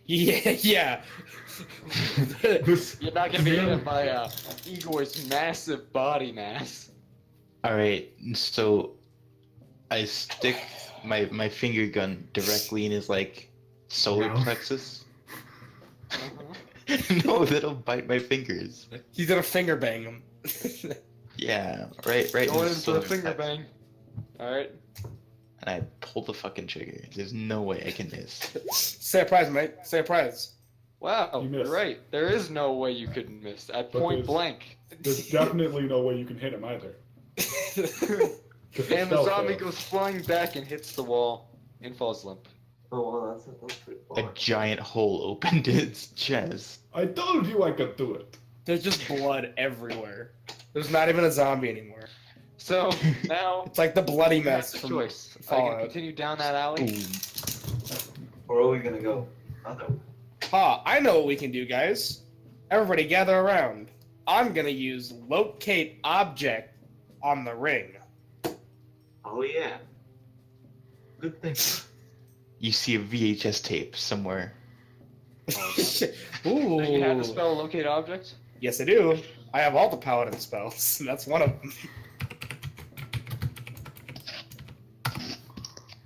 Yeah.
This
You're not gonna be hit by Igor's massive body mass.
Alright, so I stick my finger gun directly in his like solar
Mouth.
plexus.
Uh-huh.
No, that'll bite my fingers.
He's gonna finger bang him.
Yeah, right
Going
in
in
his
for the
solar
finger
plexus.
bang. Alright.
And I pull the fucking trigger. There's no way I can miss.
Say a prize, mate. Say a prize.
Wow,
You
you're
missed.
right. There is no way you could miss at
But
point
there's-
blank.
There's definitely no way you can hit him either. 'Cause
And the
spell
zombie
failed.
goes flying back and hits the wall and falls limp.
Oh, well, that's pretty
A
far.
giant hole opened in its chest.
I told you I could do it.
There's just blood everywhere. There's not even a zombie anymore.
So now
It's like the bloody
you have
mess
the
from
choice. Are you
Fallout.
gonna continue down that alley?
Boom.
Where are we gonna go? Other way.
I know what we can do, guys. Everybody gather around. I'm gonna use locate object on the ring.
Oh yeah. Good thing.
You see a VHS tape somewhere.
Ooh.
So you have the spell locate object?
Yes, I do. I have all the paladin spells. And that's one of them.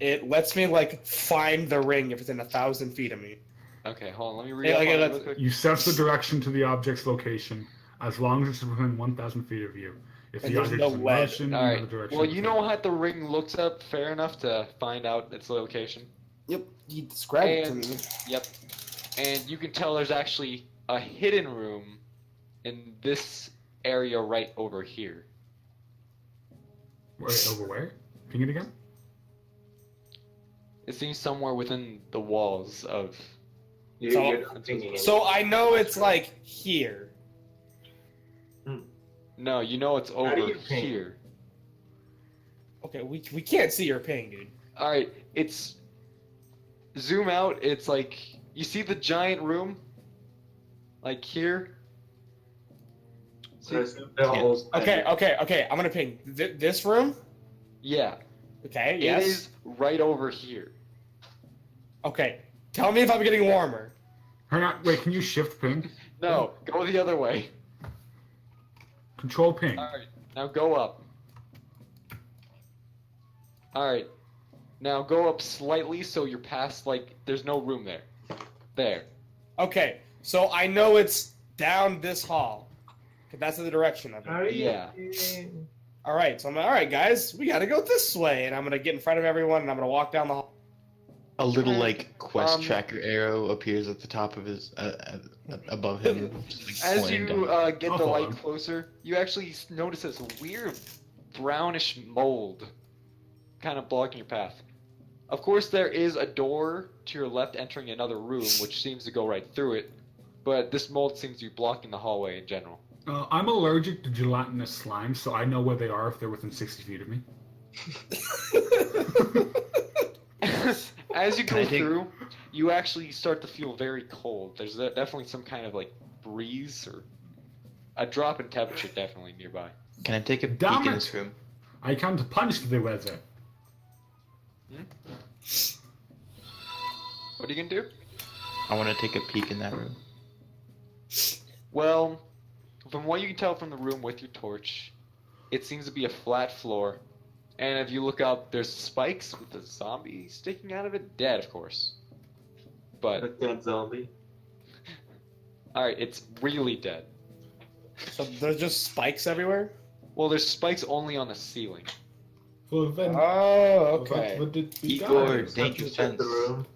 It lets me like find the ring if it's in 1,000 feet of me.
Okay, hold on, let me read
Hey,
up
okay,
on it
let's-
real quick.
You set the direction to the object's location as long as it's within 1,000 feet of you. If
And
the
there's
object
no
is in
lead.
motion, you know the
Alright,
direction.
well
it's
you
in.
know how the ring looks up fair enough to find out its location?
Yep, he described it to
And-
me.
Yep. And you can tell there's actually a hidden room in this area right over here.
Wait, over where? Ping it again?
It seems somewhere within the walls of...
So-
You're not thinking it.
So I know it's like here.
No, you know it's
do
over
you ping?
here.
Okay, we can't see your ping, dude.
Alright, it's... Zoom out, it's like... You see the giant room? Like here? See?
Okay. I'm gonna ping this room.
Yeah.
Okay, yes.
It is right over here.
Okay, tell me if I'm getting warmer.
Hang on, wait, can you shift ping?
No, go the other way.
Control ping.
Alright, now go up. Alright. Now go up slightly so you're past, like, there's no room there. There.
Okay, so I know it's down this hall. 'Cause that's the direction of it.
Yeah.
All right, so I'm like, all right, guys, we got to go this way, and I'm gonna get in front of everyone, and I'm gonna walk down the hall.
A little like quest
Um,
tracker arrow appears at the top of his above him. Just, like,
As
pointing
you
down.
get
I'll
the
follow
light
him.
closer, you actually notice this weird brownish mold kind of blocking your path. Of course, there is a door to your left entering another room, which seems to go right through it, but this mold seems to be blocking the hallway in general.
I'm allergic to gelatinous slime, so I know where they are if they're within 60 feet of me.
As you
Can
go
I take-
through, you actually start to feel very cold. There's definitely some kind of like breeze or a drop in temperature definitely nearby.
Can I take a
Damn
peek in
it.
this room?
I can't punch the weather.
What are you gonna do?
I want to take a peek in that room.
Well, from what you can tell from the room with your torch, it seems to be a flat floor. And if you look up, there's spikes with a zombie sticking out of it. Dead, of course. But,
A dead zombie.
alright, it's really dead.
So there's just spikes everywhere.
Well, there's spikes only on the ceiling.
Well, then,
Oh,
what
okay.
would it be?
Igor,
guys?
danger
Check
sense.
the room.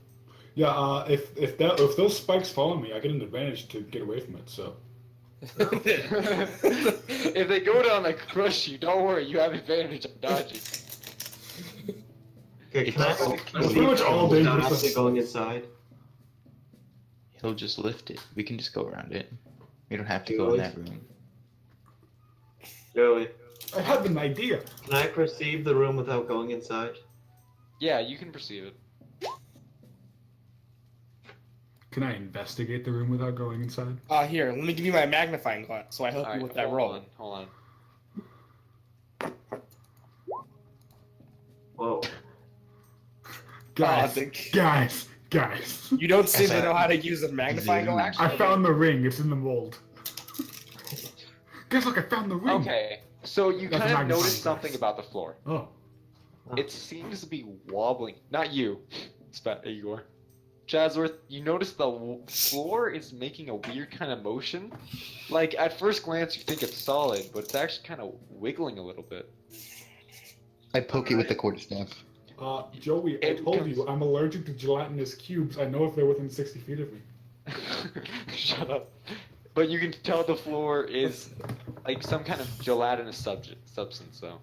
Yeah, if those spikes follow me, I get an advantage to get away from it. So
If they go down and crush you, don't worry, you have advantage of dodging.
Okay, can I
It's
leave
pretty much all
without
dangerous.
actually going inside?
He'll just lift it. We can just go around it. We don't have to go in that room.
Joey.
I had an idea.
Can I perceive the room without going inside?
Yeah, you can perceive it.
Can I investigate the room without going inside?
Here, let me give you my magnifying glass, so I help
All
you
right,
with that
hold
roll.
on, hold on.
Whoa.
Guys,
the-
guys.
You don't seem to
That's
know how to use a magnifying
Zoom.
glass.
I found the ring. It's in the mold. Guys, look, I found the ring.
Okay, so you
That's
kind
a
of
magnifying
noticed something
glass.
about the floor.
Oh.
It seems to be wobbling. Not you, Igor. Chadsworth, you notice the floor is making a weird kind of motion. Like, at first glance, you think it's solid, but it's actually kind of wiggling a little bit.
I poke it with the quarterstaff.
Joey, I
It
told
comes-
you I'm allergic to gelatinous cubes. I know if they're within 60 feet of me.
Shut up. But you can tell the floor is like some kind of gelatinous substance, though.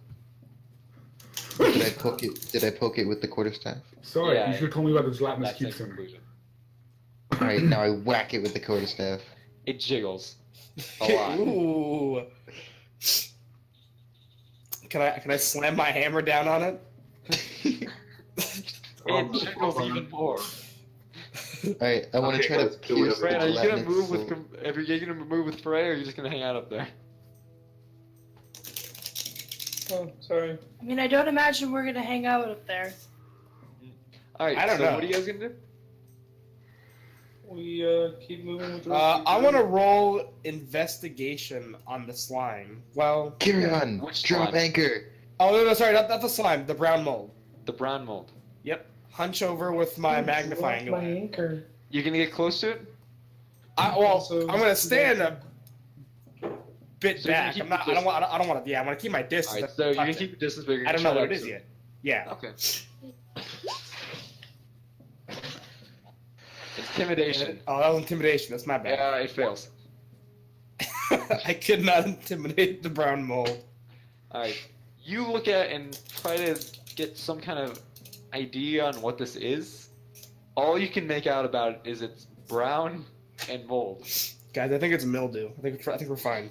Did I poke it? Did I poke it with the quarterstaff?
Sorry,
Yeah,
you should have told me about the gelatinous
That's
cube
the
sooner.
conclusion.
All right, now I whack it with the quarterstaff.
It jiggles a lot.
Ooh. Can I slam my hammer down on it?
It jiggles even more.
All right, I want to
Okay,
try to
let's do
pierce
it.
the
Fran, are you gonna
gelatinous
move with?
soul.
Are you gonna move with Frey, or are you just gonna hang out up there?
Oh, sorry.
I mean, I don't imagine we're gonna hang out up there.
All right.
I don't
so
know.
what are you guys gonna do?
We keep moving with the
I want to roll investigation on the slime. Well,
Carry on.
Which
Drop
slime?
anchor.
oh no, sorry, not the slime, the brown mold.
The brown mold.
Yep. Hunch over with my magnifying
my
glass.
anchor.
You gonna get close to it?
I'm gonna stand a bit
So you're gonna
back.
keep
I'm not.
your
I don't want to. Yeah, I'm gonna keep my distance.
All right.
to
So you're
touch
gonna
it.
keep your distance, but you're
I
gonna
don't know
try
what it
to-
is yet. Yeah.
Okay. Intimidation.
Oh, that was intimidation. That's my bad.
Yeah, it fails.
I could not intimidate the brown mold.
All right. You look at and try to get some kind of idea on what this is. All you can make out about it is it's brown and mold.
Guys, I think it's mildew. I think we're fine.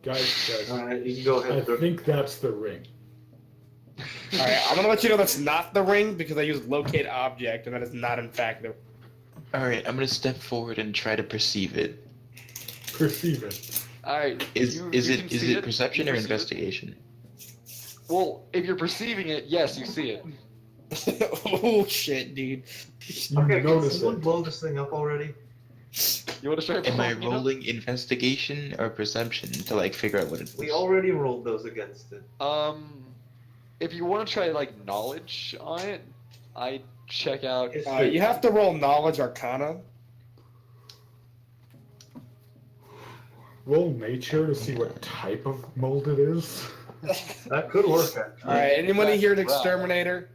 Guys.
Alright, you can go
I
ahead.
think that's the ring.
All right, I'm gonna let you know that's not the ring because I used locate object, and that is not in fact the.
All right, I'm gonna step forward and try to perceive it.
Perceive it.
All right.
Is
you
it
can see
perception
You
or
perceive it.
investigation?
Well, if you're perceiving it, yes, you see it.
Oh shit, dude!
You
Okay, can
notice
someone
it.
blow this thing up already?
You want to try?
Am I
blowing it up?
rolling investigation or perception to like figure out what it is?
We already rolled those against it.
If you want to try like knowledge on it, I check out.
You have to roll knowledge arcana.
Roll nature to see what type of mold it is.
That could work, actually.
All right, anybody here an
Right.
exterminator?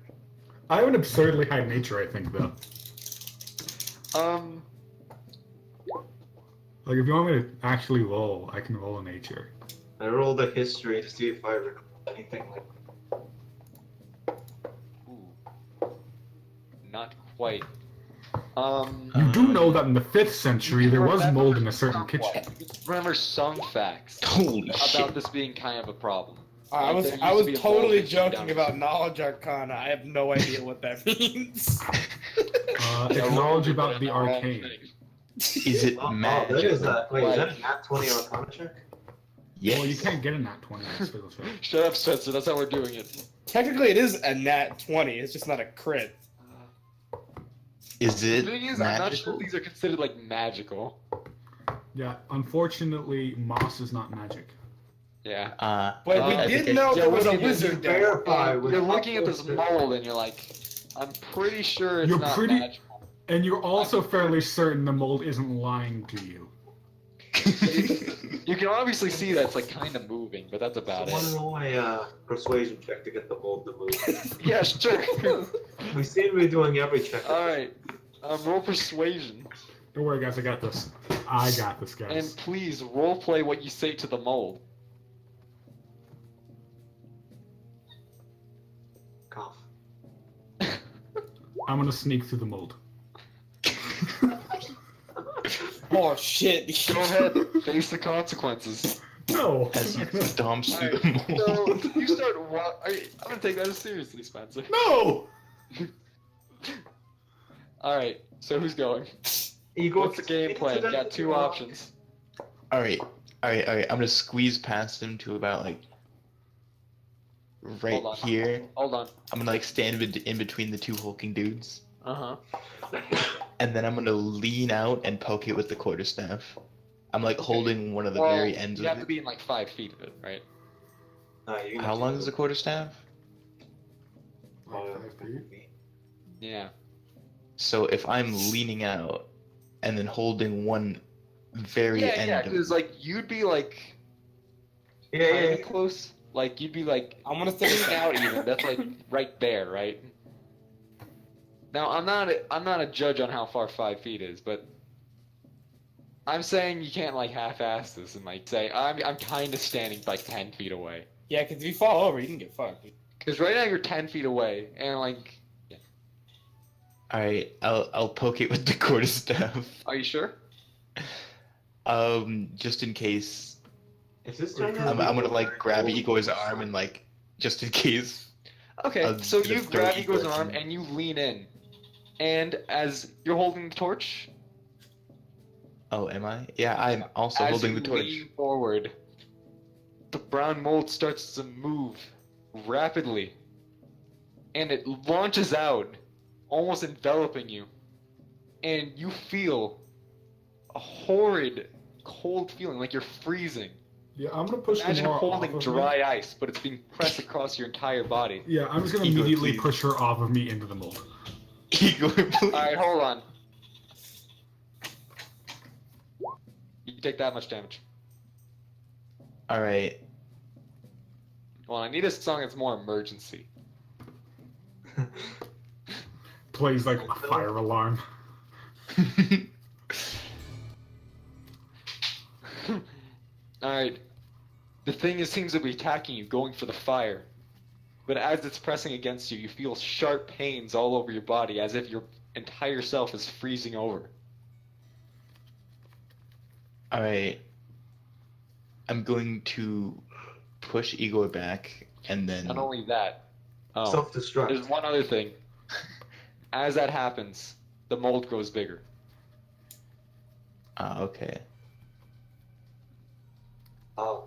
I have an absurdly high nature, I think, though. Like, if you want me to actually roll, I can roll a nature.
I rolled a history to see if I recall anything like
Ooh, not quite.
You do know that in the 5th century, there was
remember
mold in a certain
somewhat.
kitchen.
Remember some facts
Holy
about
shit!
this being kind of a problem.
I was
Like, there
I
used
was
to be a
totally
mold that shut
joking
down
about
the-
knowledge arcana. I have no idea what that means.
It's knowledge about the arcane.
Is it
Oh,
magic?
that is that. Wait, is that a nat 20 arcana check?
Yes.
Well, you can't get in that 20 on spittle check.
Shut up, Spencer. That's how we're doing it.
Technically, it is a nat 20. It's just not a crit.
Is
The
it
thing is, I'm not
magical?
sure these are considered like magical.
Yeah, unfortunately, moss is not magic.
Yeah.
But
I
we
think
did know
yeah,
there was a
what if you
wizard there.
verify
And
with
you're looking at this
opposite-
mold and you're like, I'm pretty sure it's
You're
not
pretty-
magical.
And you're also fairly certain the mold isn't lying to you.
You can obviously see that it's like kind of moving, but that's
I
about
want to
it.
know my persuasion check to get the mold to move.
Yeah, sure.
We seem to be doing every check.
All right. Roll persuasion,
Don't worry, guys, I got this. I got this,
and
guys.
please role play what you say to the mold.
Cough.
I'm gonna sneak through the mold.
Oh shit!
Go ahead, face the consequences.
No.
as he stomps through
Alright,
the mold.
So you start I'm gonna take that as seriously, Spencer.
No.
Alright, so who's going?
Igor,
What's the game plan? You got two options.
Alright. I'm gonna squeeze past him to about like right
Hold on.
here.
Hold on.
I'm gonna like stand in between the two hulking dudes.
Uh-huh.
And then I'm gonna lean out and poke it with the quarterstaff. I'm like holding one of the very ends
you
of
have
it.
to be in like 5 feet of it, right?
How long is the quarterstaff?
Like 5 feet.
Yeah.
So if I'm leaning out and then holding one very end
Yeah,
of
because like you'd be like
Yeah.
kinda close. Like you'd be like
I'm gonna
leaning
think.
out even. That's like right there, right? Now I'm not a judge on how far 5 feet is, but I'm saying you can't like half-ass this and like say I'm kind of standing like 10 feet away.
Yeah, because if you fall over, you can get fucked.
Because right now you're 10 feet away, and like,
Alright, I'll poke it with the quarterstaff.
are you sure?
Just in case.
Is this
I'm
I'm gonna like grab Igor's arm and like just in case.
Okay,
I'll
so
just
you
throw
grab Igor's
Igor's
arm
in.
and you lean in, and as you're holding the torch,
Oh, am I? Yeah, I'm also
as
holding
you
the torch.
lean forward, the brown mold starts to move rapidly, and it launches out, almost enveloping you, and you feel a horrid, cold feeling, like you're freezing.
Yeah, I'm gonna push
Imagine
Gamora off
holding
of me.
dry ice, but it's being pressed across your entire body.
Yeah, I'm just gonna
Igor,
immediately
please.
push her off of me into the mold.
Igor, please.
Alright, hold on. You take that much damage.
Alright.
Well, I need a song that's more emergency.
Plays like a fire alarm.
Alright. The thing seems to be attacking you, going for the fire. But as it's pressing against you, you feel sharp pains all over your body, as if your entire self is freezing over.
Alright. I'm going to push Igor back and then.
Not only that, there's
Self-destruct.
one other thing. As that happens, the mold grows bigger.
Ah, okay.
Oh.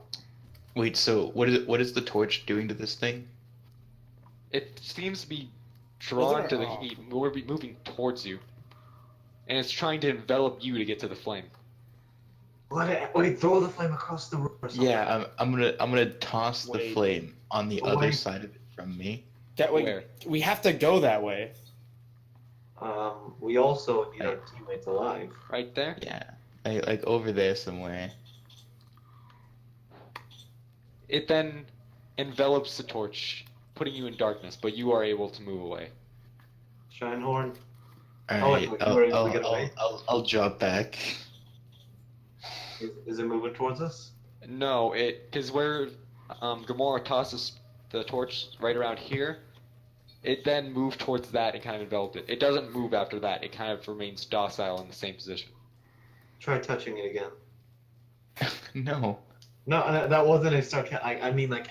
Wait, so what is the torch doing to this thing?
It seems to be drawn to the
Oh.
heat, moving towards you. And it's trying to envelop you to get to the flame.
Wait, throw the flame across the room or something.
Yeah, I'm gonna toss the
Wait.
flame on the
Oh,
other
wait.
side of it from me.
That way,
Where?
we have to go that way.
We also need our teammates alive.
Right there?
Yeah, like over there somewhere.
It then envelops the torch, putting you in darkness, but you are able to move away.
Shinehorn.
All right,
wait, we're able to get
I'll,
away.
I'll drop back.
Is it moving towards us?
No, because where Gamora tosses the torch right around here, it then moved towards that and kind of enveloped it. It doesn't move after that. It kind of remains docile in the same position.
Try touching it again.
No.
No, that wasn't a sarcasm. I mean, like,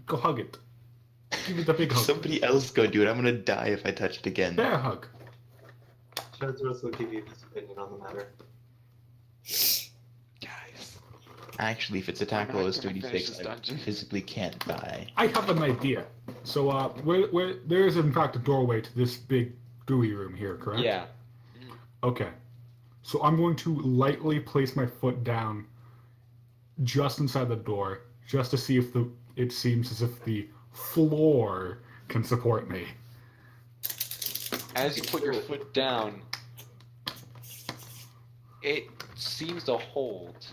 Go hug it. Give it the big hug.
Somebody else go do it. I'm gonna die if I touch it again.
Bear hug.
Chancellor will give you his opinion on the matter.
Guys.
Actually, if it's attack
I'm
roll
not
is
gonna finish
36,
this
I
dungeon.
physically can't die.
I have an idea. So, where there is in fact a doorway to this big gooey room here, correct?
Yeah.
Okay. So I'm going to lightly place my foot down just inside the door, just to see if it seems as if the floor can support me.
As you put your foot down, it seems to hold.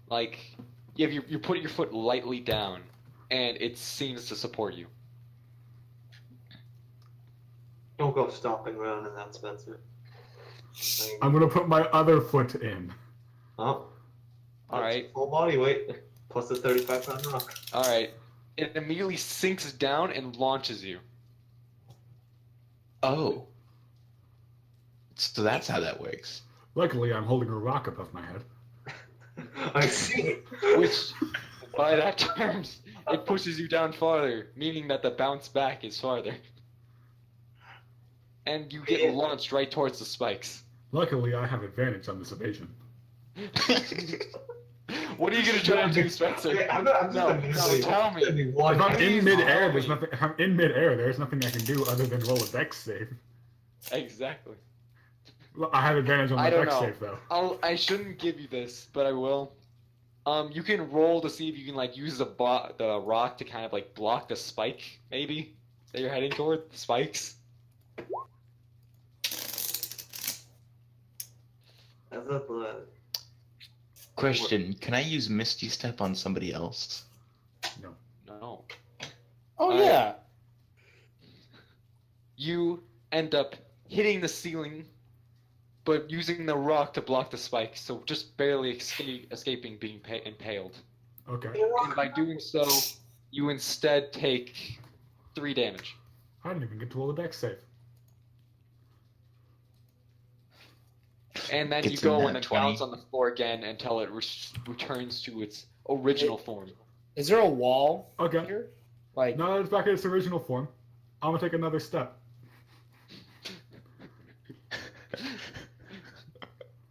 Like, you put your foot lightly down, and it seems to support you.
Don't go stomping around in that, Spencer.
I'm going to put my other foot in.
Oh.
All right.
That's full body weight plus a 35-pound rock.
Alright. It immediately sinks down and launches you.
Oh. So that's how that works.
Luckily, I'm holding a rock above my head.
I see.
which, by that terms, it pushes you down farther, meaning that the bounce back is farther. And you get launched right towards the spikes.
Luckily, I have advantage on this evasion.
What are you gonna try to do, Spencer?
I'm just
No,
immediately-
tell me.
If I'm in midair,
me.
if I'm in midair, there's nothing I can do other than roll a dex save.
Exactly.
Well, I have advantage on
I
my
don't
dex
know.
save though.
I shouldn't give you this, but I will. You can roll to see if you can like use the rock to kind of like block the spike, maybe that you're heading toward. The spikes.
That's not the.
Question: can I use Misty Step on somebody else?
No.
Oh
Alright.
yeah.
You end up hitting the ceiling, but using the rock to block the spikes, so just barely escaping being impaled.
Okay.
And by doing so, you instead take 3 damage.
I didn't even get to roll a dex save.
And then you
It's
go
in
and
that
then
20.
bounce on the floor again until it returns to its original form.
Is there a wall
Okay.
here? Like,
Now that it's back in its original form, I'm gonna take another step.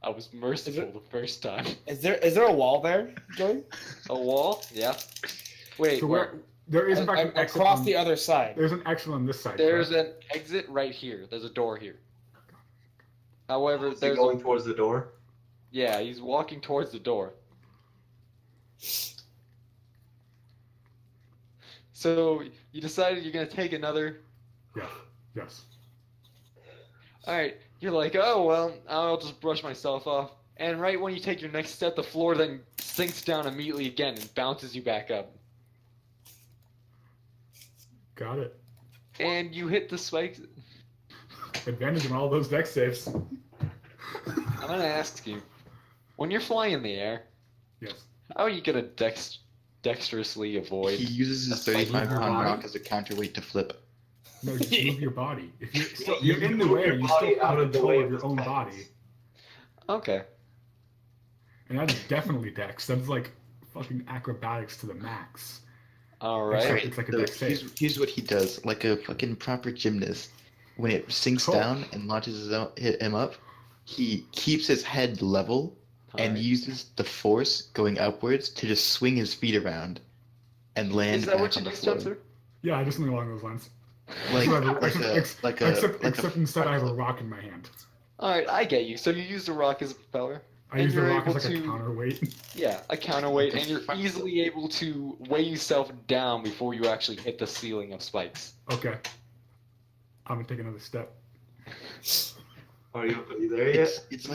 I was merciful the first time.
is there a wall there, Joey?
A wall? Yeah. Wait,
So
where?
there is in fact an exit
Across
on,
the other side.
There's an exit on this side.
There's
correct?
an exit right here. There's a door here. However,
Is he
there's
going towards the door?
yeah, he's walking towards the door. So you decided you're gonna take another.
Yes.
All right, you're like, oh well, I'll just brush myself off. And right when you take your next step, the floor then sinks down immediately again and bounces you back up.
Got it.
And you hit the spikes.
Advantage on all those dex saves.
I'm gonna ask you, when you're flying in the air,
Yes.
how are you gonna dexterously avoid?
He uses his
That's like
35-pound
body.
rock as a counterweight to flip.
No, you just move your body. If you're,
Yeah,
you're in the
move
way,
your
you
body
still
out
have
of the
control
way
of
of
your
the
own
spikes.
body.
Okay.
And that's definitely dex. That's like fucking acrobatics to the max.
All
Except
right.
it's like a
So
dex save.
here's what he does, like a fucking proper gymnast. When it sinks
Cool.
down and launches him up, he keeps his head level and
Alright.
uses the force going upwards to just swing his feet around and land
Is that
back
what you
on the
do,
floor.
Spencer?
Yeah, just something along those lines.
Like,
Except-
like a
except instead I have a rock in my hand.
All right, I get you. So you use the rock as a propeller.
I
And
use the
you're
rock as
able
like a
to-
counterweight.
Yeah, a counterweight, and you're easily able to weigh yourself down before you actually hit the ceiling of spikes.
Okay. I'm gonna take another step.
Are you there yet?
it's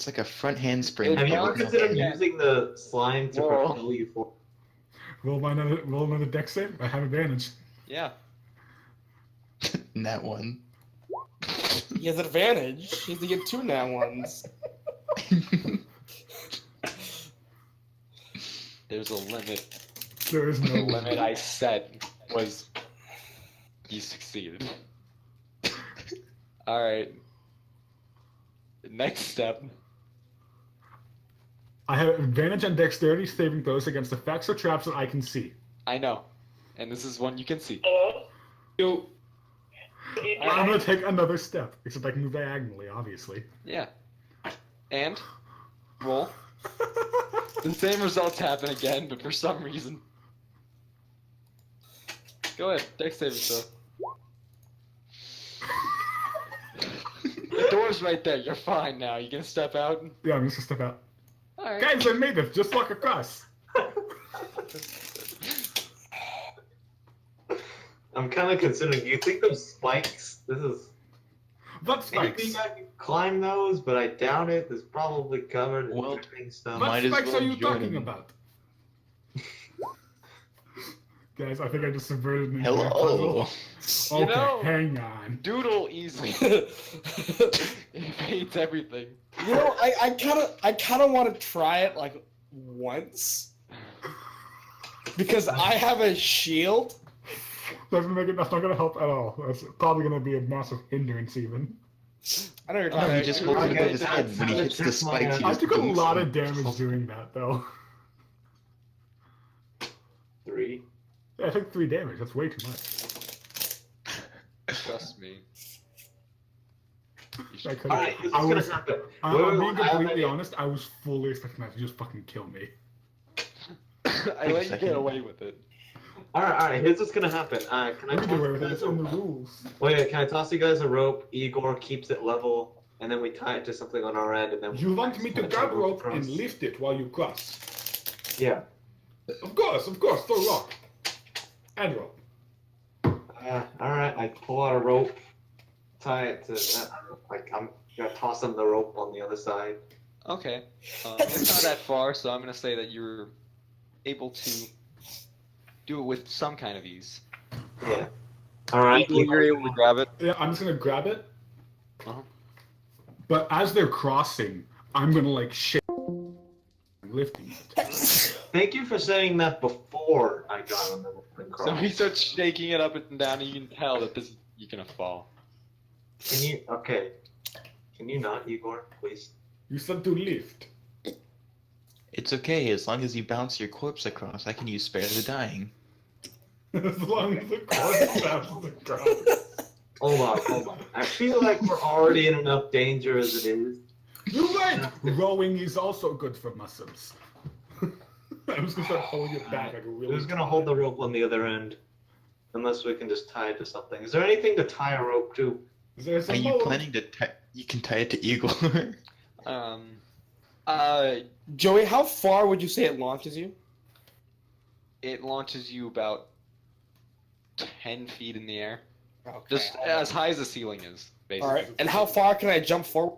like a front handspring.
It
Have you ever
bounces
considered
again.
using the slime to
Whoa.
propel you forward?
Roll another dex save. I have advantage.
Yeah.
That one.
He has advantage. He has to get 2 nat ones.
There's a limit.
There is no
The limit I set was you succeeded. All right. Next step.
I have advantage on dexterity saving throws against effects or traps that I can see.
I know, and this is one you can see.
You.
I'm gonna take another step, except I can move diagonally, obviously.
Yeah. And roll. The same results happen again, but for some reason. Go ahead, dex save yourself. The door's right there. You're fine now. You can step out.
Yeah, I'm just gonna step out.
All right.
Guys, I made this. Just walk across.
I'm kind of considering. You think those spikes? This is.
What
You
spikes?
think I can climb those? But I doubt it. There's probably covered in
Well,
dripping stuff.
What
Might as
spikes
well
are you
join
talking
him.
about? Guys, I think I just subverted an entire
Hello.
puzzle.
You
Okay,
know-
hang on.
Doodle easily
you
evades everything.
know, I kind of want to try it like once because I have a shield.
That's not gonna help at all. That's probably gonna be a massive hindrance even.
I know you're
No,
talking.
he just holds it
Okay,
above his head. When he
that's-
hits the
that's
spikes, he
I
just
took a
blinks
lot
and-
of damage doing that though.
3.
I took 3 damage. That's way too much.
Trust me. You
I
should-
couldn't.
Alright, this is
I
gonna
was.
happen.
I'm being
Wait, I
completely
have
honest. I was fully expecting that to just fucking kill me.
I let you get away with it.
Alright, here's what's gonna happen. Can I
We
toss
do
you
everything.
guys
It's in the rules.
Wait, can I toss you guys a rope? Igor keeps it level, and then we tie it to something on our end, and then
You want me to
tie
grab rope
across.
and lift it while you cross?
Yeah.
Of course. Throw rock. And rope.
Alright, I pull out a rope, tie it to that. Like, I'm gonna toss him the rope on the other side.
Okay. It's not that far, so I'm gonna say that you're able to do it with some kind of ease.
Yeah. Alright.
You're able to grab it.
Yeah, I'm just gonna grab it.
Uh-huh.
But as they're crossing, I'm gonna like shake, lifting it.
Thank you for saying that before I got on the rope and
So
crossed.
he starts shaking it up and down, and you can tell that you're gonna fall.
Can you? Okay. Can you not, Igor, please?
You said to lift.
It's okay, as long as you bounce your corpse across, I can use Spare the Dying.
As long as the corpse bounces across.
Hold on. I feel like we're already in enough danger as it is.
You're right. Rowing is also good for muscles. I was gonna start pulling it back like a really.
Who's gonna hold the rope on the other end? Unless we can just tie it to something. Is there anything to tie a rope to?
There's
Are
a
you
mold.
planning to tie? You can tie it to Igor.
Joey, how far would you say it launches you?
It launches you about 10 feet in the air.
Okay.
Just as high as the ceiling is, basically.
All right. And how far can I jump forward?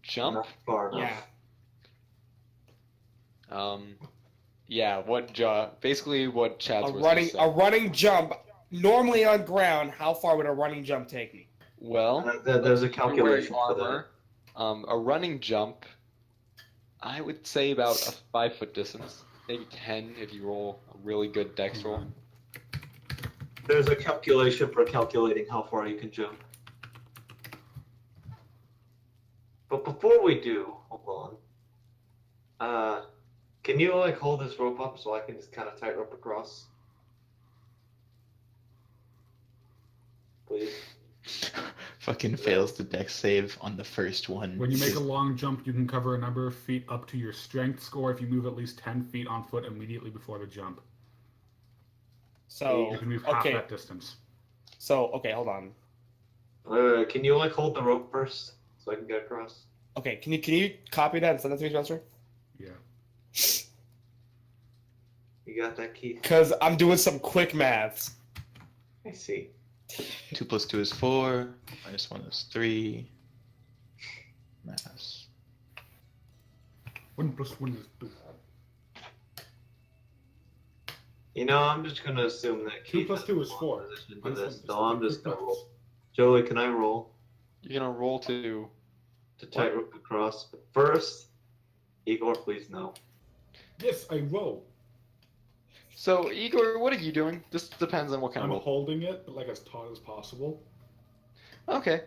Jump?
Not far enough.
Yeah.
Yeah, basically what Chad's
A
was
running jump. Normally on ground, how far would a running jump take me?
Well,
There's a
you're wearing
calculation for that.
armor. A running jump, I would say about a 5-foot distance. Maybe 10 if you roll a really good dex roll.
There's a calculation for calculating how far you can jump. But before we do, hold on. Can you like hold this rope up so I can just kind of tightrope across? Please.
Fucking fails the dex save on the first one.
When you make a long jump, you can cover a number of feet up to your strength score if you move at least 10 feet on foot immediately before the jump.
So
You can move half
okay.
that distance.
So okay, hold on.
Can you like hold the rope first so I can get across?
Okay, can you copy that and send that to me, Spencer?
Yeah.
You got that, Keith?
Because I'm doing some quick maths.
I see.
2 + 2 is 4. -1 is 3. Maths.
1 + 1 is 2.
You know, I'm just gonna assume that
2
Keith
+ 2
has
is
a
4.
position for
Minus
this,
1 is
so I'm
3.
just gonna roll. Joey, can I roll
You're gonna roll to.
to tightrope across? But first, Igor, please no.
Yes, I roll.
So, Igor, what are you doing? This depends on what kind
I'm
of roll.
holding it, but like as taut as possible.
Okay.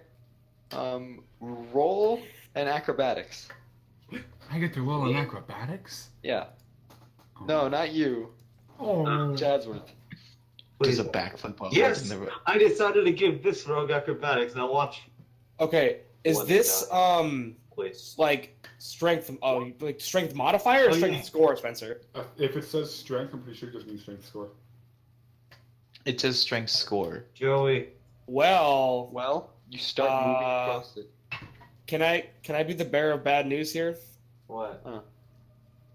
Roll and acrobatics.
I get to roll in acrobatics?
Yeah.
Oh.
No, not you.
Oh.
Chadsworth.
Does
Please.
a backflip while
Yes!
holding the rope.
I decided to give this rogue acrobatics. Now watch,
Okay, is
What's
this
please.
like strength? Oh, like strength modifier or
Oh,
strength
yeah.
score, Spencer?
If it says strength, I'm pretty sure it just means strength score.
It says strength score.
Joey,
Well,
Well, you start moving across it.
can I be the bearer of bad news here?
what?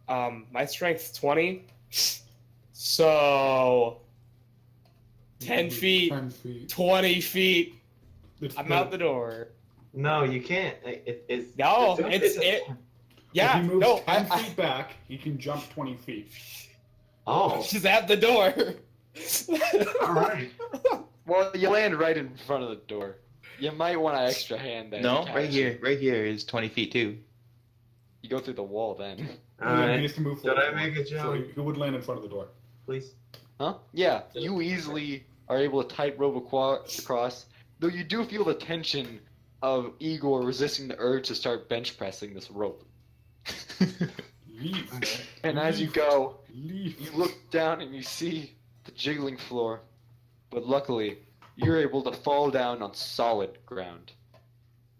My strength's 20, so 10 feet,
10 feet.
20 feet.
It's
I'm
the-
out the door.
No, you can't. It's
No,
the jump
it's
isn't-
it. Yeah,
If he moves
no,
10 feet back, he can jump 20 feet.
Oh,
she's at the door.
all right.
Well, you land right in front of the door. You might want an extra hand there.
No,
to
right
catch
here.
it.
Right here is 20 feet too.
You go through the wall then.
All
He
right.
needs to move
Did
forward.
I make a
So
jump?
he would land in front of the door.
Please.
Huh? Yeah, you easily are able to tightrope across, though you do feel the tension of Igor resisting the urge to start bench pressing this rope.
Leaf.
And as you go,
Leaf.
you look down and you see the jiggling floor. But luckily, you're able to fall down on solid ground.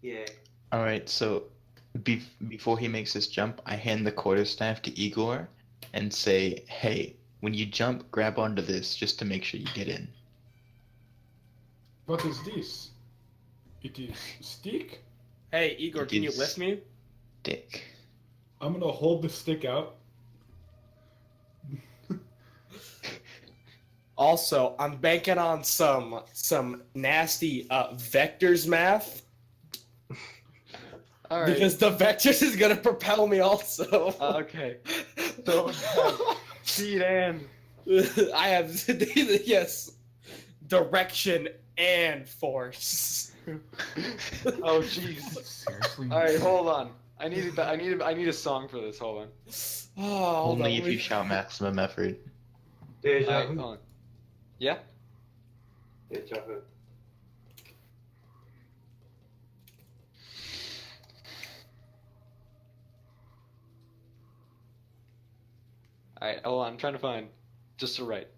Yeah.
Alright, so before he makes his jump, I hand the quarterstaff to Igor and say, hey, when you jump, grab onto this just to make sure you get in.
What is this? It is stick?
Hey, Igor,
It
can you
is-
lift me?
Dick.
I'm gonna hold the stick out.
Also, I'm banking on some nasty vectors math
All right.
because the vectors is gonna propel me also.
Okay. So, speed and
I have yes, direction and force.
oh jeez.
Seriously?
All right, hold on. I need a song for this. Hold on.
Oh, hold
Only
on,
if
let me-
you shout maximum effort.
Deja
All right,
vu.
hold on. Yeah.
Deja vu.
All right, hold on. I'm trying to find just the right.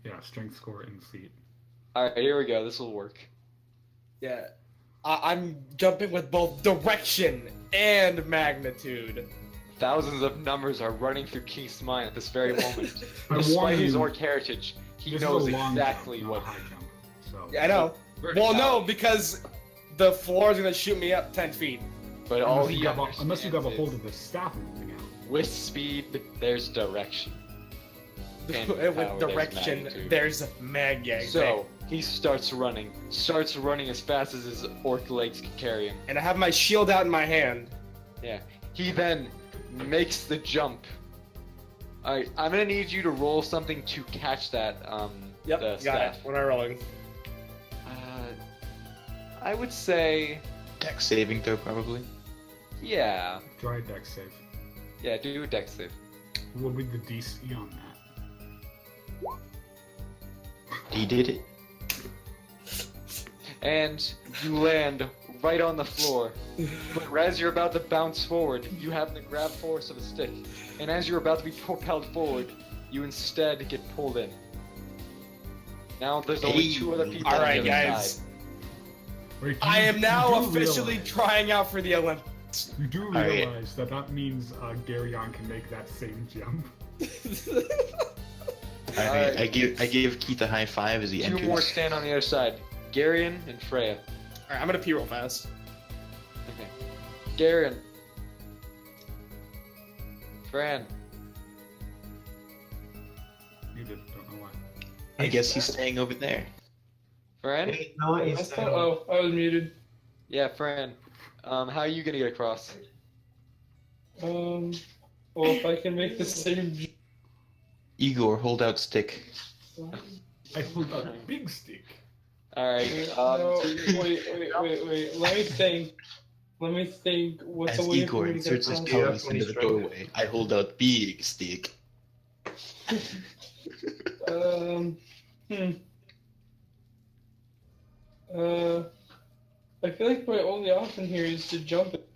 Yeah, strength score in seat.
All right, here we go. This will work.
Yeah, I'm jumping with both direction and magnitude.
Thousands of numbers are running through Keith's mind at this very moment.
I'm
Despite
warning
his
you,
orc heritage, he
this
knows
is a long
exactly
jump,
what.
not a high jump. So
Yeah, I know.
verticality.
Well, no, because the floor is gonna shoot me up 10 feet.
But all
unless
he
you grab a, unless you grab a
understands
hold of the staff and everything else.
is, with speed, there's direction. And
And with
power,
direction,
magnitude.
there's mag.
So he starts running as fast as his orc legs can carry him.
And I have my shield out in my hand.
Yeah. He then makes the jump. Alright, I'm gonna need you to roll something to catch that
Yep,
the
got
staff.
it. What am I rolling?
I would say
Dex saving throw, probably.
yeah.
Try a dex save.
Yeah, do a dex save.
What would be the DC on that?
He did it.
And you land right on the floor. But as you're about to bounce forward, you have the grab force of a stick. And as you're about to be propelled forward, you instead get pulled in. Now there's only
Hey.
two other people
All
on
right,
the other
guys.
side.
Wait,
I am now
do
officially
realize-
trying out for the Olympics.
You do
right.
realize that means Garyon can make that same jump.
Alright, I give Keith a high five as he
Two
enters.
more stand on the other side. Garion and Freya.
Alright, I'm gonna pee real fast.
Okay. Garion. Fran.
You did, don't know why.
I guess he's staying over there.
Fran?
Hey, no,
I
it's
thought, oh, I was muted.
Yeah, Fran. How are you gonna get across?
Well, if I can make the same.
Igor, hold out stick.
I pulled out a big stick.
Alright,
No, wait. Let me think. What's
As
the way
Igor
for me to get
inserts his
across?
Yeah,
pelvis
when
into
he's
the
trying to-
doorway, I hold out big stick.
I feel like my only option here is to jump it.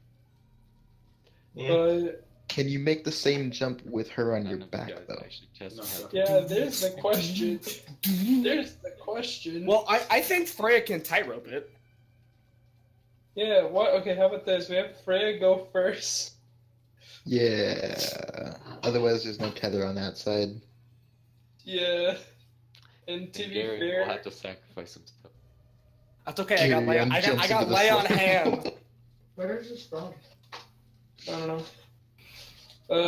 Yeah.
But
Can you make the same jump with her on
none
your
of you
back,
guys
though?
actually test
No.
how-
yeah, there's the question. There's the question.
Well, I think Freya can tightrope it.
Yeah, what? Okay, how about this? We have Freya go first.
Yeah. Otherwise, there's no tether on that side.
Yeah. And to
And
be
Garion will
fair,
have to sacrifice himself.
That's okay. I got lay.
Garyon
I
jumps
got
into the
lay on
floor.
hand.
where is this from? I don't know.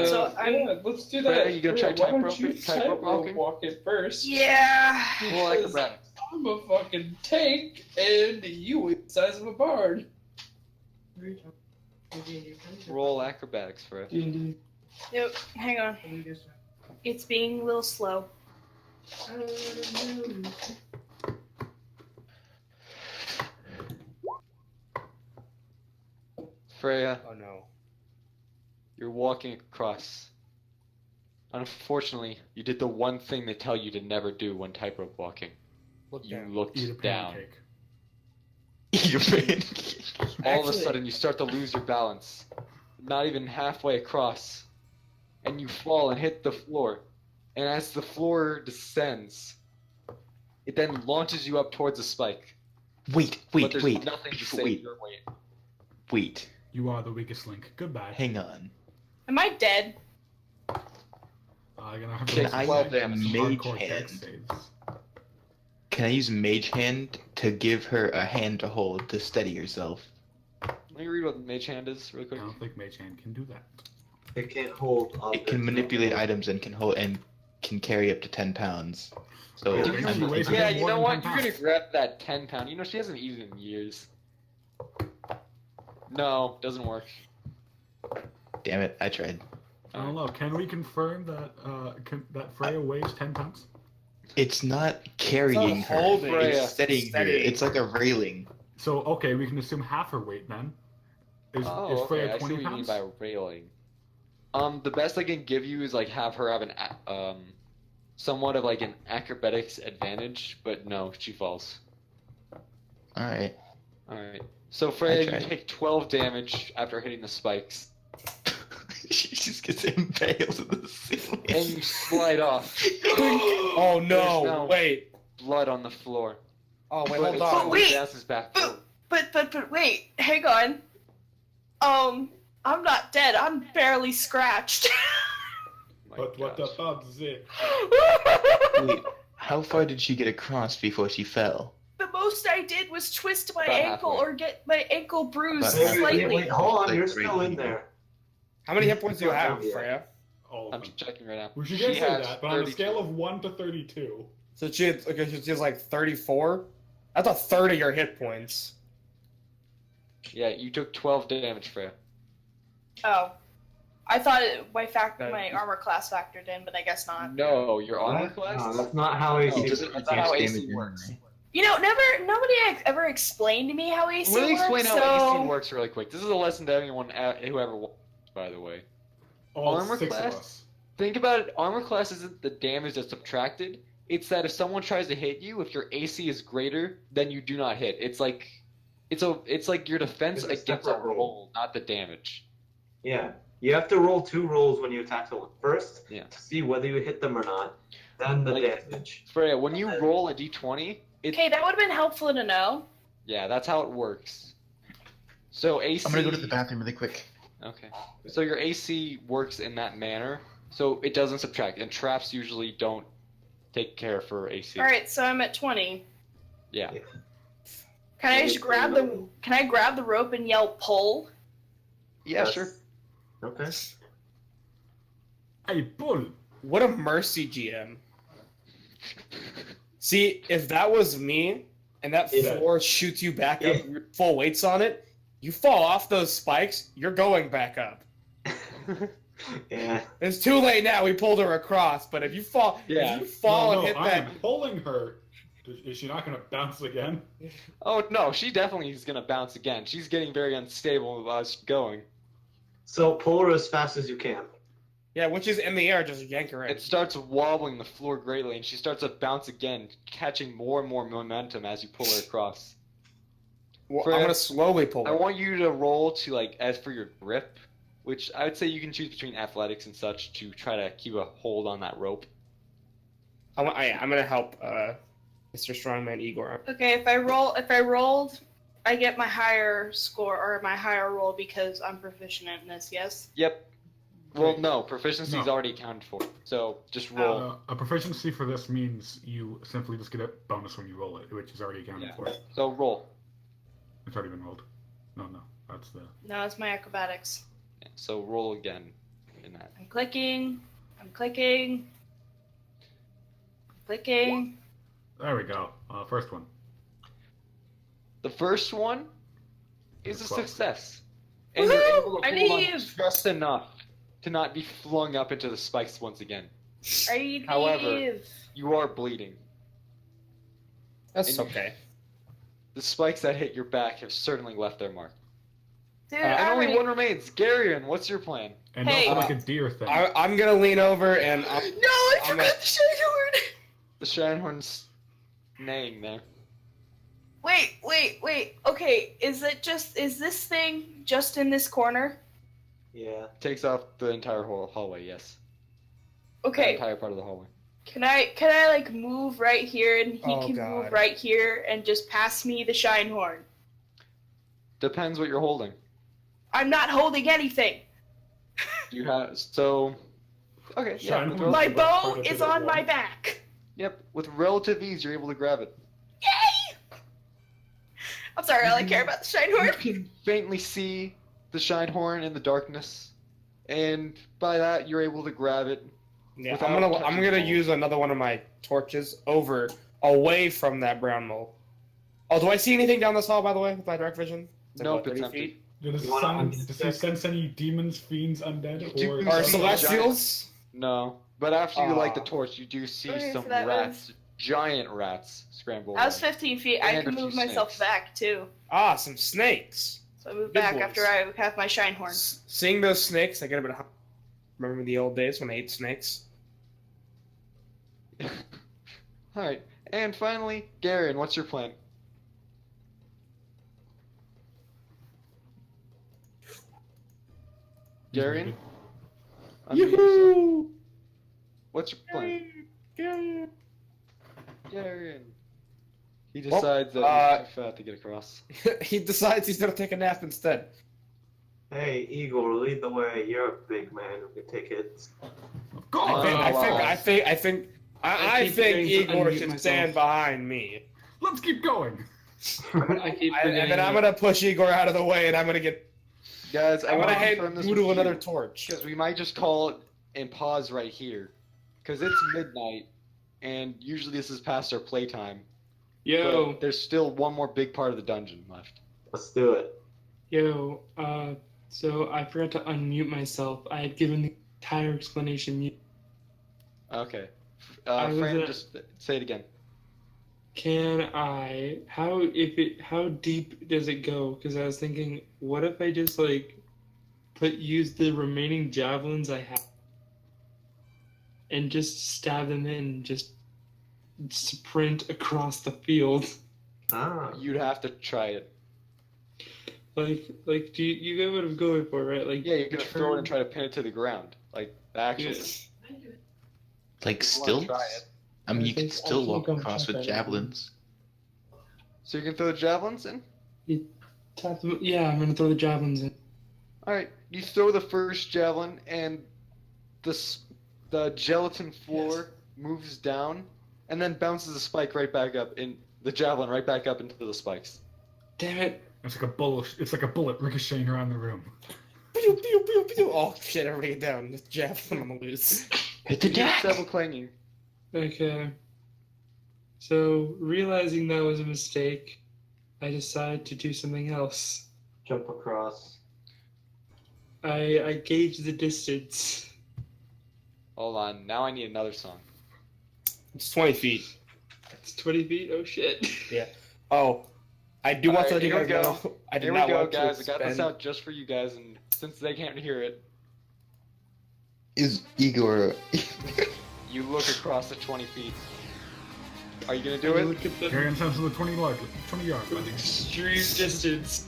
So I'm-
yeah, let's do
Freya,
that.
you gonna
Freya,
try
why don't
tightrope
you
it? Tightrope
tightrope
walking?
walk it first?
Yeah.
Roll
Because
acrobatics.
I'm a fucking tank, and you are the size of a barn.
Roll acrobatics for it.
D&D.
Yep. Hang on. It's being a little slow.
Freya,
Oh no.
you're walking across. Unfortunately, you did the one thing they tell you to never do when tightrope walking.
Look
You
down.
looked
Eat a
down.
pancake.
Eat a pancake.
All of a
Actually-
sudden, you start to lose your balance. not even halfway across, and you fall and hit the floor. And as the floor descends, it then launches you up towards a spike.
Wait,
But
wait,
there's
wait.
nothing to save
Wait,
your weight.
wait.
You are the weakest link. Goodbye.
Hang on.
Am I dead?
Gonna have
Can
to
I
roll
use
some
Mage
hardcore dex
Hand?
saves.
Can I use Mage Hand to give her a hand to hold to steady yourself?
Let me read what Mage Hand is real
I
quick.
don't think Mage Hand can do that.
It can't hold.
It can manipulate items and can hold and can carry up to 10 pounds. So
Yeah,
Do
you
I'm
can raise
thinking-
it
Yeah,
up
you
more
know
than
what?
10
You're gonna
pounds.
grab that 10 pound. You know, she hasn't eaten in years. No, doesn't work.
Damn it, I tried.
I don't know. Can we confirm that that Freya weighs 10 pounds?
It's not carrying
It's
her.
not holding.
It's steadying her.
Steadying.
It's like a railing.
So okay, we can assume half her weight then. Is
Oh,
Freya
okay. I see
20
what you mean
pounds?
by railing. The best I can give you is like have her have somewhat of like an acrobatics advantage, but no, she falls.
All right.
All right. So Freya, you
tried.
take 12 damage after hitting the spikes,
She just gets impaled in the ceiling.
and you slide off.
Oh
There's
no!
no-
Wait.
Blood on the floor.
Oh wait,
But
hold
it
on.
slowly
Wait.
bounces back forward.
But wait, hang on. I'm not dead. I'm barely scratched.
My
But what the
gosh.
fuck is it?
Wait, how far did she get across before she fell?
The most I did was twist my
About
ankle
halfway.
or get my ankle bruised
About halfway.
slightly.
Wait, hold on.
Like
You're
right
still in
here.
there.
How many hit points do you have,
Yeah.
Freya?
All of
I'm
them.
checking right now.
We should
She
get say
has
that, but on a
32.
scale of 1 to 32.
So she had, okay, she has like 34. That's a third of your hit points.
Yeah, you took 12 damage, Freya.
Oh, I thought my
Okay.
my armor class factored in, but I guess not.
No, your armor
What?
class.
No, that's not how
No,
AC
It doesn't
that's
works.
not how
reduce
AC
damage
works.
anyway.
You know, nobody ever explained to me how AC
Let me
works.
explain how
so...
AC works really quick. This is a lesson to anyone who ever watched, by the way.
All
Armor
6
class?
of us.
Think about it. Armor class isn't the damage that's subtracted. It's that if someone tries to hit you, if your AC is greater, then you do not hit. It's like your defense
It's a
against a
separate roll.
roll, not the damage.
Yeah. You have to roll 2 rolls when you attack someone. First,
Yeah.
to see whether you hit them or not. Then the
Like-
damage.
Freya, when you roll a d20,
Okay, that would have been helpful to know.
yeah, that's how it works. So AC.
I'm gonna go to the bathroom really quick.
Okay. So your AC works in that manner, so it doesn't subtract, and traps usually don't take care for AC.
All right, so I'm at 20.
Yeah.
Can I just grab the? Can I grab the rope and yell pull?
Yeah,
That's-
sure.
Okay.
Hey, bull!
What a mercy, GM. See, if that was me and that
Yeah.
floor shoots you back up,
Yeah.
your full weights on it, you fall off those spikes, you're going back up.
Yeah.
It's too late now. We pulled her across, but if you fall,
Yeah.
if you fall
no,
and hit
I'm
that,
pulling her. Is she not gonna bounce again?
Oh no, she definitely is gonna bounce again. She's getting very unstable while she's going.
So pull her as fast as you can.
yeah, when she's in the air, just yank her in.
It starts wobbling the floor greatly, and she starts to bounce again, catching more and more momentum as you pull her across.
Well,
Freya,
I'm gonna slowly pull
I
her.
want you to roll to as for your grip, which I would say you can choose between athletics and such to try to keep a hold on that rope.
I'm gonna help Mr. Strongman Igor.
Okay, if I rolled, I get my higher score or my higher roll because I'm proficient in this. Yes.
Yep. Well,
Wait.
no, proficiency is
No.
already accounted for, so just roll.
A proficiency for this means you simply just get a bonus when you roll it, which is already accounted
Yeah.
for.
So roll.
It's already been rolled. No, that's the.
No, it's my acrobatics.
Yeah, so roll again in that.
I'm clicking. I'm clicking. Clicking.
There we go. First one.
The first one is a
12.
success. And you're
Woohoo!
able to
I
hold on
leave!
just enough to not be flung up into the spikes once again.
I
However-
leave.
You are bleeding.
That's
And-
okay.
The spikes that hit your back have certainly left their mark.
Dude,
And
I
only
already-
one remains. Garion, what's your plan?
And
Hey.
also like a deer thing.
I'm gonna lean over and
No, I
I'm
forgot
a-
the Shadowhorn.
The Shinehorn's neighing there.
Wait. Okay, is this thing just in this corner?
Yeah.
Takes off the entire hallway. Yes. The
Okay.
entire part of the hallway.
Can I like move right here and he
Oh,
can
God.
move right here and just pass me the shine horn?
Depends what you're holding.
I'm not holding anything.
You have so. Okay. Yeah.
Shine
With
horn.
My
What
bow
part of
is
it
on
is
my
one?
back.
Yep. With relative ease, you're able to grab it.
Yay! I'm sorry, all I care about the shine
You
horn.
can faintly see the shine horn in the darkness, and by that you're able to grab it.
Yeah,
Without
I'm
touching
gonna
the
use another one of my torches away from that brown mole. Oh, do I see anything down this hall, by the way, with my dark vision? Like,
Nope,
what,
it's
30
empty.
feet?
Does
You wanna
he sense any demons, fiends, undead,
You
or
do
Or
see
celestials?
No, but after you light the
Aw.
torch, you do see
Okay,
some
so that
rats, giant rats, scramble.
I was
around.
15 feet. I
And
can
a few
move myself
snakes.
back too.
Ah, some snakes.
So I move
Big
back
boys.
after I have my shine horn.
Seeing those snakes, I get a bit. Remember the old days when I ate snakes?
All right, and finally, Garen, what's your plan? Garen, unmute yourself.
Yoo-hoo!
What's your plan?
Garen.
Garen. He
Well,
decides that he's too fat to get across.
He decides he's gonna take a nap instead.
Hey, Igor, lead the way. You're a big man who can take hits.
God,
Oh,
I
wow.
think
I keep
Igor
forgetting to unmute
should
myself.
stand behind me.
let's keep going.
I keep
And then I'm
forgetting
gonna push Igor out of the way, and I'm gonna
Guys, I
I'm
want
gonna
to
hand
confirm this
Voodoo
with
another
you,
torch.
because we might just call it and pause right here, because it's midnight, and usually this is past our playtime.
Yo,
But there's still one more big part of the dungeon left.
Let's do it.
yo, so I forgot to unmute myself. I had given the entire explanation.
Okay.
I was
Fran,
gonna-
just say it again.
How deep does it go? Because I was thinking, what if I just like use the remaining javelins I have and just stab them in, just sprint across the field?
Ah.
You'd have to try it.
Like, do you get what I'm going for, right? Like,
Yeah, you're gonna throw it
turn-
and try to pin it to the ground, like the actual.
Yeah.
Like
You wanna
still?
try it.
I mean,
I
you can
think- I
still
think
walk
I'm
across with
confident.
javelins.
So you can throw the javelins in.
Yeah, I'm gonna throw the javelins in.
All right, you throw the first javelin, and the gelatin floor moves down, and then bounces the spike right back up in the javelin right back up into the spikes.
Damn it!
It's like a bullet. It's like a bullet ricocheting around the room.
Pew, pew, pew, pew. Oh shit! Everybody get down. This javelin on the loose.
Hit the
You hear
deck!
several clanging.
Okay. So, realizing that was a mistake, I decided to do something else.
Jump across.
I gauged the distance.
Hold on, now I need another song.
It's 20 feet.
It's 20 feet. Oh shit.
Oh, I do want to let
Alright,
you
here
guys
we go.
know. I did
Here we
not
go,
want
guys.
to
I got this
expend-
out just for you guys, and since they can't hear it,
Is Igor.
you look across the 20 feet. Are you gonna do
I
it?
look at them
Carrying sounds to the 20 yard
with
line.
extreme distance.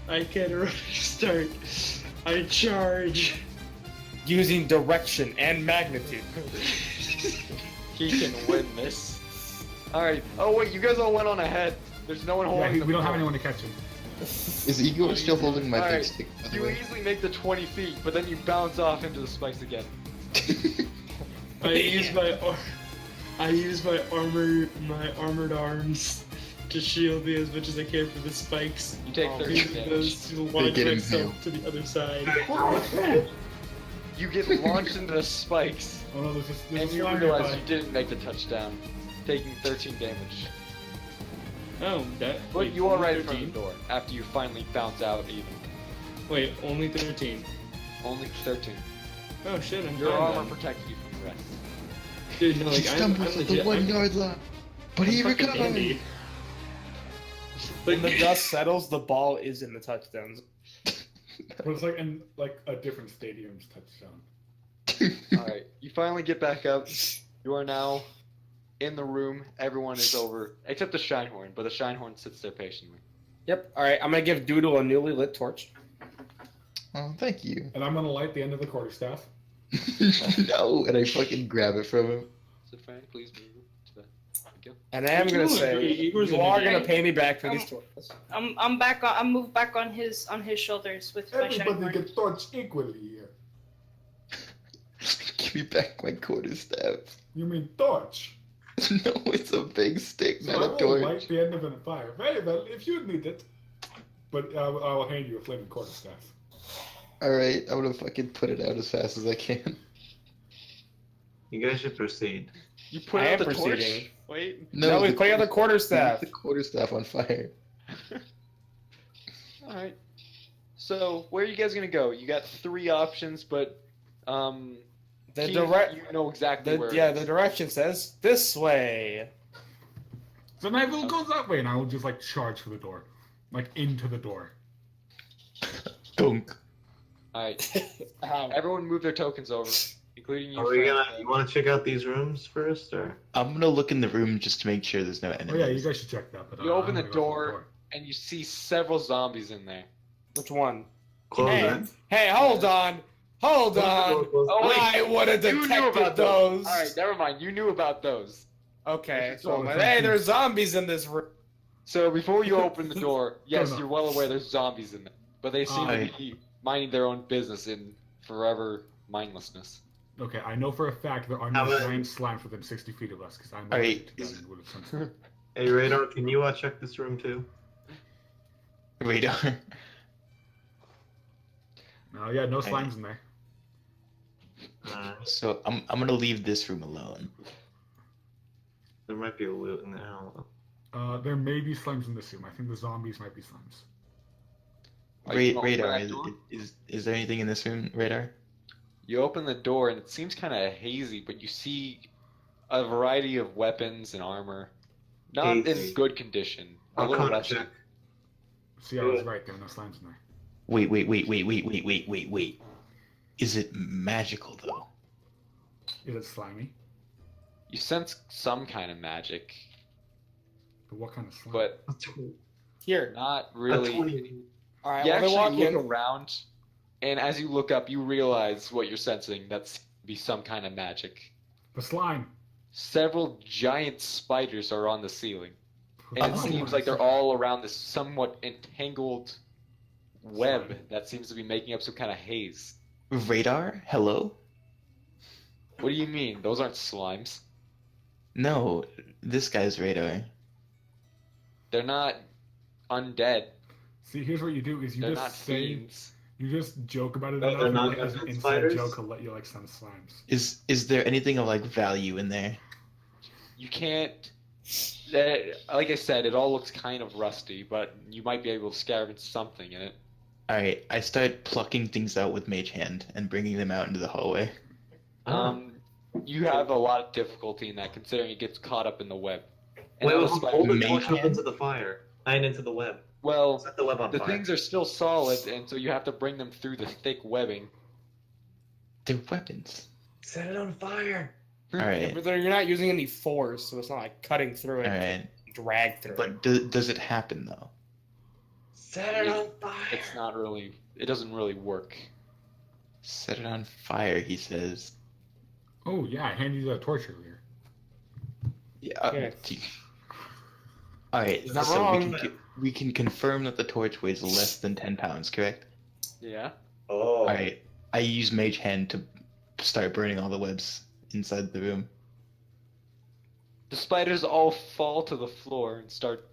I can start. I charge.
using direction and magnitude.
He can win this. Alright. Oh, wait, you guys all went on ahead. There's no one
Yeah,
holding
we don't have
fort.
anyone to catch him.
Is Igor still holding my big
Alright,
stick, by the
You
way?
easily make the 20 feet, but then you bounce off into the spikes again.
I use my armored arms to shield me as much as I can from the spikes.
You take
Oh,
13
Use
damage.
those to launch
get
myself
impaled.
to the other side.
You get launched into the spikes,
Oh no, there's
and
a
you
slime
realize
nearby.
you didn't make the touchdown, taking 13 damage.
Oh, that.
But
wait,
you are
only
right in front of
13?
the door, after you finally bounce out even.
Wait, only 13.
Only 13.
Oh shit, I'm
Your
fine
armor
then.
protects you from the rest.
Dude, no,
He
like, I'm
stumbles at the
legit.
1
I'm,
yard line, but he
I'm fucking
recovered.
Andy.
When the
Like,
dust settles, the ball is in the touchdowns.
But it's like in like a different stadium's touchdown.
Alright, you finally get back up. You are now in the room. Everyone is over, except the Shinehorn, but the Shinehorn sits there patiently.
Yep. All right. I'm gonna give Doodle a newly lit torch.
Oh, thank you.
And I'm gonna light the end of the quarterstaff.
No, and I fucking grab it from him.
So, Frank, please move to the. Thank you.
And I am
You
gonna
don't
say
agree. Igor's
you
an
are
idiot.
gonna pay me back for
Um,
these torches.
I'm back on. I'm moved back on his shoulders with my shiny
Everybody
horn.
gets torched equally here.
Give me back my quarterstaff.
You mean torch?
No, it's a big stick,
So
not
I
a
will
torch.
light the end of a fire. Very well, if you need it. But I will hand you a flaming quarterstaff.
Alright, I'm gonna fucking put it out as fast as I can.
You guys should proceed.
You put
I
out
am
the torch.
proceeding.
Wait.
No, he's putting out the quarterstaff.
The quarterstaff on fire.
All right. So where are you guys gonna go? You got 3 options, but
The
Keith,
direct,
you know exactly where.
yeah,
it
the
is.
direction says this way.
So then I will go that way, and I will just like charge for the door, like into the door.
Dunk.
All right. Everyone move their tokens over, including you.
Are we
Frank.
you want to check out these rooms first, or?
I'm gonna look in the room just to make sure there's no
Oh
enemies.
yeah, you guys should check that. But
You open
I'm
the
gonna go for
door. And you see several zombies in there.
Which one?
Close
Hey,
it.
hey, hold on, hold on.
Oh, wait.
I would have
You knew
detected
about
those.
All right, never mind. You knew about those.
Okay,
It's
so
all
but,
the
hey,
same.
there's zombies in this room.
So before you open the door, yes,
no.
you're well aware there's zombies in there, but they seem to
Alright.
be minding their own business in forever mindlessness.
Okay, I know for a fact there are no
How about-
giant slimes within 60 feet of us because I'm
Alright,
allergic to them and would have sensed it.
Hey, Radar, can you check this room too?
Radar.
No, yeah, no slimes in there.
So I'm gonna leave this room alone.
There might be a loot in there. I don't know.
There may be slimes in this room. I think the zombies might be slimes.
Are you gonna open
Radar,
that door?
is there anything in this room, Radar?
You open the door and it seems kind of hazy, but you see a variety of weapons and armor, not
Hazy.
in good condition. A little
Arcana
rusty.
check.
See, I was right. There are no slimes in there.
Wait. Is it magical though?
Is it slimy?
You sense some kind of magic,
But what kind of slime?
but
Here.
not
A
really.
20.
All right,
You
let me walk
actually look
in.
around, and as you look up, you realize what you're sensing. That's be some kind of magic.
The slime.
Several giant spiders are on the ceiling, and it
Oh.
seems like they're all around this somewhat entangled web
Slime.
that seems to be making up some kind of haze.
Radar? Hello?
What do you mean? Those aren't slimes.
No, this guy's Radar.
They're not undead.
See, here's what you do: is you
They're
just
not
say,
fiends.
you just joke about it
No, they're
enough,
not
and as an
good
inside
spiders?
joke, I'll let you like some slimes.
Is there anything of like value in there?
You can't. Like I said, it all looks kind of rusty, but you might be able to scavenge something in it.
Alright, I start plucking things out with Mage Hand and bringing them out into the hallway.
You have a lot of difficulty in that, considering it gets caught up in the web. And
Wait,
now the
hold
spider-
the
Main
torch up
hand?
into the fire. And into the web.
well,
Set the web on
the
fire.
things are still solid, and so you have to bring them through the thick webbing.
They're weapons.
Set it on fire.
Alright,
But you're not using any force, so it's not like cutting through it,
alright.
drag through it.
But does it happen though?
Set it on fire.
It's not really. It doesn't really work.
Set it on fire, he says.
Oh yeah, I handed you that torch earlier.
Yeah.
Okay.
Alright,
He's not
so
wrong.
we can confirm that the torch weighs less than 10 pounds, correct?
Yeah.
Oh.
Alright, I use Mage Hand to start burning all the webs inside the room.
The spiders all fall to the floor and start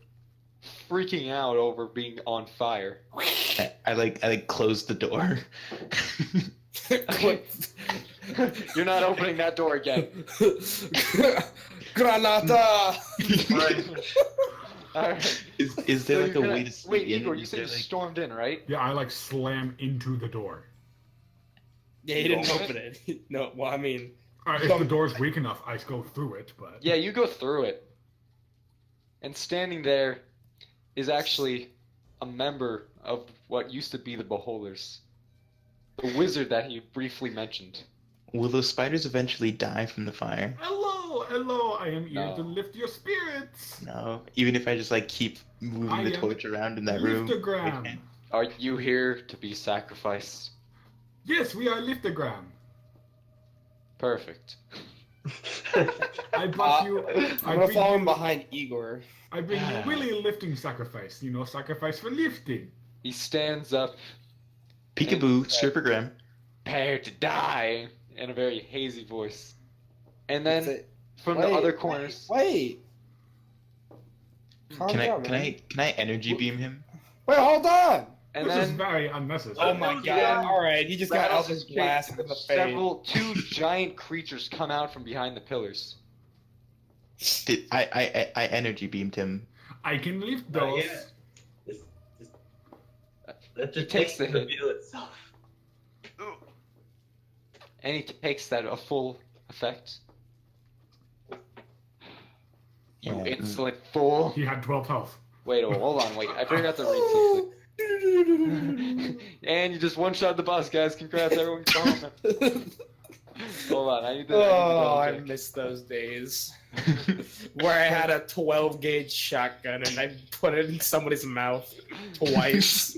freaking out over being on fire.
I like close the door.
You're not opening that door again.
Granata!
Alright.
Is there
So
like a
you're gonna-
way to sneak
Wait,
in?
Igor, you
Is
said
there,
you
like-
stormed in, right?
Yeah, I like slam into the door.
Yeah, he didn't open it. No, well, I mean,
If the door's weak enough, I go through it. But
Yeah, you go through it. And standing there is actually a member of what used to be the Beholders. The wizard that he briefly mentioned.
Will those spiders eventually die from the fire?
hello, I am here
No.
to lift your spirits.
No. Even if I just like keep moving
I
the
am
torch around in that room.
Liftogram.
Are you here to be sacrificed?
Yes, we are Liftogram.
Perfect.
I brought you.
I'm
I
gonna
bring
follow him
you.
behind Igor.
I bring you really lifting sacrifice. You know, sacrifice for lifting.
He stands up,
Peekaboo, strippergram.
prepare to die, in a very hazy voice. And
That's
then
it.
from the other corners,
Wait. Calm
Can
down, man.
I energy beam him?
Wait, hold on.
and
This is
then
very unnecessary.
Oh my god!
Yeah.
All right, you just got
rattles
Eldritch
his
Blast
cage,
in the face.
two giant creatures come out from behind the pillars.
I energy beamed him.
I can lift
Oh,
those.
yeah. That
He
just
takes
takes
the
the
hit.
reveal itself.
And he takes that a full effect. You
Yeah.
insolent fool.
He had 12 health.
Wait, hold on, wait. I forgot to read something. And you just one-shot the boss, guys. Congrats, everyone. Go home. Hold on, I need to.
Oh, I
check.
miss those days where I had a 12 gauge shotgun and I put it in somebody's mouth twice.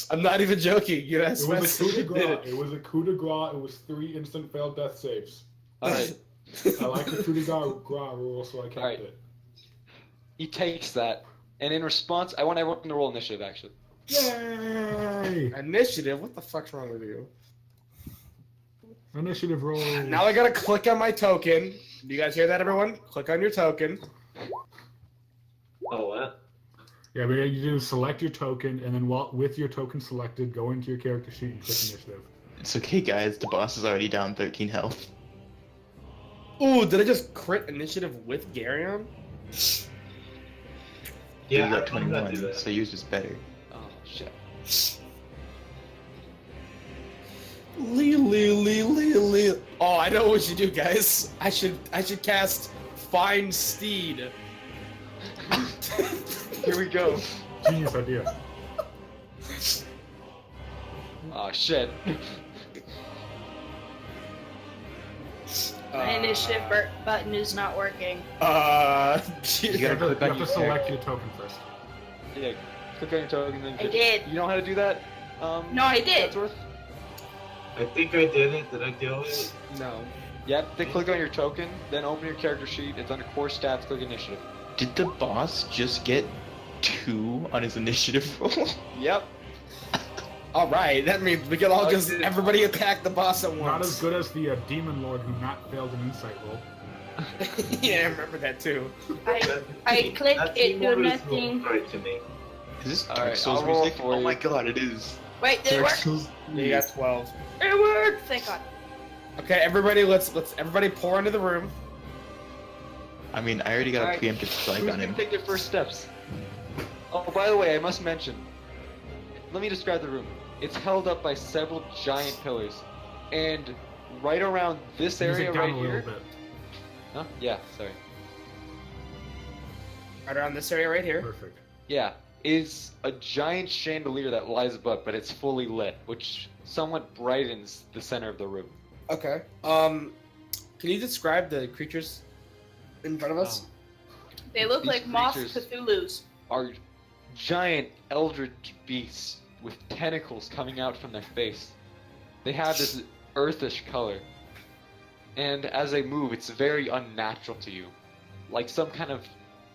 I'm not even joking. You
It was a coup de
did
grace.
it.
It was a coup de grace. It was 3 instant failed death saves.
All right.
I like the coup de grace rule, so I kept
Alright.
it.
He takes that, and in response, I want everyone to roll initiative. Actually,
Yay!
Initiative? What the fuck's wrong with you?
Initiative roll.
Now I gotta click on my token. Do you guys hear that, everyone? Click on your token.
Oh, what?
Yeah, but you do select your token, and then with your token selected, go into your character sheet and click initiative.
It's okay, guys. The boss is already down 13 health.
Ooh, did I just crit initiative with Garyon?
Yeah,
you got
I'm gonna do
21,
that.
so yours is better.
oh shit.
Lee. Oh, I know what you do, guys. I should cast Find Steed.
Here we go.
Genius idea.
Oh shit.
My initiative button is not working.
You
You
gotta
have
click
to,
on your
select your token first.
Yeah. Click on your token. Then
I did.
You know how to do that?
No, I did.
Chatsworth?
I think I did it. Did I do it?
No.
Yep. Then click on your token. Then open your character sheet. It's under core stats. Click initiative.
Did the boss just get 2 on his initiative roll?
Yep.
All right, that means we can all
Oh,
just
you did.
everybody attack the boss at once.
Not as good as the demon lord who not failed an insight roll.
Yeah, I remember that too.
I click,
That
it do
keyboard is
nothing.
Right to me.
Is this Dark
Alright,
Souls
I'll roll
music?
for
Oh
you.
my god, it is.
Wait, did it
Dark
work?
Souls.
Yeah, you got 12.
It worked! Thank God.
Okay, everybody, let's everybody pour into the room.
I mean, I already got
Alright.
a preemptive strike
Who's
on
gonna
him.
take their first steps? Oh, by the way, I must mention. Let me describe the room. It's held up by several giant pillars, and right around this area
Music down
right
a little
here.
bit.
Huh? Yeah. Sorry.
Right around this area right here.
Perfect.
Yeah, is a giant chandelier that lies above, but it's fully lit, which somewhat brightens the center of the room.
Okay. Can you describe the creatures in front of us?
They look
These
like moth
creatures-
Cthulhu's.
Are giant eldritch beasts with tentacles coming out from their face. They have this earthish color, and as they move, it's very unnatural to you, like some kind of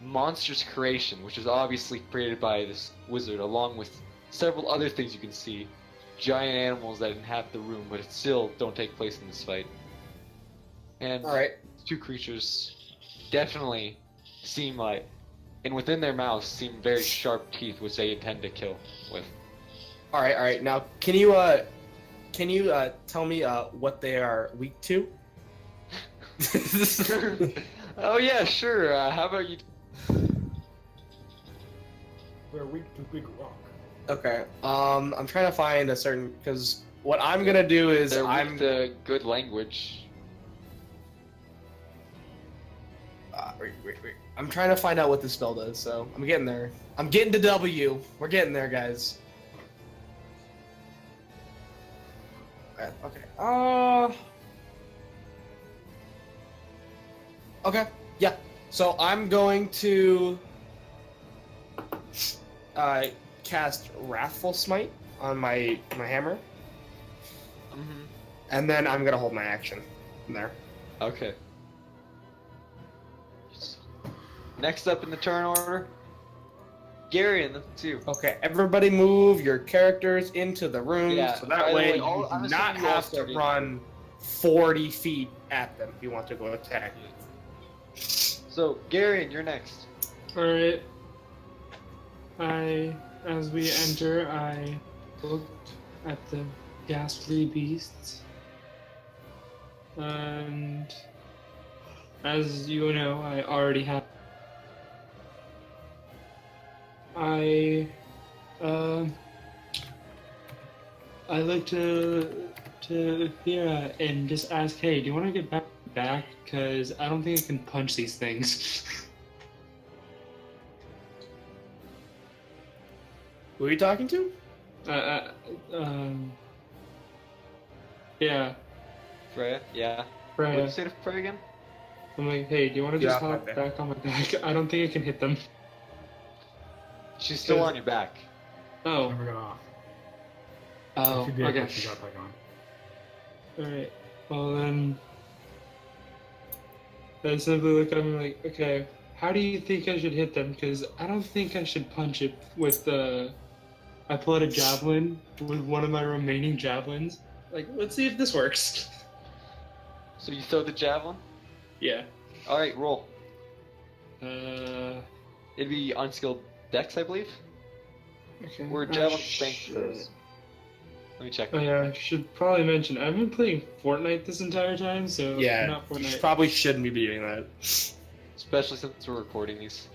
monstrous creation, which is obviously created by this wizard, along with several other things you can see, giant animals that inhabit the room, but it still don't take place in this fight. And
All right.
two creatures definitely seem like, and within their mouths seem very sharp teeth, which they intend to kill with.
All right. Now, can you tell me what they are weak to?
Oh yeah, sure. How about you?
We're weak to big rock.
Okay. I'm trying to find a certain because what I'm gonna do is
They're
I'm
weak to good language.
wait. I'm trying to find out what this spell does. So I'm getting there. I'm getting to W. We're getting there, guys. Okay. Okay. Yeah. So I'm going to. cast Wrathful Smite on my hammer,
Mm-hmm.
and then I'm gonna hold my action from there.
Okay. Next up in the turn order, Gary and the two.
Okay, everybody move your characters into the room,
Yeah,
so
by
that
the
way
way,
you
I'm
do
assuming
not
you all
have to
started.
run 40 feet at them if you want to go attack.
So, Gary, you're next.
Alright. As we enter, I looked at the ghastly beasts. And as you know, I already have. I like to Fira and just ask, hey, do you want to get back? Because I don't think I can punch these things.
Who are you talking to?
Yeah,
Freya? Yeah.
Freya.
What'd you say to Freya again?
I'm like, hey, do you want to just
Yeah,
hop
okay.
back on my back? I don't think I can hit them.
She's still on your back.
Oh,
Never got off.
oh,
She did,
okay.
but she got back on.
Alright, well then... I simply look at him like, okay, how do you think I should hit them? Because I don't think I should punch it with the... I pull out a javelin with one of my remaining javelins. Like, let's see if this works.
So you throw the javelin?
Yeah.
Alright, roll.
Uh...
It'd be unskilled dex, I believe?
Okay.
Or javelin strength first. Let me check.
Oh yeah, I should probably mention, I've been playing Fortnite this entire time, so
Yeah,
not
you
Fortnite.
probably shouldn't be doing that.
Especially since we're recording these.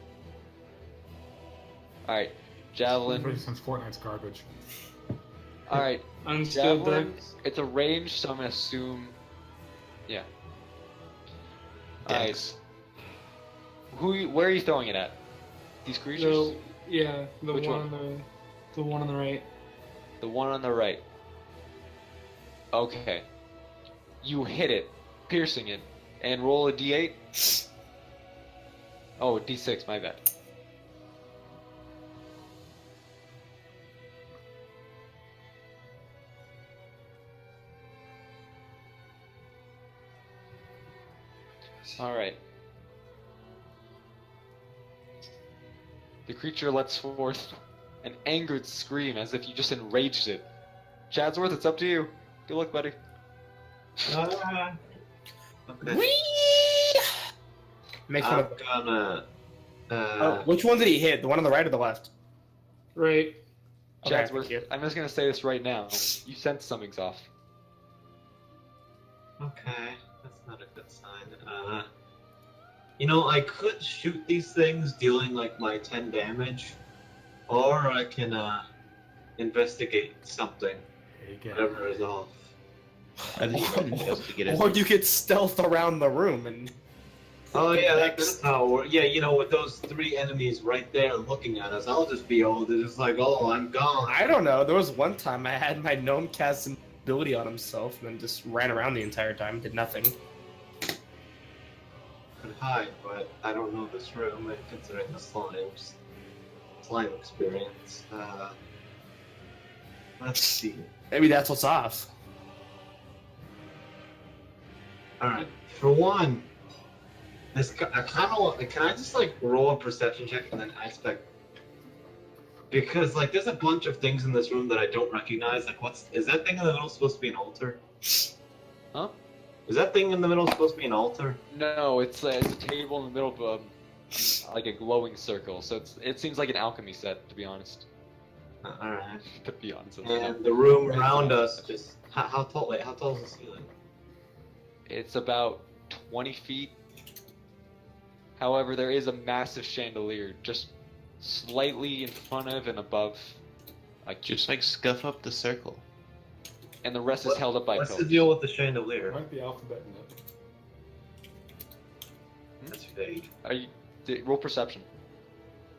Alright, javelin.
Especially since Fortnite's garbage.
Alright,
Unskilled
javelin.
dex.
It's a range, so I'm gonna assume. Yeah. Alright.
Dex.
Where are you throwing it at? These creatures?
No, yeah, the
Which
one on the one on the right.
The one on the right. Okay. You hit it, piercing it, and roll a d8. Oh, d6, my bad. Alright. The creature lets forth an angered scream as if you just enraged it. Chadsworth, it's up to you. Good luck, buddy.
Okay.
Make fun
I'm
of.
gonna.
Oh, which one did he hit? The one on the right or the left?
Right.
Okay,
Chadsworth,
thank you.
I'm just gonna say this right now. You sense something's off.
Okay, that's not a good sign. You know, I could shoot these things, dealing like my 10 damage, or I can investigate something,
Hey, again.
whatever is off.
I think you can investigate it.
Or you could stealth around the room and.
Oh yeah,
Dex.
that's how it works. Yeah, you know, with those 3 enemies right there looking at us, I'll just be able to just like, oh, I'm gone.
I don't know. There was one time I had my gnome cast an ability on himself and then just ran around the entire time, did nothing.
Could hide, but I don't know this room, and considering the slime experience. Let's see.
Maybe that's what's off.
Alright, for one, I kind of want. Can I just like roll a perception check and then aspect? Because like there's a bunch of things in this room that I don't recognize. Like, is that thing in the middle supposed to be an altar?
Huh?
Is that thing in the middle supposed to be an altar?
No, it's a table in the middle of like a glowing circle. So it seems like an alchemy set, to be honest.
Alright.
To be honest.
And the room around us just how tall? Wait, how tall is the ceiling?
It's about 20 feet. However, there is a massive chandelier just slightly in front of and above. Like
Just like scuff up the circle.
and the rest is held up by
What's the
pillars.
deal with the chandelier?
Write the alphabet in it.
That's vague.
Roll perception.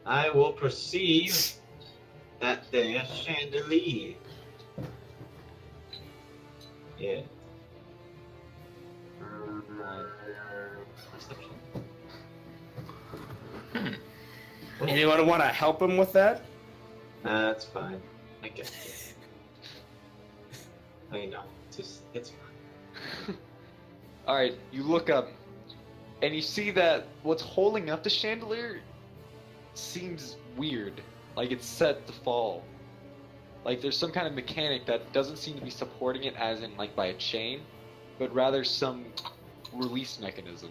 I will perceive that there's chandelier. Yeah. Perception.
Anyone want to help him with that?
That's fine. I get it. I know. It's fine.
Alright, you look up, and you see that what's holding up the chandelier seems weird. Like it's set to fall. Like there's some kind of mechanic that doesn't seem to be supporting it as in like by a chain, but rather some release mechanism.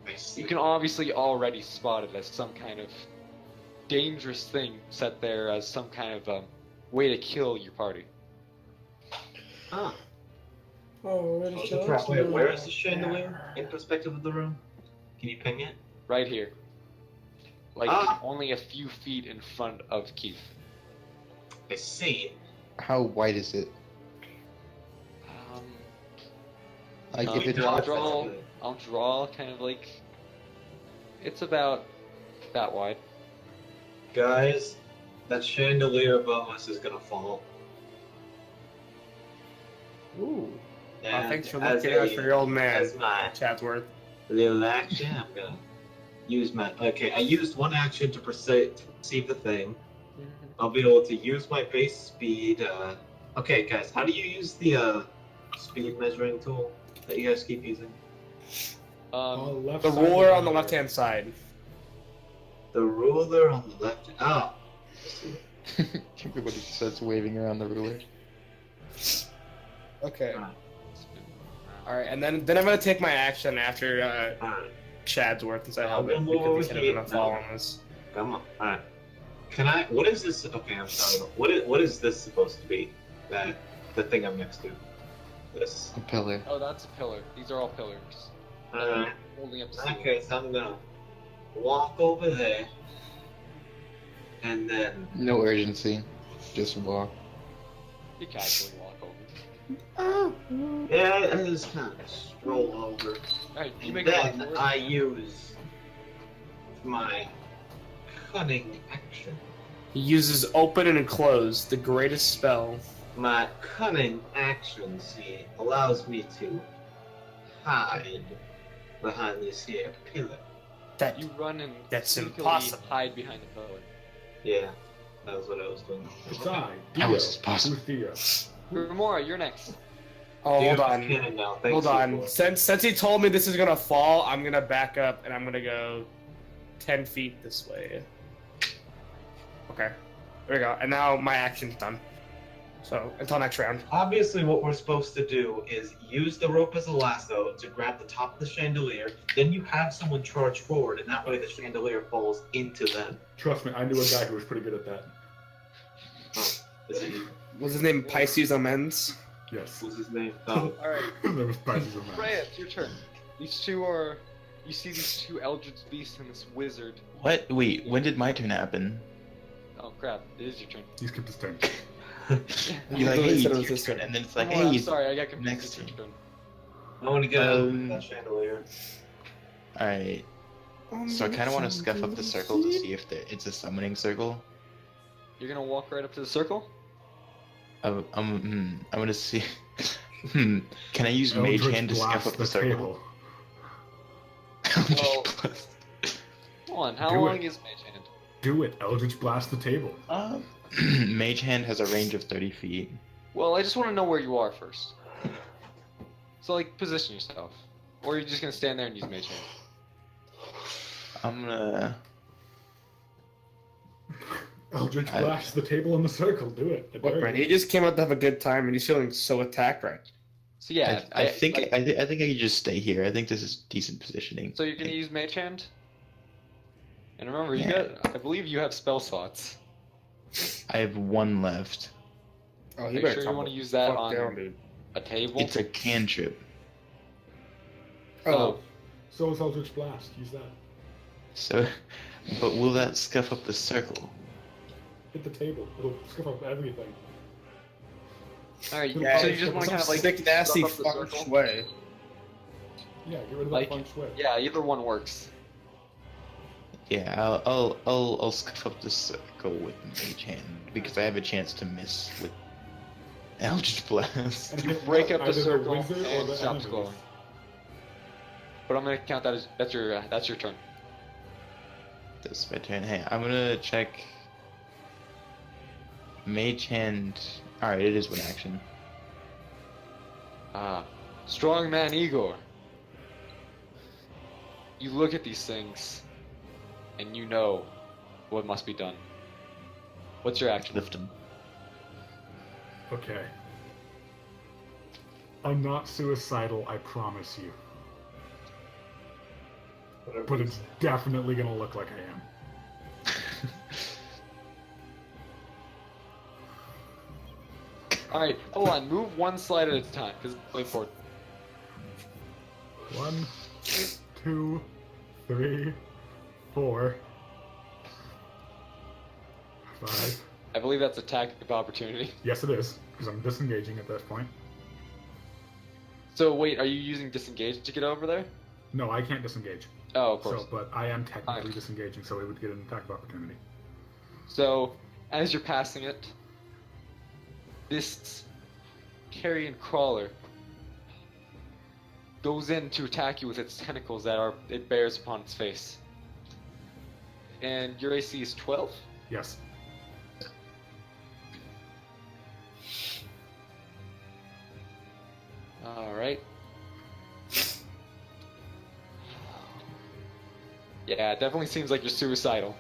I see.
You can obviously already spot it as some kind of dangerous thing set there as some kind of way to kill your party.
Ah.
Oh,
Wait, where is the chandelier in perspective of the room? Can you ping it?
Right here. Like
Ah.
only a few feet in front of Keith.
I see.
How wide is it? Like if it
I'll draw kind of like it's about that wide.
Guys, that chandelier above us is gonna fall.
Ooh.
And
Thanks for
as
looking out for your old man,
As my
Chadsworth.
little action, I'm gonna use my. Okay, I used one action to perceive the thing. I'll be able to use my base speed. Okay, guys, how do you use the speed measuring tool that you guys keep using?
Left
The
side
ruler
of
on the left-hand side.
The ruler on the left. Oh.
Everybody starts waving around the ruler.
Okay.
Alright.
Alright, and then I'm gonna take my action after
Alright.
Chadsworth and say
I'm
help
gonna
it
move over
because he said
here.
I'm gonna fall on this.
Come on. Alright. Can I? What is this? Okay, I'm sorry. What is this supposed to be? The thing I'm next to. This.
A pillar.
Oh, that's a pillar. These are all pillars.
Alright.
Holding up the
In
ceiling.
that case, I'm gonna walk over there, and then
No urgency. Just walk.
You casually walk over.
yeah, I just kind of stroll over.
Alright, you
And
make a run
then
for it.
I use my cunning action.
He uses open and close, the greatest spell.
My cunning action, see, allows me to hide behind this here pillar.
That
You run and
That's
sneakily
impossible.
hide behind the pillar.
Yeah, that was what I was doing.
It's I.
How
Dio.
is this possible?
Who's Dio?
Remora, you're next.
Oh, hold
Dude,
on.
cannon now. Thanks,
Hold on.
Igor.
Since he told me this is gonna fall, I'm gonna back up and I'm gonna go 10 feet this way. Okay. There we go. And now my action's done. So until next round.
Obviously, what we're supposed to do is use the rope as a lasso to grab the top of the chandelier. Then you have someone charge forward, and that way the chandelier falls into them.
Trust me, I knew a guy who was pretty good at that.
Is it,
Was his name Pisces Amends?
Yes.
what's his name? Oh,
Alright,
There was prices of that.
Freya, it's your turn. These two are. You see these two eldritch beasts and this wizard.
What? Wait, when did my turn happen?
Oh crap, it is your turn.
He skipped his turn.
You're like,
thought
hey,
he said it
it's
was
your
his
turn,
turn.
and then it's like,
Oh,
hey,
I'm
it's
sorry, I got confused.
next
It's your
turn.
turn.
I want to get out of that chandelier.
Alright. So I kind of want to scuff up the circle to see if it's a summoning circle.
You're gonna walk right up to the circle?
I'm gonna see. Can I use Mage
Eldritch
Hand to scuff
blast
up the circle?
table.
Eldritch
Well-
Blast.
Come on, how
Do
long
it.
is Mage Hand?
Do it. Eldritch blast the table.
Mage Hand has a range of 30 feet.
Well, I just want to know where you are first. So, like, position yourself. Or you're just gonna stand there and use Mage Hand.
I'm gonna.
Eldritch
I-
blast the table in the circle. Do it.
Look, Brent, he just came out to have a good time and he's feeling so attacked right.
So yeah,
I think
like,
I think I can just stay here. I think this is decent positioning.
so you're gonna use Mage Hand. And remember, you
Yeah.
got. I believe you have spell slots.
I have one left.
Oh, he
Make
better
sure you
calm
want to
the
use that
fuck
on
down, dude.
a table.
It's a cantrip.
Oh,
So is Eldritch blast. Use that.
So, but will that scuff up the circle?
Hit the table. It'll scuff up everything.
All right,
Yeah,
so you just want to
some
kind of like
sick, nasty
stuff up the
feng
circle?
shui.
Yeah, get rid of
Like-
that feng shui.
Yeah, either one works.
Yeah, I'll scuff up the circle with Mage Hand because I have a chance to miss with Eldritch Blast.
And
You
hit
break
what?
up the
Either
circle
wizard or
and
the
stops
enemies.
glowing. But I'm gonna count that as that's your turn.
That's my turn. Hey, I'm gonna check. Mage hand. Alright, it is one action.
Strongman Igor. You look at these things, and you know what must be done. What's your action?
Lift him.
Okay. I'm not suicidal, I promise you.
Whatever
But
you
it's
say.
definitely gonna look like I am.
Alright, hold on. Move one slide at a time, because it's really important.
1, 2, 3, 4, 5.
I believe that's a tactic of opportunity.
Yes, it is, because I'm disengaging at this point.
So wait, are you using disengage to get over there?
No, I can't disengage.
Oh, of course.
So, but I am technically
Alright.
disengaging, so it would get an attack of opportunity.
So, as you're passing it, this carrion crawler goes in to attack you with its tentacles that it bears upon its face. And your AC is 12?
Yes.
Alright. Yeah, it definitely seems like you're suicidal.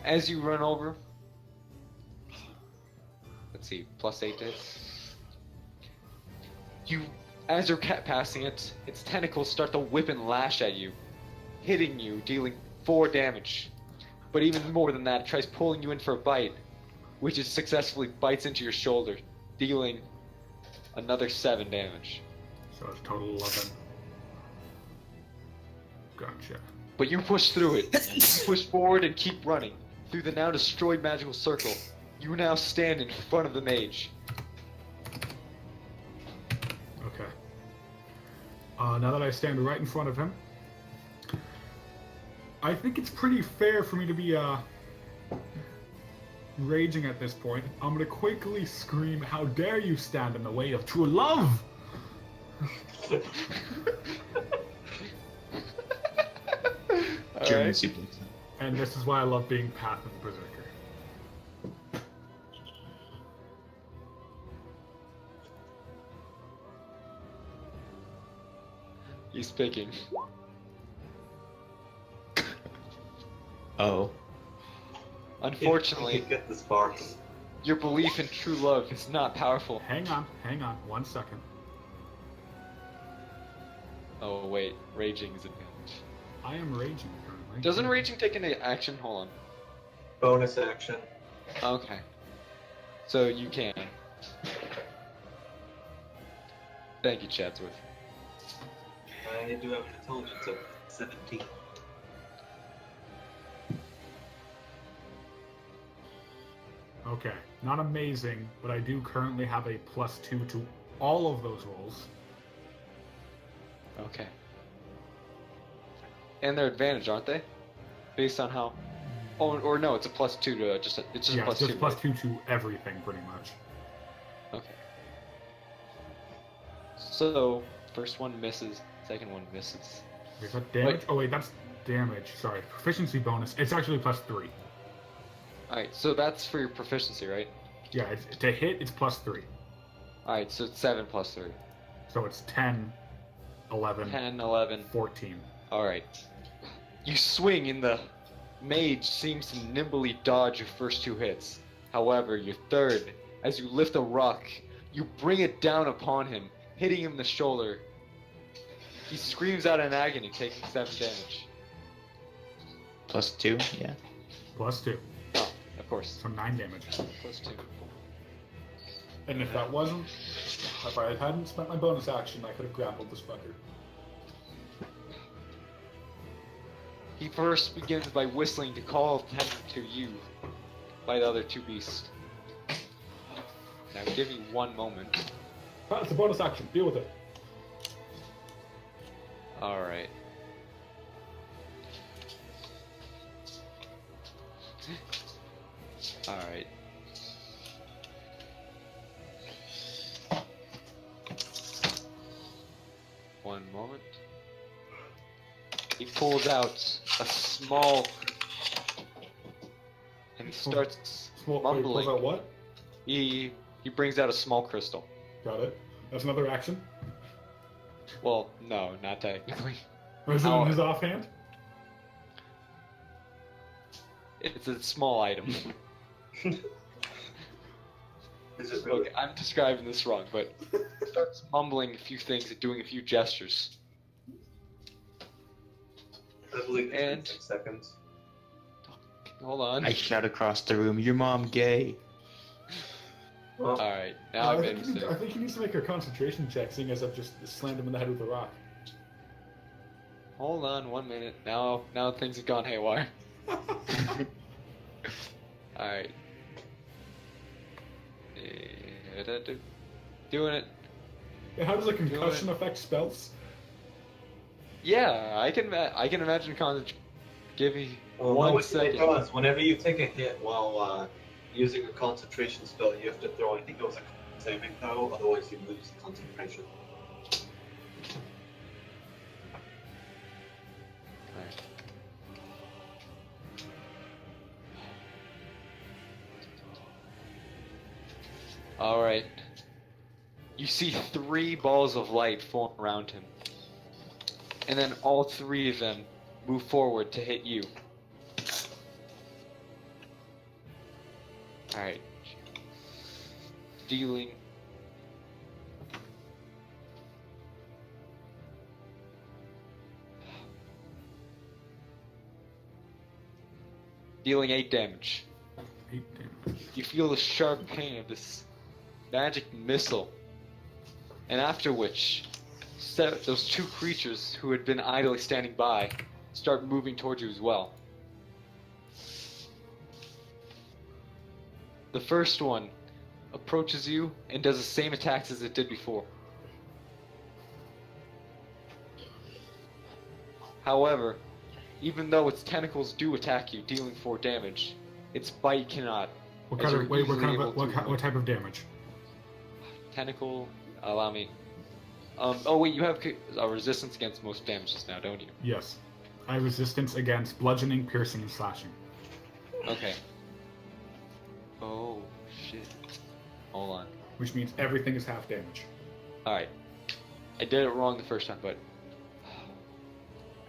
As you run over, let's see, +8 to hit. As you're passing it, its tentacles start to whip and lash at you, hitting you, dealing 4 damage. But even more than that, it tries pulling you in for a bite, which it successfully bites into your shoulder, dealing another 7 damage.
So it's total 11. Gotcha.
But you push through it. You push forward and keep running. Through the now destroyed magical circle, you now stand in front of the mage.
Okay. Now that I stand right in front of him, I think it's pretty fair for me to be raging at this point. I'm gonna quickly scream, "How dare you stand in the way of true love!"
German
Alright.
suplex.
And this is why I love being Path of the Berserker.
He's picking.
Oh.
You
Unfortunately,
can get this far.
your belief in true love is not powerful.
Hang on, 1 second.
Oh wait, raging is advantage.
I am raging currently.
Doesn't raging take any action? Hold
Bonus action.
on. Okay. So you can. Thank you, Chadsworth.
I do have an intelligence of 17.
Okay, not amazing, but I do currently have a +2 to all of those rolls.
Okay. And they're advantage, aren't they? Based on how. Oh, or no, it's a +2 to it's just
Yeah,
a
it's
+2.
just +2 to everything, pretty much.
Okay. So first one misses, second one misses.
Is that damage?
Wait.
Oh wait, that's damage. Sorry, proficiency bonus. It's actually +3.
All right, so that's for your proficiency, right?
Yeah, to hit, it's +3.
All right, so it's 7 + 3.
So it's 10, 11,
10, 11.
14.
All right. You swing, and the mage seems to nimbly dodge your first 2 hits. However, your third, as you lift a rock, you bring it down upon him, hitting him in the shoulder. He screams out in agony, taking 7 damage.
+2, yeah.
+2.
Oh, of course.
So 9 damage.
+2.
And if that wasn't, if I hadn't spent my bonus action, I could have grappled this fucker.
He first begins by whistling to call attention to you by the other 2 beasts. Now give me 1 moment.
It's a bonus action. Deal with it.
Alright. Alright. One moment. He pulls out a small and he starts
Wait, pulls
mumbling.
out what?
He brings out a small crystal.
Got it. That's another action.
Well, no, not technically.
Or is it
How-
in his offhand?
It's a small item.
Is it really?
Okay, I'm describing this wrong, but he starts mumbling a few things and doing a few gestures.
I believe it's
And-
6 seconds.
Hold on.
I shout across the room, "Your mom gay."
Well,
Alright, now I made a
I
mistake.
think he needs to make a concentration check, seeing as I've just slammed him in the head with a rock.
Hold on 1 minute. Now things have gone haywire. Alright. Doing it.
How does a concussion affect spells?
Yeah, I can imagine give me
well,
one
no,
second.
It does. Whenever you take a hit while using a concentration spell, you have to throw, I think it was a saving throw, otherwise you lose concentration.
Alright. Alright. You see 3 balls of light form around him. And then all 3 of them move forward to hit you. Alright. Dealing. Dealing 8 damage.
8 damage.
You feel the sharp pain of this magic missile. And after which, those 2 creatures who had been idly standing by start moving towards you as well. The first one approaches you and does the same attacks as it did before. However, even though its tentacles do attack you, dealing 4 damage, its bite cannot.
What
as
kind of
you're
wait? What
easily
kind of
able to-
what type of damage?
Tentacle, allow me. Oh wait, you have a resistance against most damages now, don't you?
Yes, I have resistance against bludgeoning, piercing, and slashing.
Okay. Oh shit. Hold on.
Which means everything is half damage.
Alright. I did it wrong the first time, but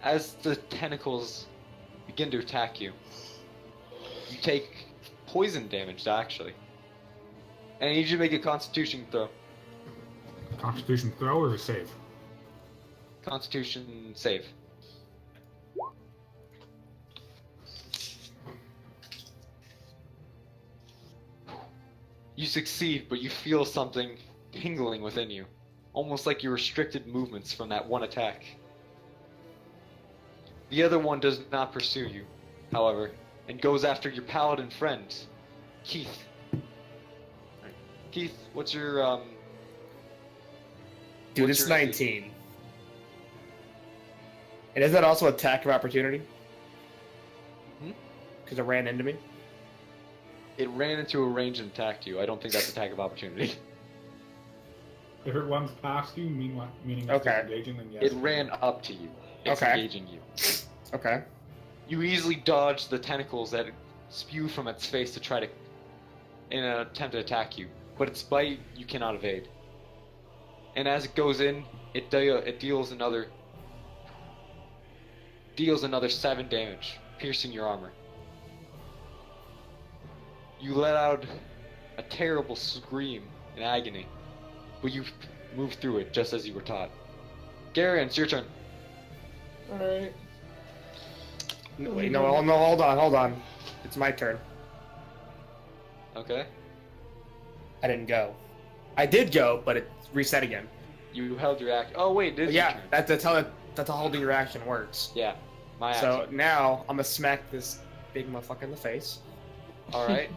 as the tentacles begin to attack you, you take poison damage actually. And I need you to make a constitution throw.
Constitution throw or a save?
Constitution save. You succeed, but you feel something tingling within you. Almost like you restricted movements from that one attack. The other one does not pursue you, however, and goes after your paladin friend, Keith. Alright. Keith, what's your,
Dude,
what's
it's
your-
19. And is that also attack of opportunity?
Hmm?
Because it ran into me?
It ran into a range and attacked you. I don't think that's attack of opportunity.
If it runs past you, meaning it's
Okay.
engaging, then yes.
It ran up to you. It's
Okay.
engaging you.
Okay.
You easily dodge the tentacles that spew from its face to try to, in an attempt to attack you. But its bite, you cannot evade. And as it goes in, it deals another 7 damage, piercing your armor. You let out a terrible scream in agony, but you move through it just as you were taught. Garion, it's your turn.
Alright. No, wait, no, hold on. It's my turn.
Okay.
I didn't go. I did go, but it reset again.
You held your action. Oh wait, it is your
Yeah,
turn.
that's how holding your action works.
Yeah, my
So
action.
now I'm gonna smack this big motherfucker in the face.
All right.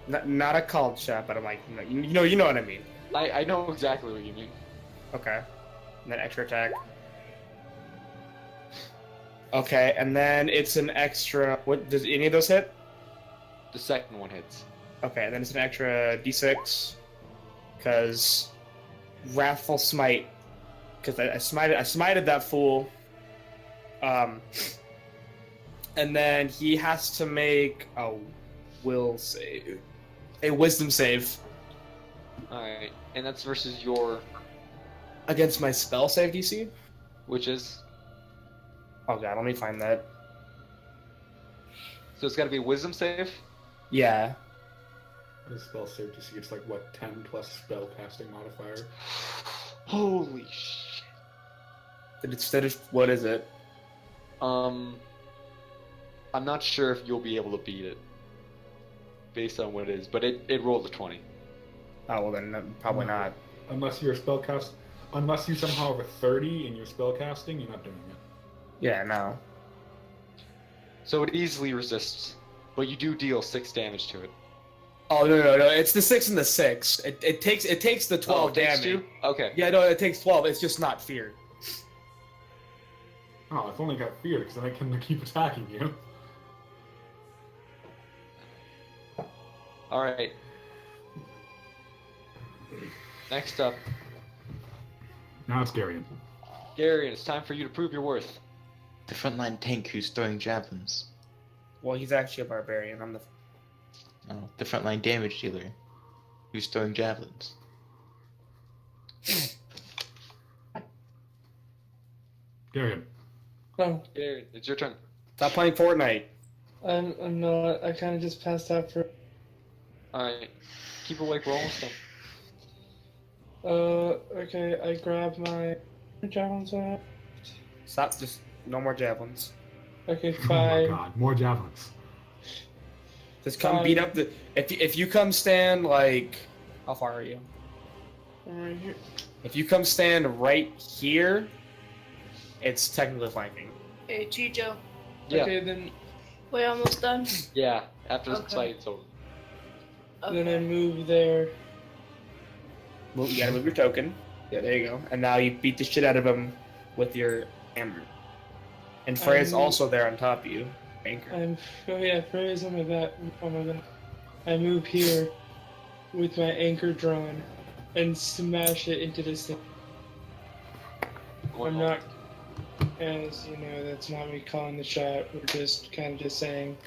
Not a called shot, but I'm like, you know what I mean.
I know exactly what you mean.
Okay. And then extra attack. Okay, and then it's an extra. What does any of those hit?
The second one hits.
Okay, and then it's an extra d6 because wrathful smite. Because I smited that fool. And then he has to make a will save, a wisdom save
Alright, and that's versus your,
against my spell save DC.
which is,
Oh god, let me find that.
so it's gotta be a wisdom save?
Yeah.
The spell save DC, it's like, what, 10 plus spell casting modifier?
Holy shit.
What is it?
I'm not sure if you'll be able to beat it. Based on what it is, but it rolled a 20.
Oh, well then, probably
No.
not.
Unless you somehow have a 30 in your spell casting, you're not doing it.
Yeah, no.
So it easily resists, but you do deal 6 damage to it.
Oh, no. It's the 6 and the 6. It takes the 12
it takes
damage.
2? Okay.
Yeah, no, it takes 12. It's just not fear.
Oh, I've only got fear, because then I can keep attacking you.
Alright. Next up,
Now it's Garion.
Gary, it's time for you to prove your worth.
The frontline tank who's throwing javelins.
Well, he's actually a barbarian. I'm the.
Oh, the frontline damage dealer who's throwing javelins.
Garion.
No,
Gary, it's your turn.
Stop playing Fortnite.
I'm not. I kind of just passed out for.
Alright. Keep awake, we're almost done.
Okay, I grab my javelins out.
Stop. Just no more javelins.
Okay,
Oh my
fine.
god, more javelins.
Just come
Fine.
beat up the. If you come stand like, how far are you?
I'm right here.
If you come stand right here, it's technically flanking.
Hey, Chijo.
Yeah.
Okay, then
We're almost done.
Yeah, after this
Okay.
fight, it's over.
then I
Okay.
move there.
You gotta move your token. Yeah, there you go. And now you beat the shit out of him with your hammer. And Freya's also there on top of you. Anchor.
Freya's on my back. Oh my god. I move here with my anchor drawn and smash it into this thing. I'm not, as you know, that's not me calling the shot. We're just kind of just saying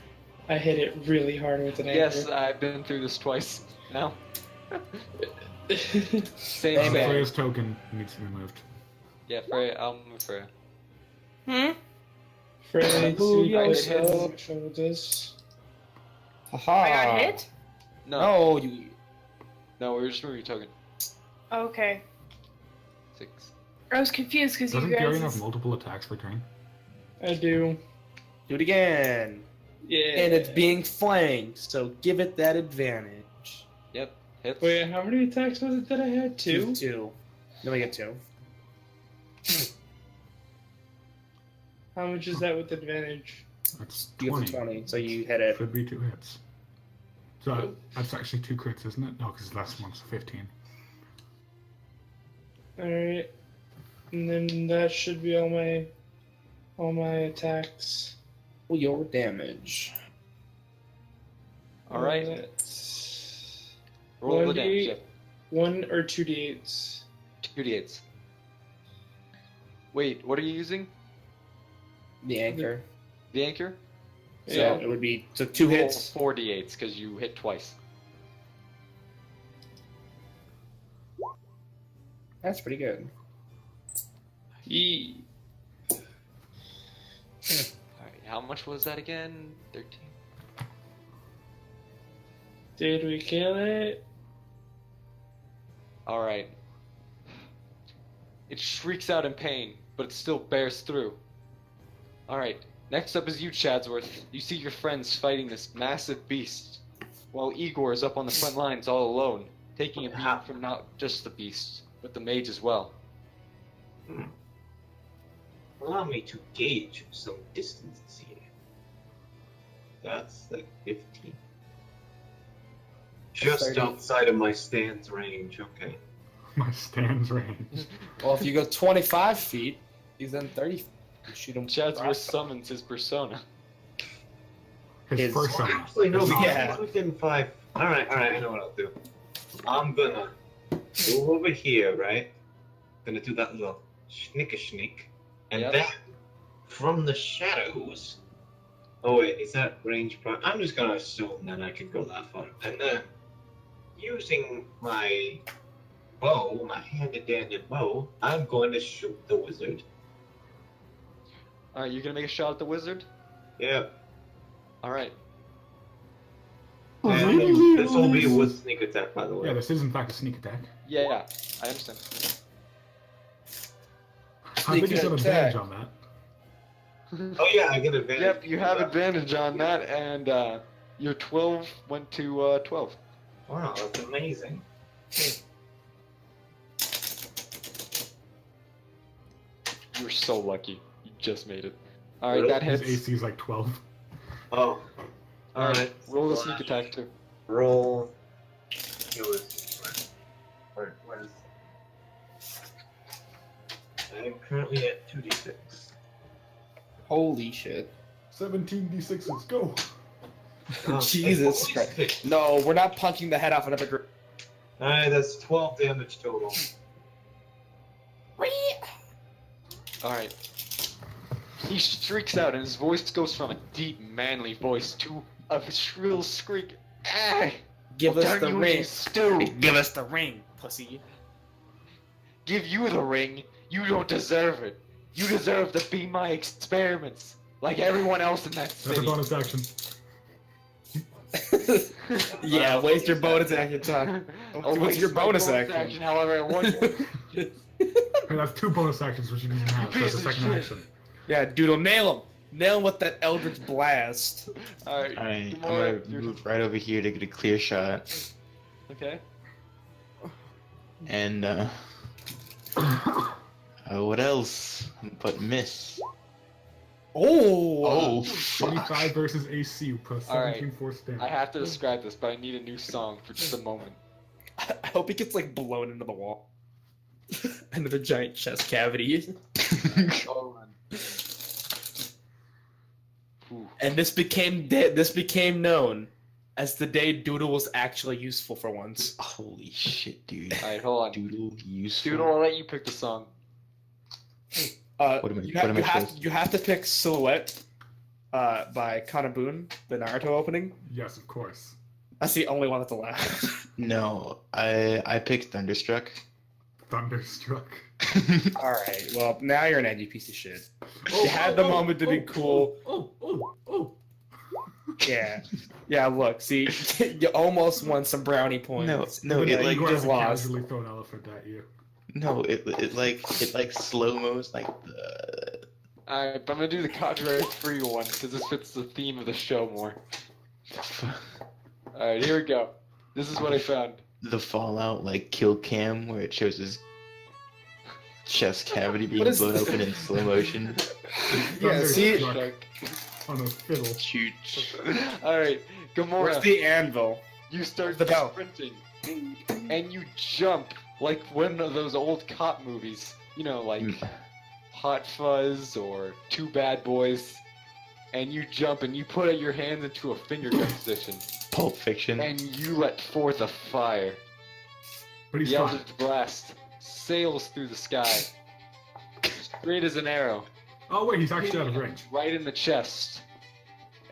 I hit it really hard with an
Yes,
anchor.
I've been through this twice now.
Hey,
Same.
man.
Freya's token needs to be moved.
Yeah, Freya, I'll move Freya.
Hmm?
Freya,
Who
sweet
yourself?
yourself shoulders.
Haha.
I got hit?
No,
No, you.
no, we're just moving your token.
Okay.
6.
I was confused because you
Doesn't
guys.
Garion have multiple attacks per turn?
I do.
Do it again.
Yeah.
And it's being flanked, so give it that advantage.
Yep, hits.
Wait, how many attacks was it that I had? Two?
Two. Then we get 2.
How much is that with advantage?
That's
You
20.
get 20, so you hit it.
Should be 2 hits. So that's actually 2 crits, isn't it? No, because last one's 15.
Alright. And then that should be all my attacks.
Well, your damage.
Alright,
That's
roll the
1d8.
damage. Yep.
1 or 2d8s.
2d8s. Wait, what are you using?
The anchor.
The anchor?
So
Yeah.
it would be 2 hits.
4 d8s because you hit twice.
That's pretty good.
Yee.
Alright, how much was that again? 13.
Did we kill it?
Alright. It shrieks out in pain, but it still bears through. Alright, next up is you, Chadsworth. You see your friends fighting this massive beast, while Igor is up on the front lines all alone, taking a beat from not just the beast, but the mage as well.
Allow me to gauge some distance here. That's like 15. Just
30.
outside of my stance range, okay.
My stands range.
Well, if you go 25 feet, he's then 30 feet. You shoot him.
Chadsworth summons his persona.
His
His-
first
Well,
summon.
actually, no, because
Yeah.
he's within 5. Alright, I know what I'll do. I'm gonna go over here, right? Gonna do that little snick-a-sneak. And
Yep.
then from the shadows. Oh wait, is that range? I'm just gonna assume that I could go that far. And then, using my bow, my handed bow, I'm going to shoot the wizard.
Alright, you're gonna make a shot at the wizard?
Yeah.
Alright.
And this will be with sneak attack, by the way.
Yeah, this is in fact a sneak attack.
Yeah, I understand.
I think you have
attack.
advantage on that.
Oh yeah, I get advantage.
Yep, you have advantage on that, and your 12 went to 12.
Wow, that's amazing.
You're so lucky. You just made it. Alright,
Really?
that
His
hits.
AC is like 12.
Oh.
Alright, roll the sneak attack too.
Roll. Where is? I'm currently at 2d6.
Holy shit.
17d6s, go!
Jesus Christ. No, we're not punching the head off another group.
Alright, that's 12 damage total.
Alright. He shrieks out, and his voice goes from a deep, manly voice to a shrill squeak. Ah!
Give us the
you
ring.
eat stew.
Give us the ring, pussy.
Give you the ring. You don't deserve it. You deserve to be my experiments, like everyone else in that
That's a
city.
bonus action.
Yeah, waste your bonus action time.
I'll
What's
waste
your
my
bonus action?
however I want.
Hey, that's 2 bonus actions, which you didn't have. So that's a
Piece of
second
shit.
action.
Yeah, Doodle, nail him. Nail him with that Eldritch Blast.
Alright.
Alright, I'm
Gamora,
gonna move right over here to get a clear shot.
Okay.
And, what else but miss?
Oh!
Fuck.
25 versus AC, plus
All right.
17 force damage.
I have to describe this, but I need a new song for just a moment.
I hope he gets like blown into the wall. Into the giant chest cavity.
Oh, man. Ooh.
And this became known as the day Doodle was actually useful for once.
Holy shit, dude.
Alright, hold on.
Doodle useful.
Doodle, I'll let you pick the song.
What am I- what am I supposed to-
You have to pick Silhouette by Kana Boon, the Naruto opening.
Yes, of course.
That's the only one that's allowed.
No, I picked Thunderstruck.
Thunderstruck.
Alright, well, now you're an edgy piece of shit. You had the moment to be cool.
Oh.
Yeah. Yeah, look, see, you almost won some brownie points.
No,
Yeah,
it like
you
Igor
just
hasn't
lost.
casually throw an elephant at you.
no, it like slow-mos like the
Alright, but I'm gonna do the contrary for you one, because this fits the theme of the show more. Alright, here we go. This is what I found.
the Fallout like kill cam where it shows his chest cavity being
What is-
blown open in slow motion.
Yeah, see,
Thunderstruck on a fiddle.
Shoot.
Alright,
where's
Gamora,
the anvil?
you start
the bell?
sprinting, and you jump like one of those old cop movies. You know, like Hot Fuzz or Two Bad Boys. And you jump and you put your hands into a finger gun position.
Pulp Fiction.
And you let forth a fire.
But he's
The
fine.
Eldritch Blast sails through the sky. Straight as an arrow.
Oh wait, he's actually out
hitting
of
him
range.
right in the chest.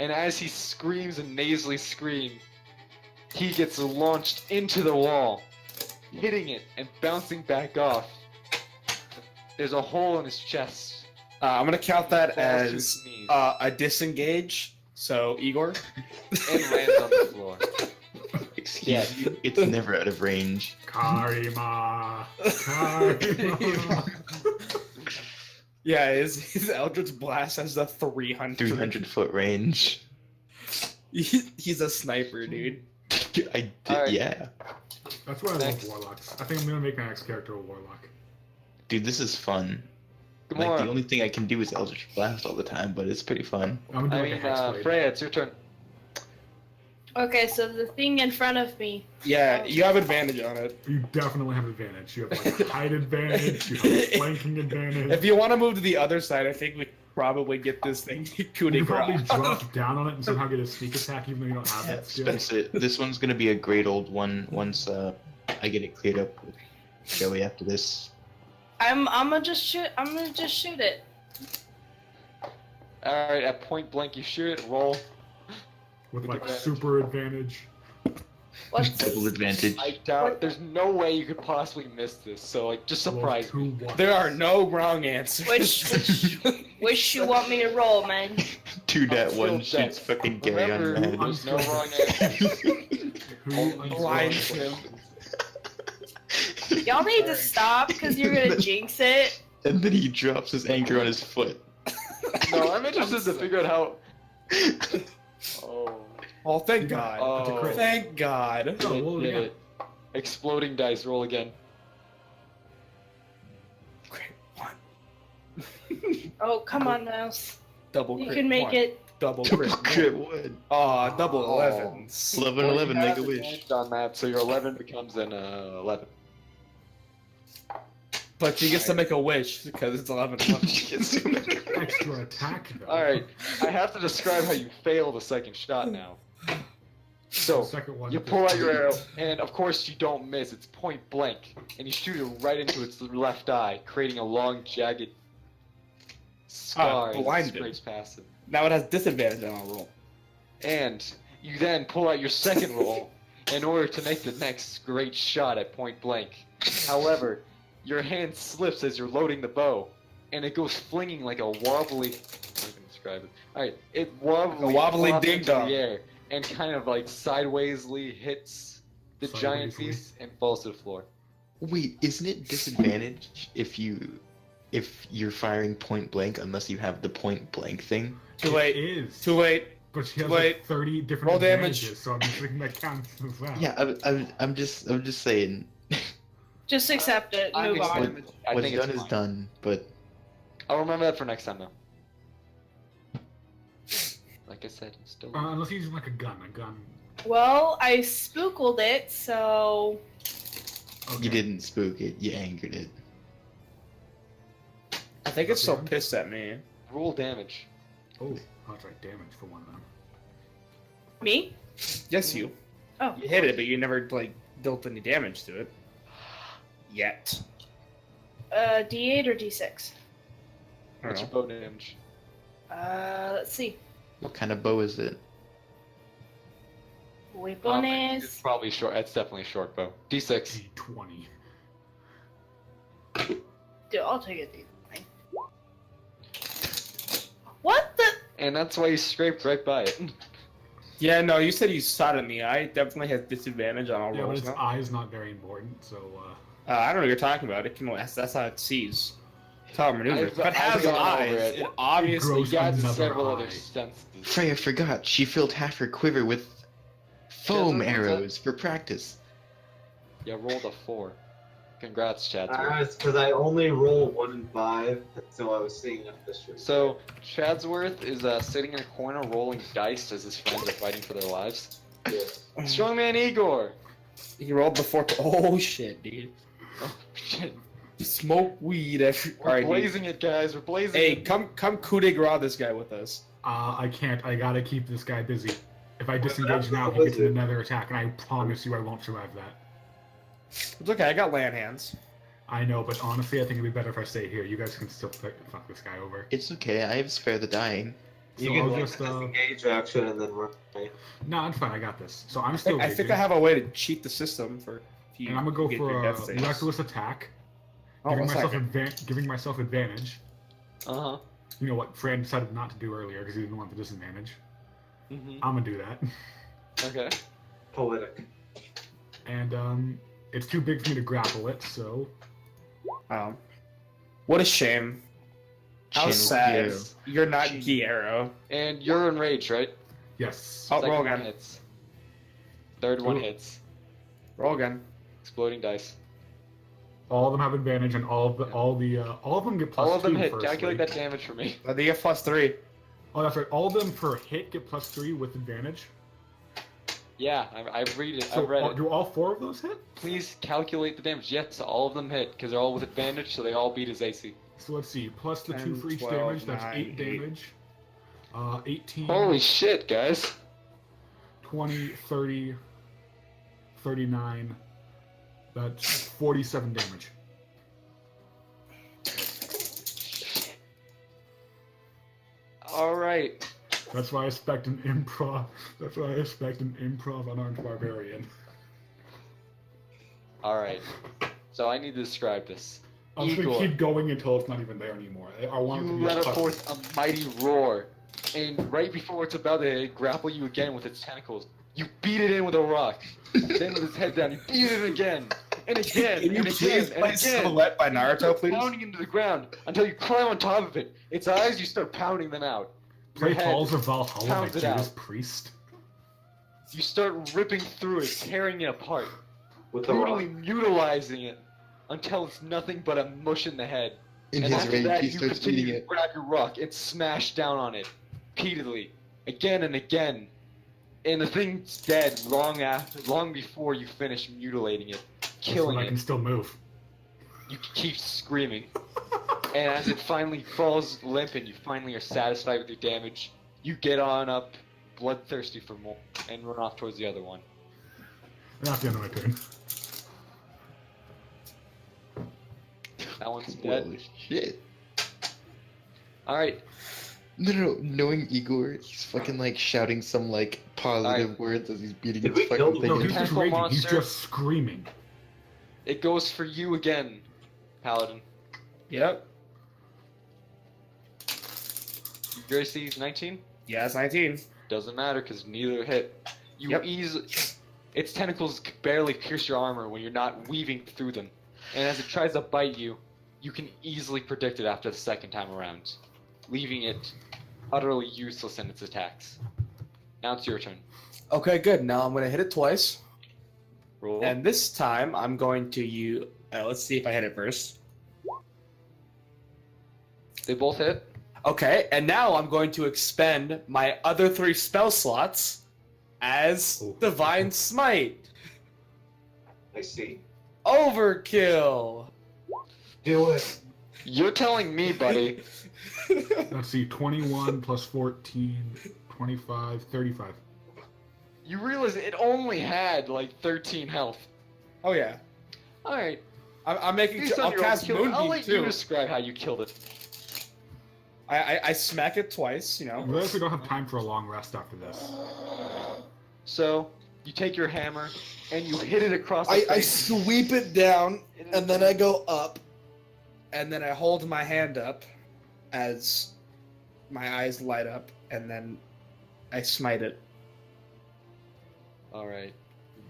And as he screams and nasally screams, he gets launched into the wall, hitting it and bouncing back off. There's a hole in his chest.
I'm gonna count that
Falls to his
as
knees
a disengage. So, Igor?
and lands on the floor.
Excuse you. It's never out of range.
Karima. Karima.
Yeah, his Eldritch Blast has the 300.
300-foot range.
He's a sniper, dude.
Alright.
Yeah.
That's why I
Next.
love warlocks. I think I'm gonna make my next character a warlock.
Dude, this is fun. Like,
Gamora.
the only thing I can do is Eldritch Blast all the time, but it's pretty fun.
I'm gonna
I
do
mean,
like a hexblade.
Freya, it's your turn.
Okay, so the thing in front of me.
Yeah, you have advantage on it.
You definitely have advantage. You have like height advantage. You have flanking advantage.
If you want to move to the other side, I think we probably get this thing coup de
You probably
grace.
drop down on it and somehow get a sneak attack even though you don't have
Yeah,
that skill.
Spencer, this one's gonna be a great old one once I get it cleared up with Joey after this.
I'm gonna just shoot. I'm gonna just shoot it.
All right, at point blank, you shoot it. Roll.
With like
Advantage.
super advantage.
What's
Double advantage.
I doubt. There's no way you could possibly miss this. So like, just
Roll
surprise
two
me.
ones.
There are no wrong answers.
which you want me to roll, man?
Two that
I'm
one
still
shoots
dead.
fucking Gary on
Remember,
the head.
there's no wrong answer.
Who
Blinds him.
Y'all need to stop because you're gonna jinx it.
And then he drops his anchor on his foot.
No, I'm interested to figure out how. Oh.
Oh, thank God.
Oh.
Thank God.
Oh, well,
Did
yeah.
it. Exploding dice. Roll again.
Crit one.
Oh, come on, Mouse.
Double
You
crit
can make
one.
it.
Double
Double
crit.
crit one.
Aw, double
Oh.
11s.
11,
Well,
11,
you
make
have
a wish.
advantage on that, so your 11 becomes an 11.
But she gets to make a wish because it's 11.
Extra attack though.
All right, I have to describe how you fail the second shot now. So
Second one.
you pull out your arrow, and of course you don't miss. It's point blank, and you shoot it right into its left eye, creating a long, jagged scar as it
blinded.
scrapes past it.
Now it has disadvantage on a roll.
And you then pull out your second roll in order to make the next great shot at point blank. However, your hand slips as you're loading the bow, and it goes flinging like a wobbly. I can describe it. All right, it wobbly flops
ding
into
dong.
the air and kind of like sidewaysly hits the giant
Sidewaysly.
piece and falls to the floor.
Wait, isn't it disadvantage if you're firing point blank unless you have the point blank thing?
Too
It
late.
is.
Too late.
But she has
Wait.
like 30 different
Roll damage.
advantages, so I'm just thinking that counts as well.
Yeah, I'm just saying.
Just accept it. Move
Obviously,
on.
I
What's
think
done
it's
is
fine.
done, but
I'll remember that for next time, though. Like I said, it's still.
Unless he's using like a gun.
Well, I spookled it, so
Okay.
you didn't spook it, you angered it.
I think it's so pissed at me.
Roll damage.
Oh, that's right, damage for one of them.
me.
Yes, you.
Oh,
You hit it, but you never like dealt any damage to it. Yet.
D8 or D6.
I
What's
don't
your
know.
bow damage?
Let's see.
What kind of bow is it?
Weapon
It's
is.
probably short. It's definitely a short bow. D6.
D20.
Dude, I'll take it. What the?
And that's why you scraped right by it.
Yeah, no, you said you shot it in the eye. It definitely has disadvantage on all
Yeah, but
rolls
its
now.
eye is not very important, so
I don't know what you're talking about. It can. That's how it sees. That's how it maneuvers.
I've-
If it has
I've gone
eyes,
over it.
it obviously
grows
You guys have
another
several
eye.
other senses.
Freya forgot. She filled half her quiver with foam
Yeah, that's-
arrows for practice.
You rolled a 4. Congrats, Chadsworth.
It's because I only roll 1 in 5, so I was seeing if this was.
So, Chadsworth is sitting in a corner rolling dice as his friends are fighting for their lives. Strongman Igor!
He rolled before. Oh shit, dude.
Oh, shit.
Smoke weed every.
We're
Alright,
blazing it, guys. We're blazing
hey,
it.
come coup de grace this guy with us.
I can't. I gotta keep this guy busy. If I disengage
that's
now,
not
he gets
busy.
another attack, and I promise you I won't survive that.
It's okay. I got land hands.
I know, but honestly, I think it'd be better if I stay here. You guys can still fuck this guy over.
It's okay, I have spare the dying.
So
You can
I'll
like
just,
disengage action and then run away.
No, it's fine. I got this. So I'm still.
I think
raging,
I have a way to cheat the system for. If you
And I'm gonna go
get
for
your
a
death saves.
reckless attack,
Oh,
giving
one
myself
second.
giving myself advantage.
Uh-huh.
You know what Fran decided not to do earlier because he didn't want the disadvantage.
Mm-hmm.
I'm gonna do that.
Okay.
Poetic.
And it's too big for me to grapple it, so
What a shame. How
Channel
sad.
Hero.
You're not Guillermo.
And you're enraged, right?
yes.
Oh,
Second
roll
one
again.
hits. Third one
Ooh.
hits.
Roll again.
Exploding dice.
All of them have advantage, and all of them get plus
All of them
2
hit.
firstly.
Calculate that damage for me.
They get +3.
Oh, that's right. All of them per hit get plus 3 with advantage.
Yeah, I read it. I
So
read it.
do all 4 of those hit?
Please calculate the damage. Yes, all of them hit because they're all with advantage, so they all beat his AC.
So let's see. Plus the 2
10,
for each
12,
damage. That's
9,
8
8.
damage. 18.
Holy shit, guys!
20, 30, 39. That's 47 damage.
All right.
That's why I expect an improv. That's why I expect an improv unarmed barbarian.
All right. So I need to describe this.
I'm just gonna
Igor,
keep going until it's not even there anymore. I want it to
you
be
let
a puzzle.
forth a mighty roar, and right before it's about to grapple you again with its tentacles, you beat it in with a rock. Then with its head down, you beat it again, and again,
Can you
and
please
again,
play
and again.
Silhouette by Naruto,
Start
please?
pounding into the ground until you climb on top of it. Its eyes, you start pounding them out. Your
Play
head,
Calls of Valhalla by
pounds it
Judas
out.
Priest.
You start ripping through it, tearing it apart,
With the rock.
brutally mutilizing it until it's nothing but a mush in the head.
In
And
his
after
rage,
that,
he
you
starts
continue
beating
to
it.
grab your rock and smash down on it repeatedly, again and again. And the thing's dead long before you finish mutilating it, killing
I can
it.
still move.
You keep screaming, and as it finally falls limp and you finally are satisfied with your damage, you get on up, bloodthirsty for more, and run off towards the other one.
That's the end of my turn.
That one's dead.
Well, shit.
All right.
No. Knowing Igor, he's fucking like shouting some like positive
Alright.
words as he's beating
Did
his
we kill
fucking
the
No,
thing.
he's
in.
just
Tentacle
raging. He's
monster.
just screaming.
It goes for you again, Paladin.
Yep.
Your AC is 19?
Yeah, it's 19.
Doesn't matter because neither hit. You
Yep.
easily. Its tentacles barely pierce your armor when you're not weaving through them. And as it tries to bite you, you can easily predict it after the second time around, leaving it utterly useless in its attacks. Now it's your turn.
Okay, good. Now I'm going to hit it twice.
Roll.
And this time I'm going to use... let's see if I hit it first.
They both hit.
Okay, and now I'm going to expend my other 3 spell slots as
Oh.
Divine Smite.
I see.
Overkill!
Do it.
You're telling me, buddy.
Let's see, 21 plus 14, 25, 35.
You realize it only had like 13 health.
Oh, yeah.
Alright.
I'm making...
Based on
I'll
your own
cast
kill, I'll
Moonbeam,
let you
too.
describe how you killed it.
I smack it twice, you know.
I realize we don't have time for a long rest after this.
So, you take your hammer and you hit it across the
I
face.
sweep it down, and then I go up, and then I hold my hand up as my eyes light up, and then I smite it.
Alright.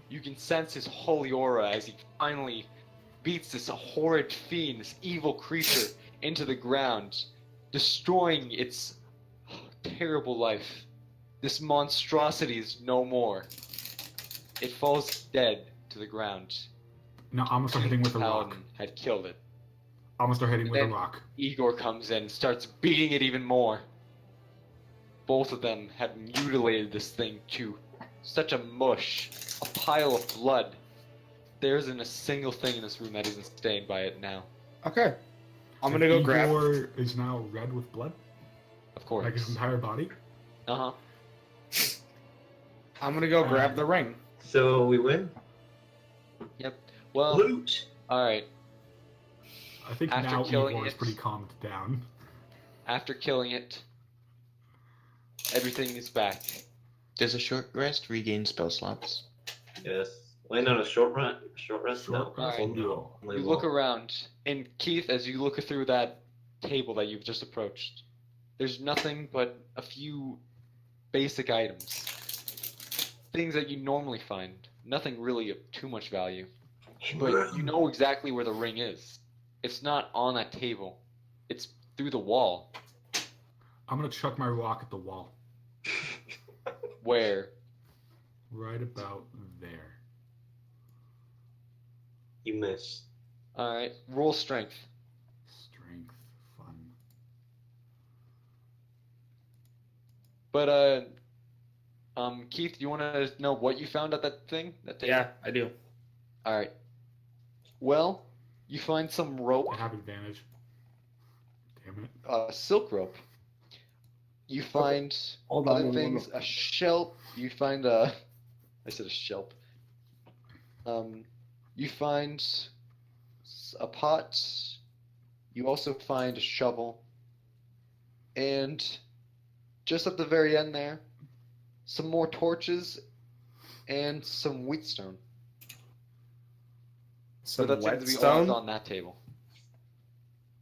You can sense his holy aura as he finally beats this horrid fiend, this evil creature, into the ground, destroying its terrible life. This monstrosity is no more. It falls dead to the ground.
Now I'm gonna start hitting with a rock.
Paladin had killed it.
I'm gonna start hitting with a
Then-
rock.
Igor comes in and starts beating it even more. Both of them have mutilated this thing to such a mush, a pile of blood. There isn't a single thing in this room that isn't stained by it now.
Okay. I'm gonna go grab...
Igor is now red with blood,
Of course.
like his entire body.
Uh-huh.
I'm gonna go grab the ring.
So we win.
Well,
Loot.
alright.
I think
After
now
killing
Igor is
it-
pretty calmed down.
After killing it, everything is back.
Does a short rest regain spell slots?
Yes. Land on a short run. Short rest.
Short
no.
rest?
Only-
No.
only
You look
long.
around, and Keith, as you look through that table that you've just approached, there's nothing but a few basic items. Things that you normally find. Nothing really of too much value. But you know exactly where the ring is. It's not on that table. It's through the wall.
I'm gonna chuck my rock at the wall,
Where?
right about there.
You missed.
Alright, roll strength.
Strength, fun.
But, Keith, do you want to know what you found at that thing? That table?
Yeah, I do.
Alright. Well, you find some rope.
I have advantage. Damn it.
Silk rope. You find
Hold on,
other
hold on,
things, a shelf. You find a. I said a shelf. You find a pot. You also find a shovel. And just at the very end there, some more torches and some wheatstone.
Some
But that seems to be all that's
whetstone.
on that table.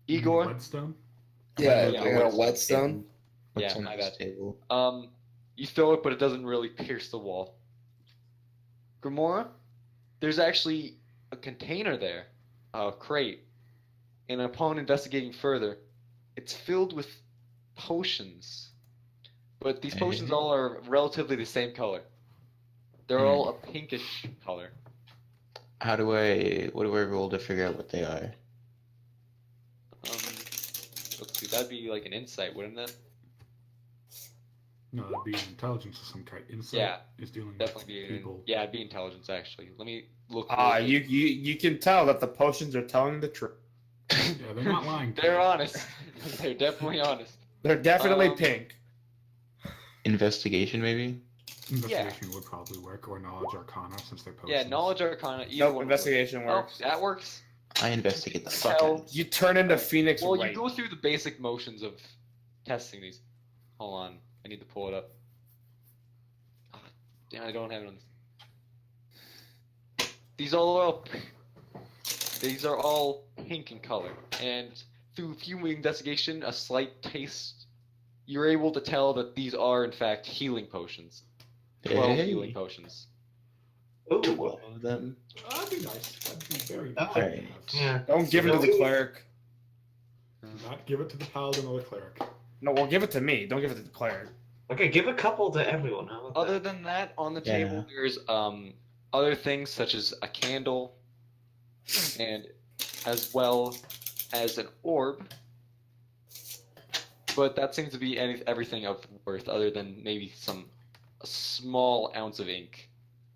You mean
Igor?
Whetstone?
Yeah,
Yeah,
I got a
what's on
whetstone.
table? What's
Yeah,
on
my
this
bad.
table?
You throw it, but it doesn't really pierce the wall. Grimora, there's actually a container there, a crate, and upon investigating further, it's filled with potions. But these potions
Eh?
all are relatively the same color. They're all a pinkish color.
What do I roll to figure out what they are?
Let's see, that'd be like an insight, wouldn't it?
No, that'd be intelligence of some kind. Insight
Yeah,
is dealing
Definitely
with
be
people.
yeah, it'd be intelligence actually. Let me look.
Ah,
really quick.
you can tell that the potions are telling the truth.
Yeah, they're not lying. to
They're
you.
honest. They're definitely honest.
They're definitely
Um,
pink.
Investigation, maybe?
Investigation would probably work, or knowledge arcana, since they're potions.
Yeah, knowledge arcana. Either
Nope,
one
investigation
works.
works.
Oh, that works.
I investigate the fuck
Tell-
out of
You turn into Phoenix
Well,
Wright.
you go through the basic motions of testing these. Hold on, I need to pull it up. Ah, damn, I don't have it on. These are all pink in color, and through a few investigation, a slight taste, you're able to tell that these are in fact healing potions. 12
Hey.
healing potions.
Ooh.
12 of them.
That'd be nice. That'd be very
Oh,
nice.
Alright.
Yeah.
Don't give it to the cleric.
Do not give it to the paladin or the cleric.
No, well, give it to me. Don't give it to the cleric.
Okay, give a couple to everyone. How about
Other
that?
than that, on the
Yeah.
table there's other things such as a candle, and as well as an orb. But that seems to be everything of worth, other than maybe a small ounce of ink.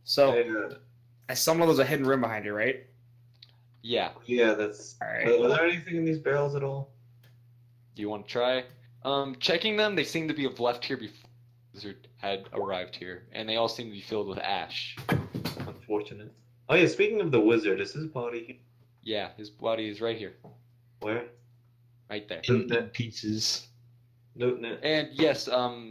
So,
Yeah,
I saw there's a hidden room behind you, right?
Yeah.
yeah, that's.
Alright.
Was there anything in these barrels at all?
Do you want to try? Checking them, they seem to be left here before the wizard had arrived here, and they all seem to be filled with ash.
Unfortunate. Oh yeah, speaking of the wizard, is his body here?
Yeah, his body is right here,
Where?
right there.
In pieces.
Note net.
And yes,
All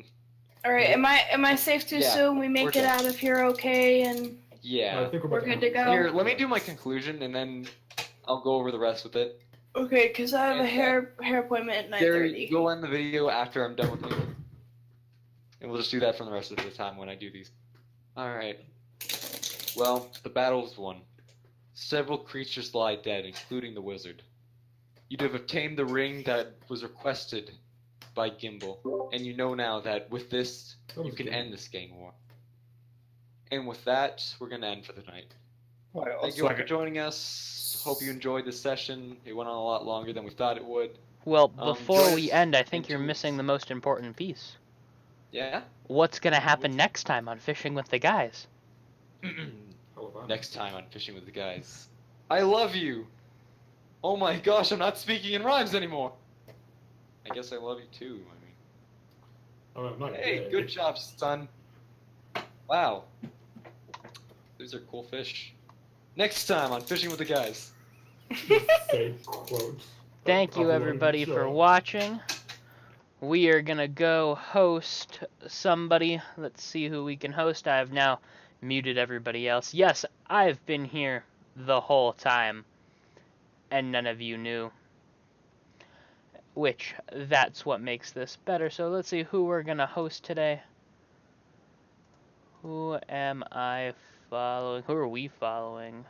right, am I safe to
Yeah,
assume we
we're
make it
done.
out of here okay and
yeah.
I think
we're
about
good to go?
Here, let me do my conclusion, and then I'll go over the rest with it.
Okay, because I have a
And,
hair appointment at
Gary,
9:30.
go end the video after I'm done with you. And we'll just do that for the rest of the time when I do these. Alright. Well, the battle's won. Several creatures lie dead, including the wizard. You'd have obtained the ring that was requested by Gimbal, and you know now that with this, you can end this gang war. And with that, we're gonna end for the night. Thank you all for joining us. Hope you enjoyed this session. It went on a lot longer than we thought it would.
Well,
join
before we
us
end, I
in
think
2
you're missing
weeks.
the most important piece.
Yeah?
What's gonna happen next time on Fishing with the Guys?
Next time on Fishing with the Guys. I love you! Oh my gosh, I'm not speaking in rhymes anymore! I guess I love you too, I mean.
I'm not
Hey,
gay.
good job, son. Wow. These are cool fish. Next time on Fishing with the Guys.
Fake quotes.
Thank you
Of one
everybody for
show.
watching. We are gonna go host somebody. Let's see who we can host. I have now muted everybody else. Yes, I've been here the whole time, and none of you knew. Which, that's what makes this better. So let's see who we're gonna host today. Who am I following? Who are we following?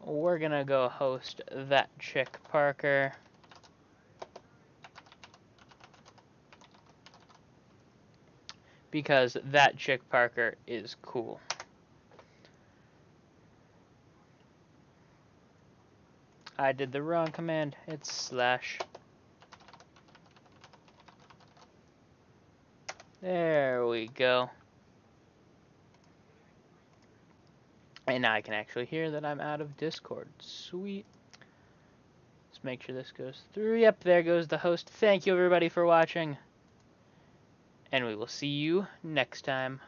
We're gonna go host that chick Parker. Because that chick Parker is cool. I did the wrong command. It's slash. There we go. And now I can actually hear that I'm out of Discord. Sweet. Let's make sure this goes through. Yep, there goes the host. Thank you everybody for watching. And we will see you next time.